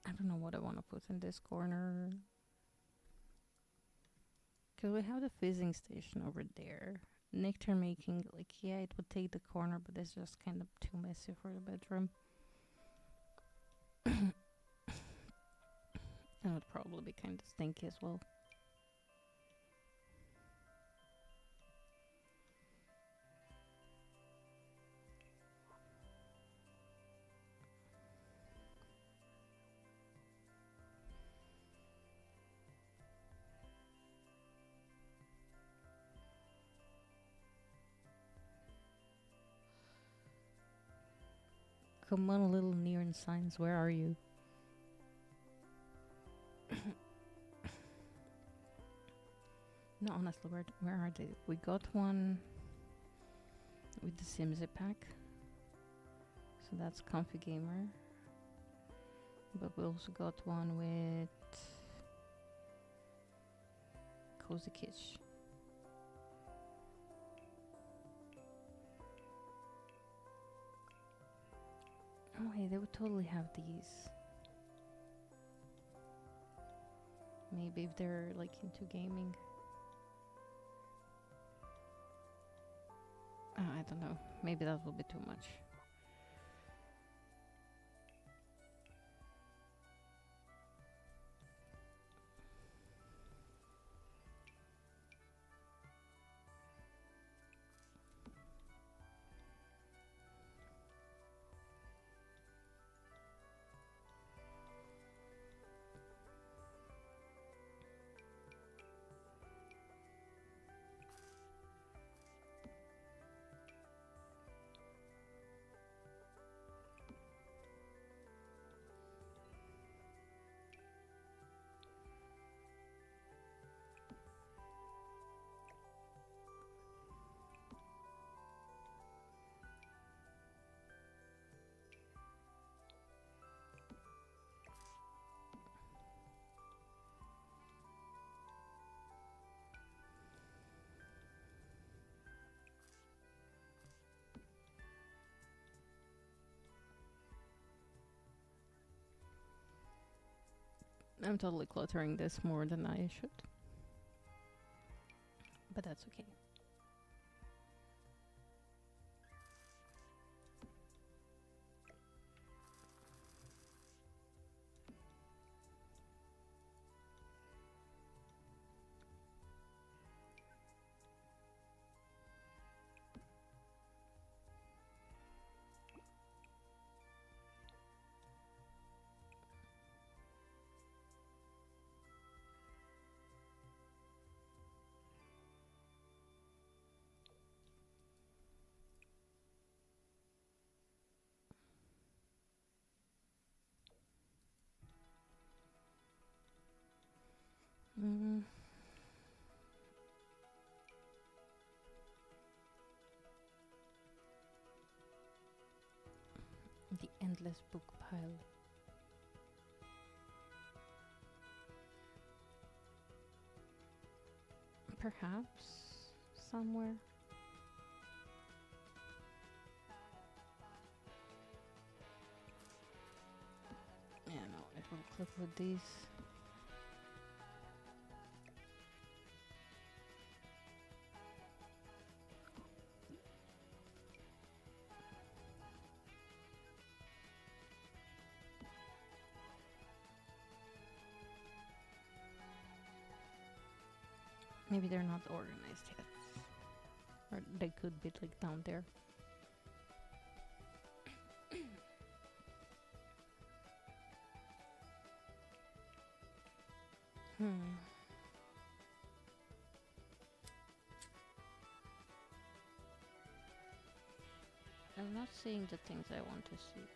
I don't know what I want to put in this corner. Because we have the fizzing station over there. Nectar making, like, yeah, it would take the corner, but it's just kind of too messy for the bedroom. And it would probably be kind of stinky as well. Come on, little neon signs, where are you? No, honestly, where are they? We got one with the Simsy pack. So that's Comfy Gamer. But we also got one with Cozy Kitsch. Oh, hey, they would totally have these. Maybe if they're like into gaming. I don't know. Maybe that will be too much. I'm totally cluttering this more than I should. But that's okay. Mm. The endless book pile. Perhaps somewhere. Yeah, no, it will click with these. Maybe they're not organized yet. Or they could be like down there. I'm not seeing the things I want to see.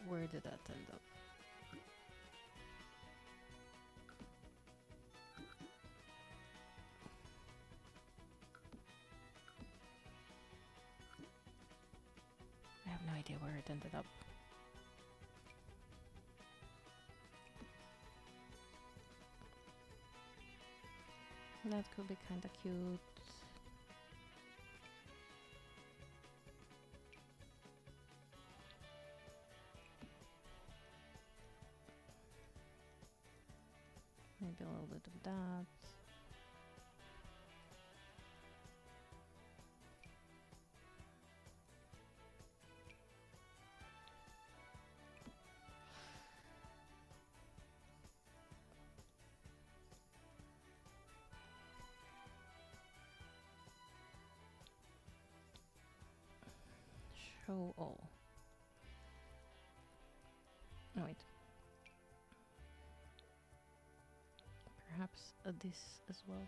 Where did that end up? I have no idea where it ended up. That could be kinda cute. Maybe a little bit of that. Show all. No, wait. Perhaps this as well.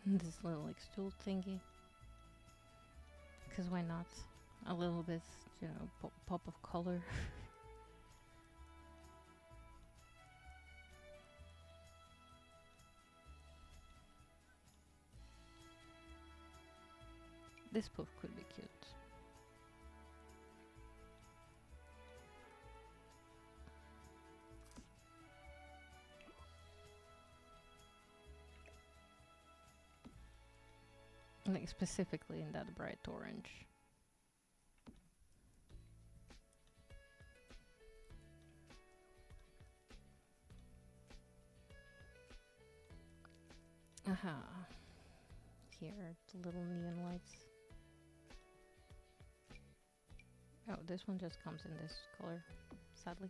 This little like stool thingy. Because why not? A little bit, you know, pop of color. This poof could be cute. Like specifically in that bright orange. Aha. Here, the little neon lights. Oh, this one just comes in this color, sadly.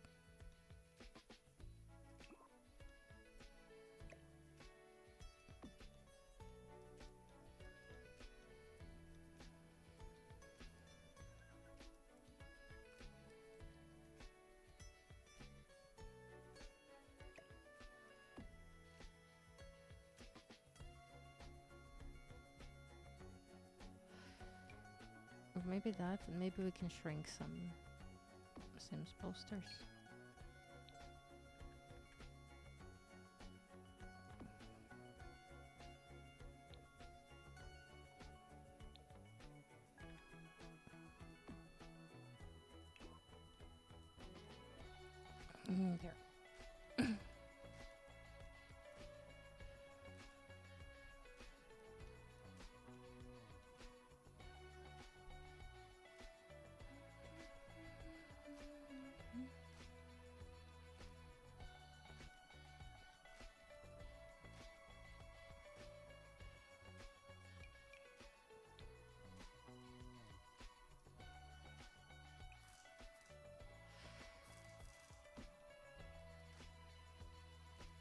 Or maybe that, and maybe we can shrink some Sims posters. There.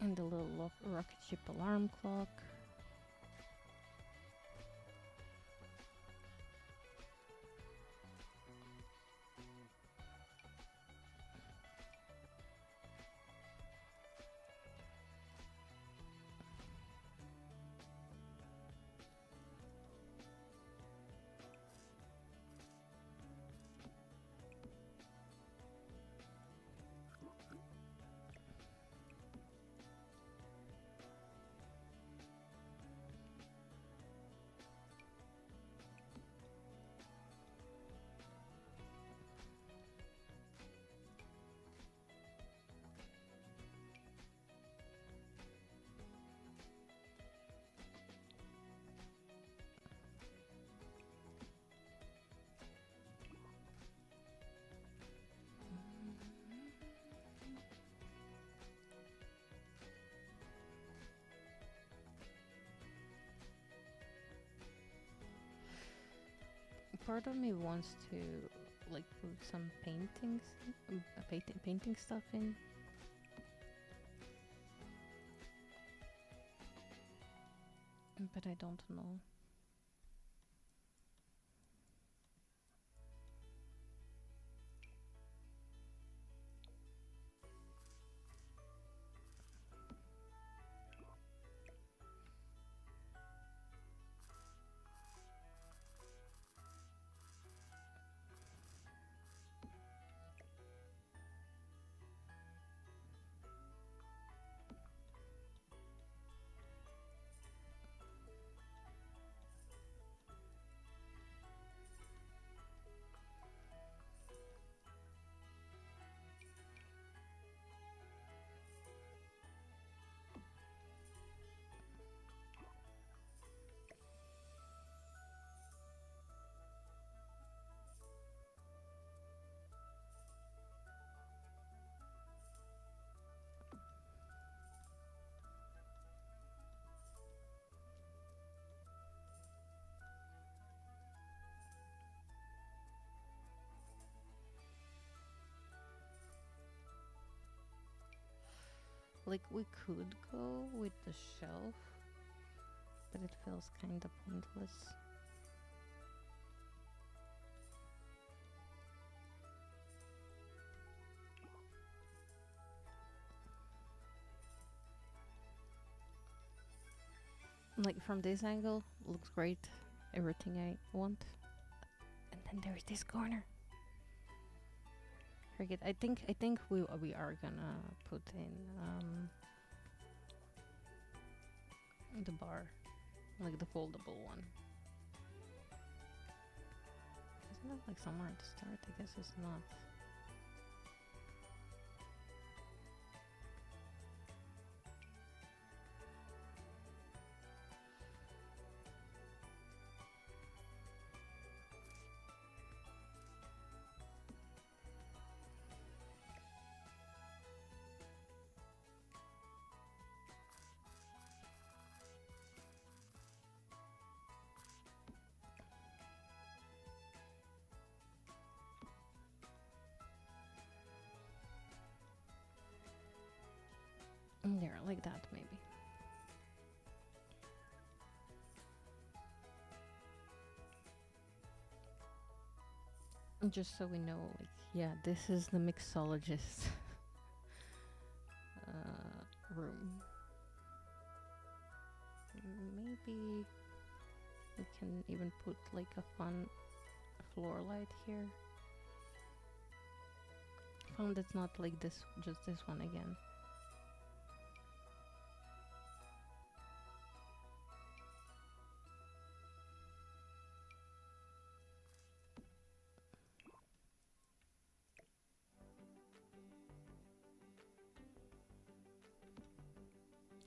And the little rocket ship alarm clock. Part of me wants to like put some paintings, painting stuff in. But I don't know. Like we could go with the shelf, but it feels kinda pointless. Like from this angle, looks great. Everything I want. And then there's this corner. Forget. I think we are gonna put in the bar, like the foldable one. Isn't that like somewhere at the start? I guess it's not. There, like that maybe. Just so we know, like, yeah, this is the mixologist room. Maybe we can even put like a fun floor light here. Found it's not like this, just this one again.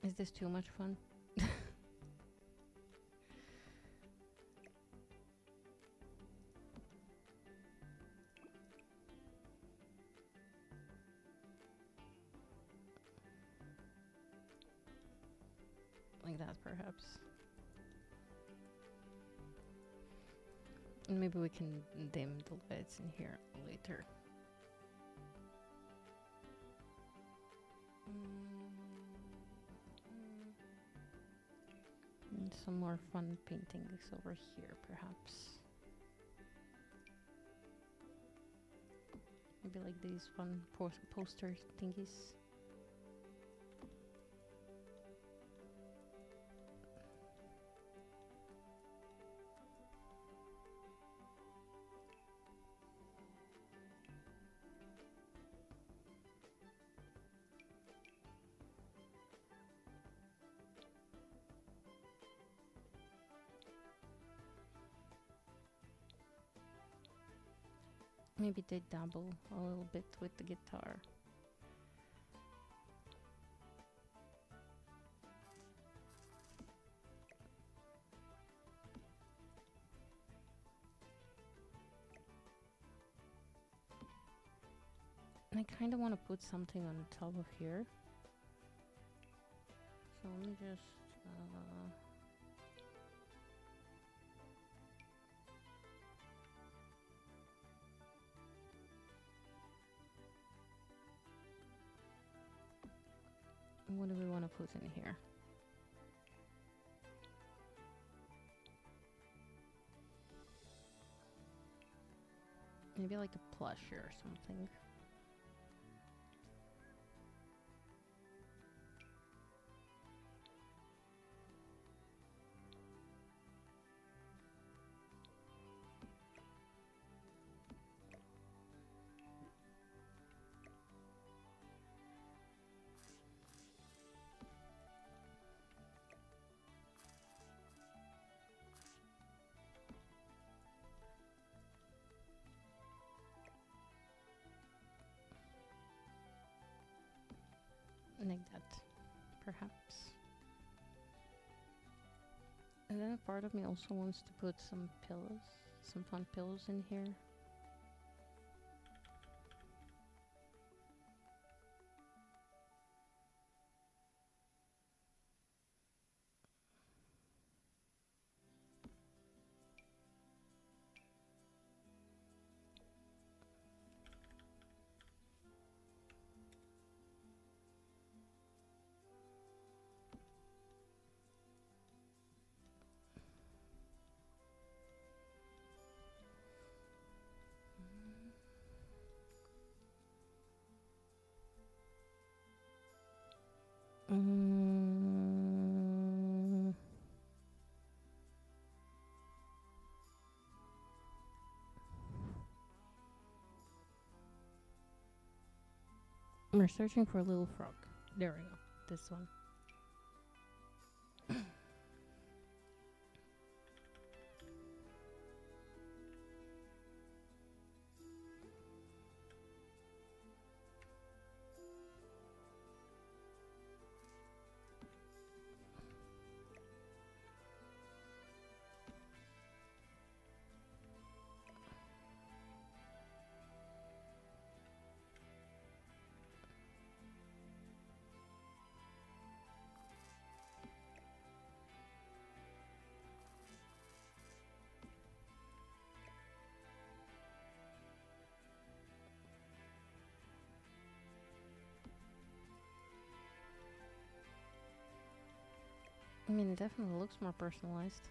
Is this too much fun? Like that, perhaps. And maybe we can dim the lights in here later. And some more fun paintings over here, perhaps. Maybe like these fun poster thingies. Maybe they dabble a little bit with the guitar. And I kind of want to put something on the top of here. So let me just... what do we want to put in here? Maybe like a plushie or something. Like that, perhaps. And then a part of me also wants to put some pillows, some fun pillows in here. Mm. We're searching for a little frog. There we go. This one. I mean, it definitely looks more personalized.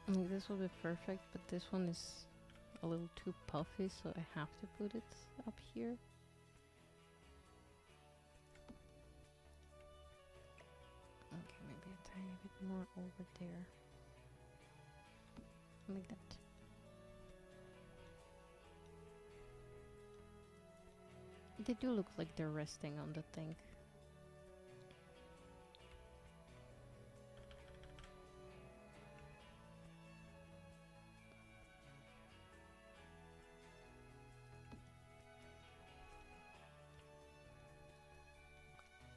Like, this will be perfect, but this one is a little too puffy, so I have to put it up here. tiny bit more over there. Like that. They do look like they're resting on the thing.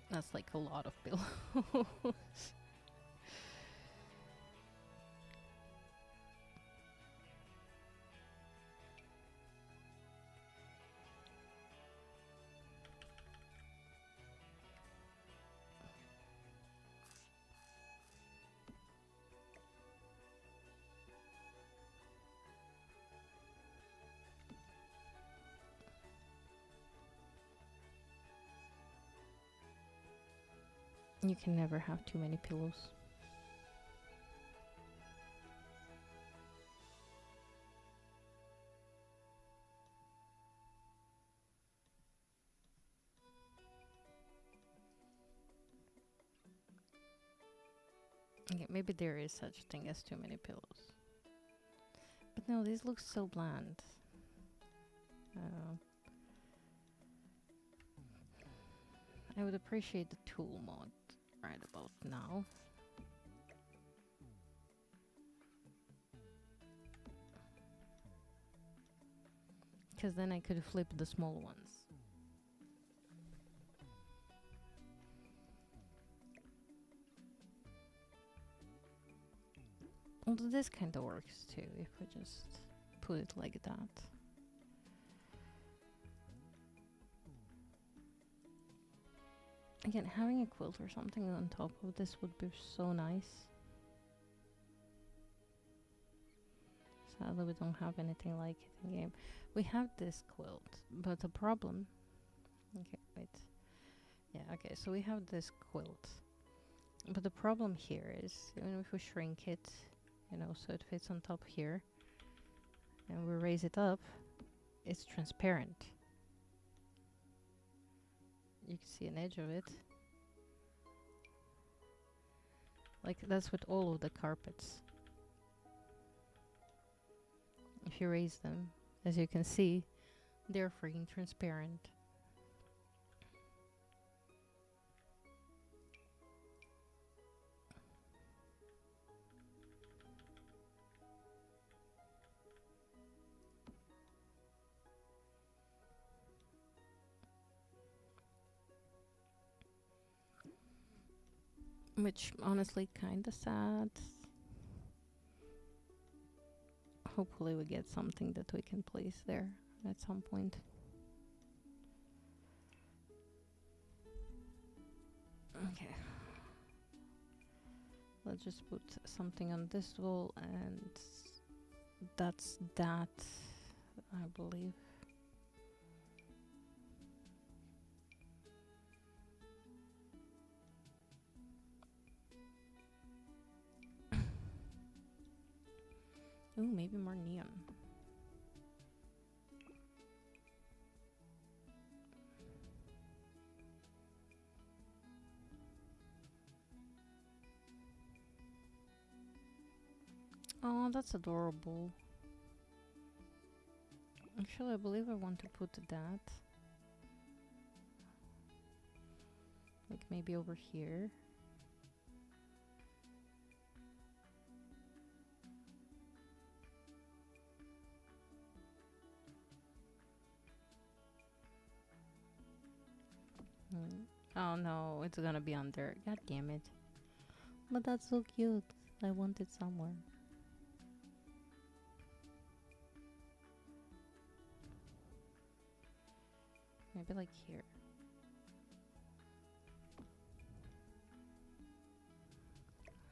That's like a lot of pillows. You can never have too many pillows. Okay, maybe there is such a thing as too many pillows. But no, these look so bland. I would appreciate the tool mod right about now. Because then I could flip the small ones. Although this kind of works too, if we just put it like that. Again, having a quilt or something on top of this would be so nice. Sadly, we don't have anything like it in game. We have this quilt, but the problem... Okay, wait. Yeah, okay, so we have this quilt. But the problem here is, even if we shrink it, you know, so it fits on top here, and we raise it up, it's transparent. You can see an edge of it. Like, that's with all of the carpets. If you raise them, as you can see, they're freaking transparent. Which, honestly, kinda sad. Hopefully we get something that we can place there at some point. Okay. Let's just put something on this wall, and that's that, I believe. Ooh, maybe more neon. Oh, that's adorable. Actually, I believe I want to put that. Like maybe over here. Oh no, it's gonna be under. God damn it. But that's so cute. I want it somewhere. Maybe like here.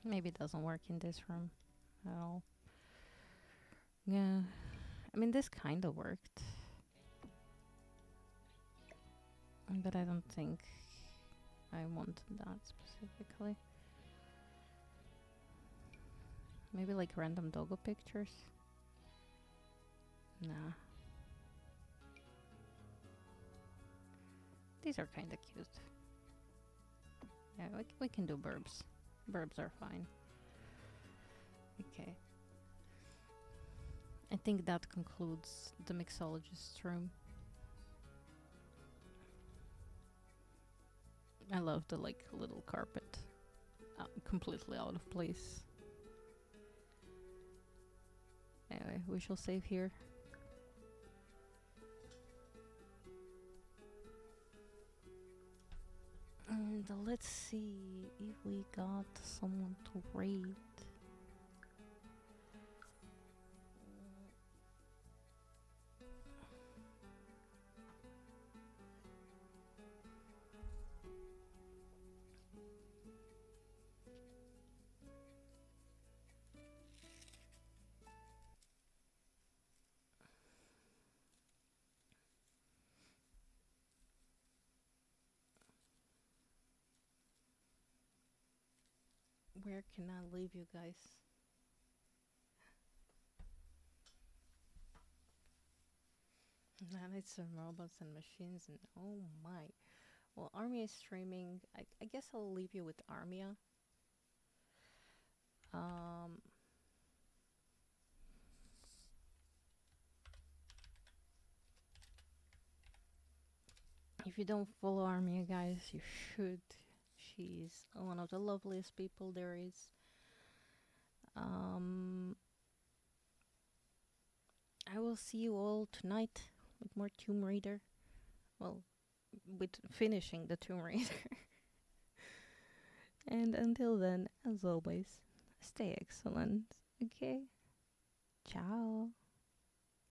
Maybe it doesn't work in this room at all. Yeah. I mean, this kind of worked. But I don't think I want that specifically. Maybe like random doggo pictures? Nah. These are kind of cute. Yeah, we can do burbs. Verbs are fine. Okay. I think that concludes the mixologist's room. I love the like little carpet, completely out of place. Anyway, we shall save here. And let's see if we got someone to raid. Where can I leave you guys? Man, it's some robots and machines and oh my. Well, Armia is streaming. I guess I'll leave you with Armia. If you don't follow Armia, guys, you should. She's one of the loveliest people there is. I will see you all tonight with more Tomb Raider. Well, with finishing the Tomb Raider. And until then, as always, stay excellent. Okay? Ciao.